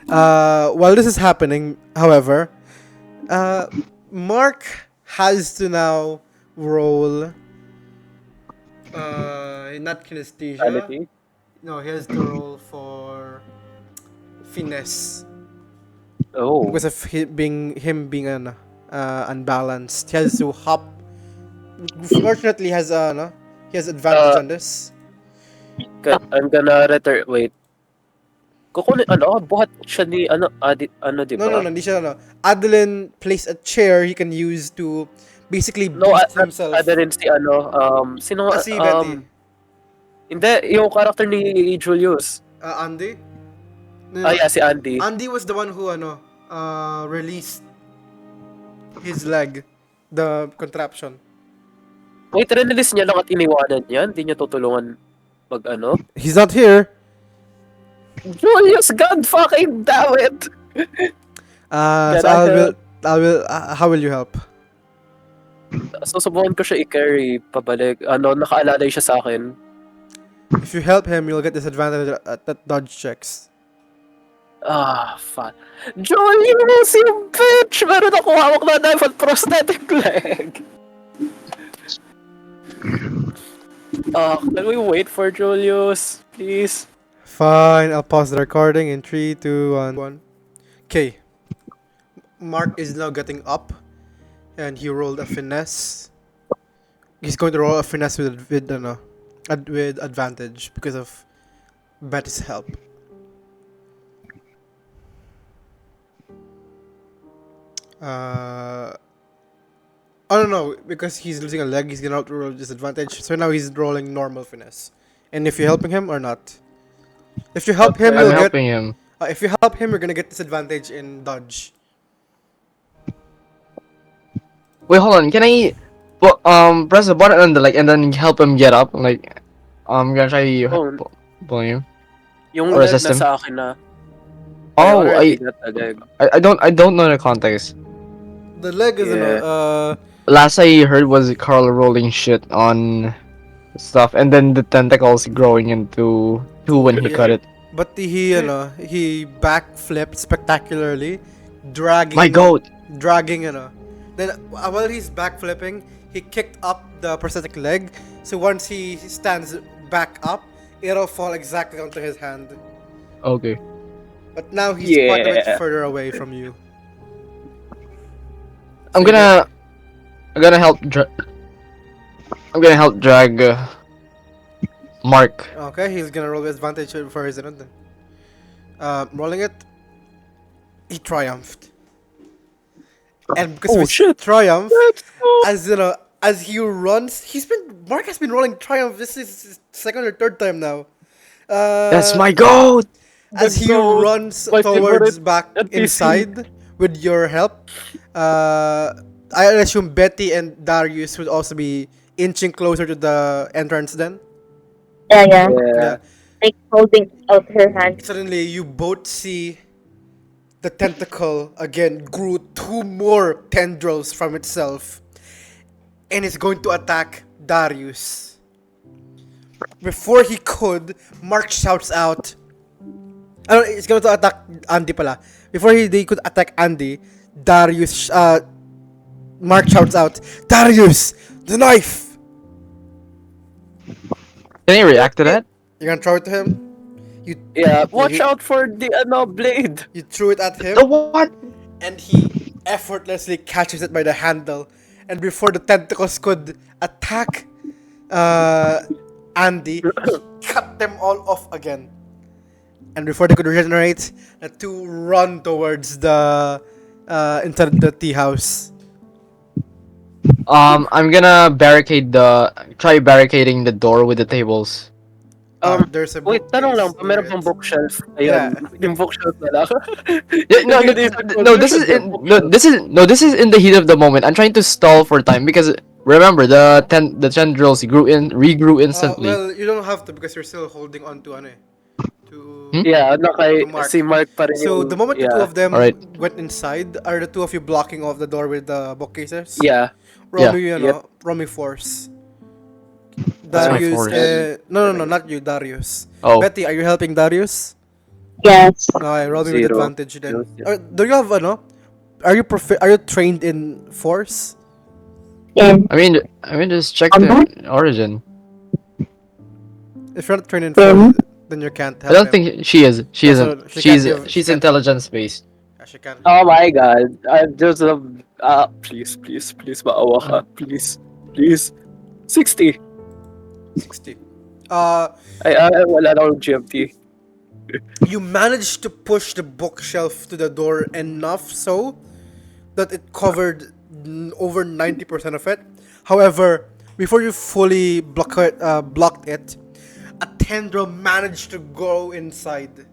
While this is happening, however, Mark has to now roll. Not kinesthesia. Sanity. No, he has to roll for finesse Oh. because of him being unbalanced. He has to hop. Fortunately, he has he has advantage on this. I'm gonna return. Wait. kukunin buhat siya ni di No, no, ba? no, hindi siya, no. Adeline placed a chair he can use to basically No, boost not himself. Adeline si sino nga, Si Betty. hindi, yung character ni Julius. Andy? No, Ah, no. yeah, si Andy. Andy was the one who, released his leg. The contraption. Wait, release niya lang at iniwanan niya? Hindi niya tutulungan He's not here. Julius, God fucking damn it! Can So I help? how will you help? Susubukan ko siya i-carry pabalik. Nakaalalay siya sa akin. If you help him, you'll get disadvantage at dodge checks. Ah, fuck. Julius, you bitch! Meron ako hawak na knife at prosthetic leg. Can we wait for Julius, please? Fine, I'll pause the recording in 3, 2, 1. Okay. Mark is now getting up, and he rolled a finesse. He's going to roll a finesse with advantage because of Betty's help. I don't know, because he's losing a leg, he's gonna have to roll disadvantage. So now he's rolling normal finesse. And if you're helping him or not, if you help him, Okay. I'm you'll get. helping him. If you help him, you're gonna get disadvantage in dodge. Wait, hold on. Can I, press the button and and then help him get up? Like, I'm gonna try Oh, pulling him yung or leg assist na him. sa akin na. I Oh, already got the leg. I don't know the context. The leg is Yeah. Last I heard was Carl rolling shit on stuff, and then the tentacles growing into two when he cut Yeah. it. But he backflipped spectacularly, dragging My goat. dragging Then while he's backflipping, he kicked up the prosthetic leg. So once he stands back up, it'll fall exactly onto his hand. Okay. But now he's quite a bit Yeah. further away from you. I'm So gonna I'm gonna help I'm gonna help drag Mark. Okay, he's gonna roll with advantage for his rolling it. He triumphed. And because Oh, of his shit. triumph, Let's go. as he runs, Mark has been rolling triumph. This is his second or third time now. That's my goat. As he goat. runs My towards favorite back NPC. inside with your help, I assume Betty and Darius would also be inching closer to the entrance. Then, Yeah, yeah. Yeah. Like holding out her hand. suddenly you both see the tentacle again grew two more tendrils from itself, and it's going to attack Darius. Before he could, Mark shouts out. It's going to attack Andy pala. Before they could attack Andy, Mark shouts out, Darius, the knife! Can he react to that? You're gonna throw it to him? Yeah. Watch out for the blade. You threw it at him, The what? and he effortlessly catches it by the handle. And before the tentacles could attack Andy, he cut them all off again. And before they could regenerate, the two run towards the inside the tea house. I'm gonna try barricading the door with the tables. There's a Wait, tanong lang, bookcase meron near pang it. bookshelf. Yeah. Ayun, yung bookshelf na lang. Yeah, no, this is in the heat of the moment. I'm trying to stall for time because remember the tendrils regrew instantly. Well, you don't have to because you're still holding on to to Hmm? Yeah, to Mark. si Mark pa rin So yung, the moment the two of them Alright. went inside, are the two of you blocking off the door with the bookcases? Yeah. Roll Yeah. me, roll me force. That's my Darius, force. no, not you, Darius. Oh, Betty, are you helping Darius? Yes. No, I roll me with Zero. advantage then. Zero. Do you have Are you trained in force? And I mean, just check Combat? the origin. If you're not trained in Mhm. force, then you can't I help don't him. think she is. She Also, isn't. she can't give- she She's can't- intelligence based. Yeah, she can. Oh my god. I just please, maawa ka. Please. 60. Wala na akong GMT. You managed to push the bookshelf to the door enough so that it covered over 90% of it. However, before you fully blocked it, a tendril managed to go inside.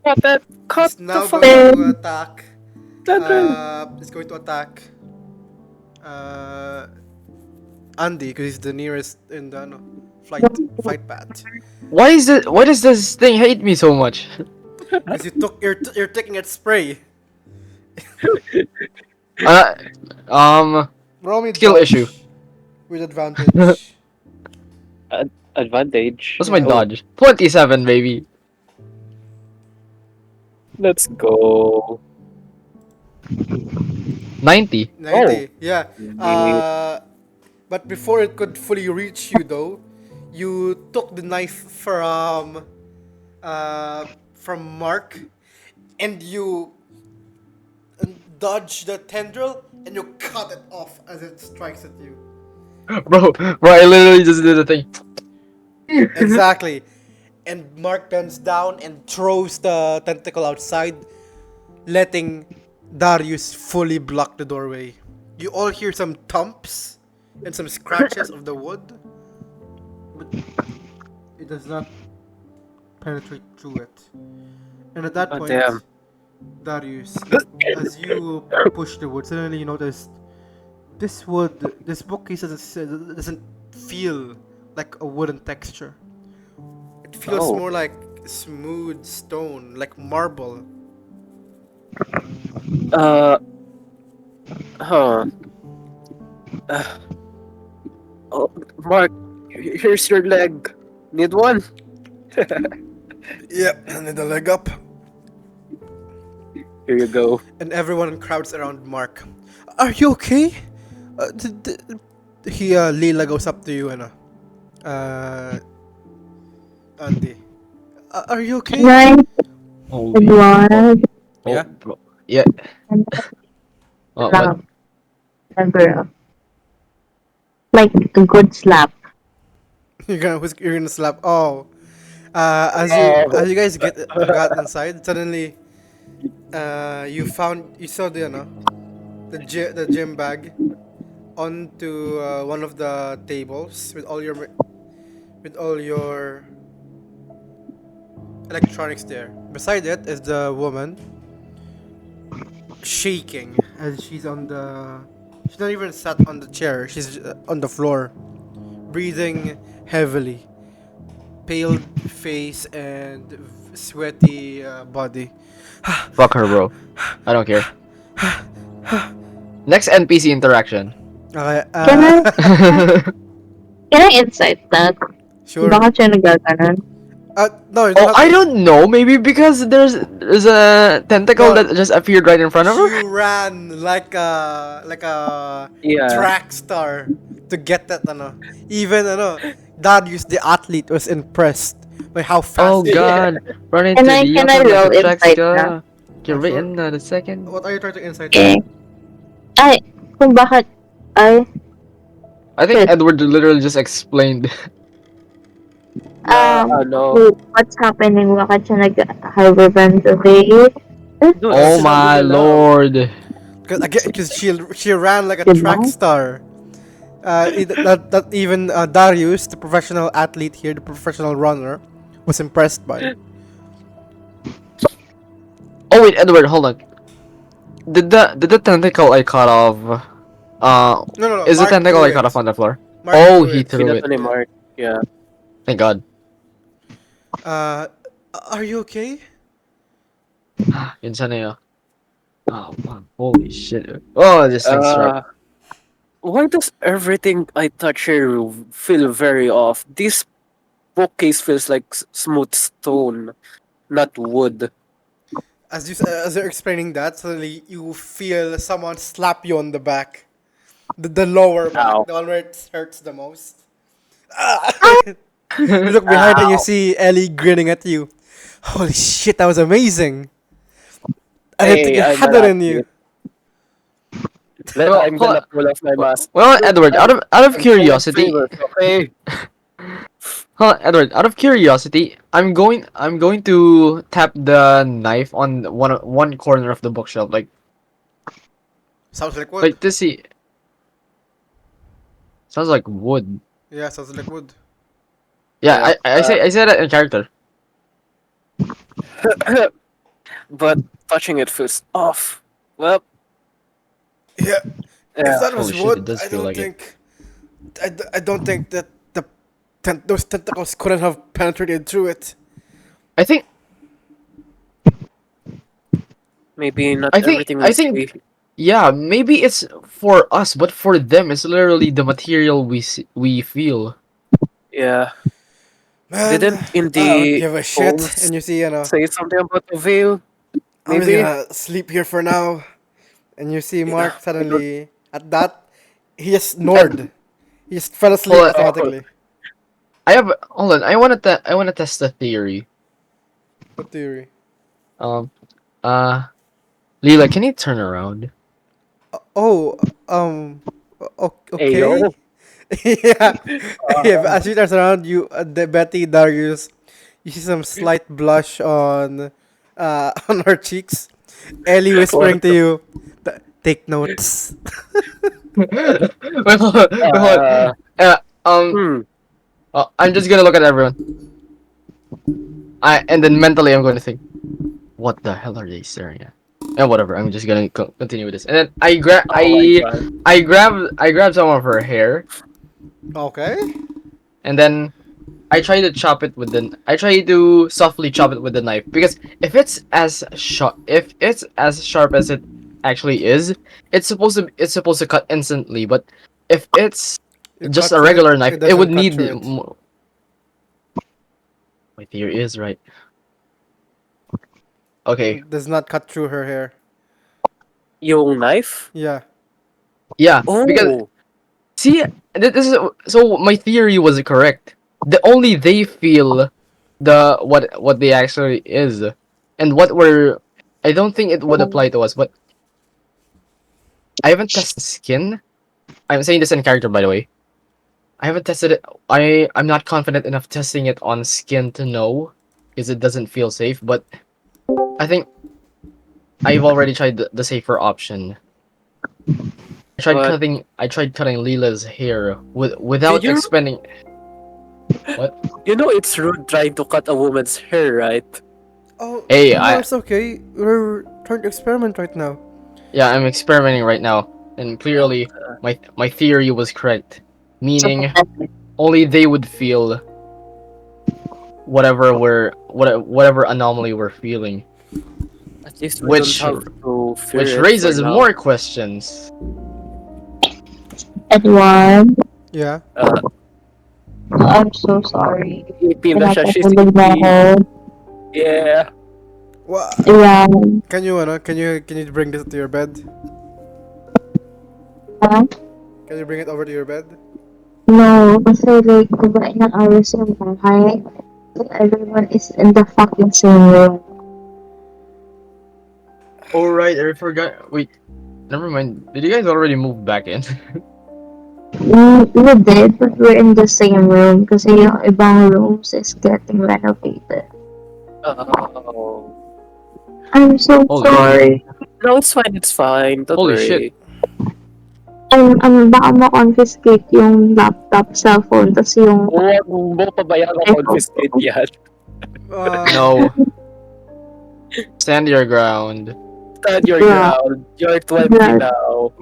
Cut that. Cut It's the now fuck going out. to Then attack. Tendril. It's going to attack uh, Andy because he's the nearest in the no, flight path. Why does this thing hate me so much? Because you're taking its spray. Uh, um, Roll me skill issue. dodge with advantage. Advantage. What's my Yeah, Oh, dodge? 27, baby. let's go. 90. Oh. 90. Yeah. eh, But before it could fully reach you, though, you took the knife from Mark, and you dodge the tendril, and you cut it off as it strikes at you. Bro, I literally just did a thing. Exactly. And Mark bends down and throws the tentacle outside, letting Darius fully block the doorway. You all hear some thumps and some scratches of the wood, but it does not penetrate through it. And at that Oh, point, damn. Darius, as you push the wood, suddenly you notice this bookcase doesn't feel like a wooden texture. It feels Oh. more like smooth stone, like marble. Uh. Huh. Uh, oh, Mark. Here's your leg. Need one? Yep, and then the leg up, Here you go. and everyone crowds around Mark. Are you okay? He Leela goes up to you and Andy. Are you okay? nice Holy. blood Yeah. Bro. Yeah. and What? love ever. Like a good slap. You're gonna slap. Oh, as Oh. you guys got inside, suddenly you saw the the gym bag onto one of the tables with all your electronics there. Beside it is the woman shaking as she's not even sat on the chair. She's on the floor, breathing heavily, pale face and sweaty body. Fuck her, bro. I don't care. Next NPC interaction. Okay, Can I insight that? sure. Baka siya nagaganon. No, you don't Oh, have I to. don't know. Maybe because there's a tentacle No, that just appeared right in front of she her. ran like a Yeah. track star to get that Even Darius the athlete was impressed by how Oh fast she ran. Yeah. God! Run into Can I the can I upper like roll a track insight na? star. Get right Sure. in the second. What are you trying to insight her? Okay. Ay, kung bakit ay I think shit. Edward literally just explained. Yeah. I know. What's happening? Bakit siya nag-harbor band today? Dude, Oh sinabi my niya lang. lord! Because she ran like a track Diba? star. That even Darius, the professional athlete here, the professional runner, was impressed by. Oh wait, Edward, hold on. Did the tentacle I cut off? No. Is the Mark tentacle threw I cut it. off on the floor? Mark Oh, threw he it. threw it. Pinatay ni Yeah. Mark. Yeah. Thank God. Uh, are you okay? Yun sana yun. Oh man, holy shit! Oh, this thing's sharp. Why does everything I touch here feel very off? This bookcase feels like smooth stone, not wood. As you're explaining that, suddenly you feel someone slap you on the back, the lower back, Ow. the one where it hurts the most. Ah! You look behind and you Ow. see Ellie grinning at you. Holy shit, that was amazing! I didn't think Hey, you I'm had an that in you. athlete. Then Well, I'm hold gonna on. pull off my mask. Well, Look, Edward, I'm out of I'm full of curiosity, favors, okay? Huh, Edward, out of curiosity, I'm going to tap the knife on one corner of the bookshelf, Sounds like wood. like to see. Sounds like wood. Yeah, sounds like wood. Yeah, Yeah. I say that in character. But touching it feels off. Well, Yeah, if yeah. that Holy was shit, it wood, does feel like it. I don't think that those tentacles couldn't have penetrated through it. I think Maybe not I think everything we I see. think yeah, maybe it's for us, but for them, it's literally the material we feel. Yeah. Man, Didn't in I don't the give a shit. poems And you see, say something about the veil? I'm just Maybe? gonna sleep here for now. And you see Yeah. Mark suddenly, at that, he just snored. He just fell asleep Hold on, Oh, automatically. I have hold on. I wanna test the theory. What theory? Um, uh, Leela, can you turn around? Oh, okay. Ayo. Yeah. Yeah, Uh, as you turn around, the Betty Darius, you see some slight blush on, on her cheeks. Ellie what? whispering to you, "Take notes." Wait, hold on, wait, hold on. Uh, Uh, um, hmm. I'm just gonna look at everyone. And then mentally I'm going to think, what the hell are they staring at? And whatever, I'm just gonna continue with this. And then Oh my god. I grab some of her hair, Okay. and then I try to softly chop it with the knife, because if it's as sharp as it actually is, it's supposed to cut instantly. But if it's You just a cut it, regular knife, it it would doesn't cut need through it. my theory is right. Okay, Does not cut through her hair. Yung knife? Yeah. yeah, because Oh. see, this is so my theory was correct. Only they feel what they actually is, and what we're. I don't think it would apply to us, but I haven't tested skin. I'm saying this in character, by the way. I haven't tested it. I'm not confident enough testing it on skin to know, because it doesn't feel safe. But I think I've already tried the safer option. But I tried cutting Leela's hair did without you expending what? you know it's rude trying to cut a woman's hair, right? Oh, Hey, no, it's okay. We're trying to experiment right now. yeah, I'm experimenting right now, and Oh, clearly my theory was correct, meaning Sympathetic. only they would feel whatever anomaly we're feeling, at least we don't which have to which fear it for raises now. more questions. Edward, Yeah. I'm so sorry. Ipin na siya, she's Pinapatulog mo ako. eating. Yeah. Well, Yeah. can you bring this to your bed? Huh? Can you bring it over to your bed? No, kasi like, diba ilang hours yung bahay? So everyone is in the fucking same room. Oh right, I forgot. Wait, never mind. Did you guys already move back in? We did, but we're in the same room kasi yung ibang rooms is getting renovated. Oh. I'm so Holy shit! sorry. No, it's fine, it's fine. Don't Holy shit! worry. Baka ma-confiscate yung laptop, cellphone, tas yung Huwag mo pabayaan iPhone. confiscate yan. No, stand your ground. Stand your Yeah. ground. You're 20 Yeah. now.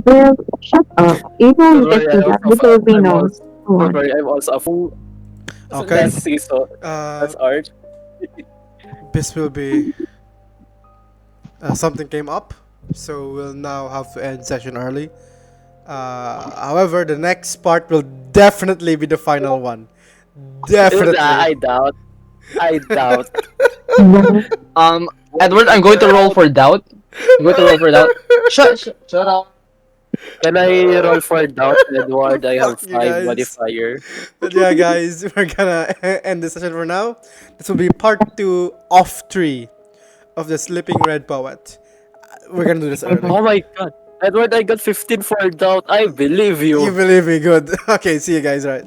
Well, shut up. You Don't don't get worry, to that. The Filipinos. Come don't on. worry, I'm also a fool. Okay. Last season. Uh, That's art. this will be something came up, so we'll now have to end session early. However, the next part will definitely be the final one. Definitely. I doubt. I doubt. Edward, I'm going to roll for doubt. I'm going to roll for doubt. Shut up. When I roll for doubt, Edward, I have Fuck you 5 guys. modifier. But yeah, guys, we're gonna end the session for now. This will be part 2 of 3 of the Sleeping Red Poet. We're gonna do this early. Oh my god. Edward, I got 15 for doubt. I believe You you. believe me? Good. Okay, see you guys, right?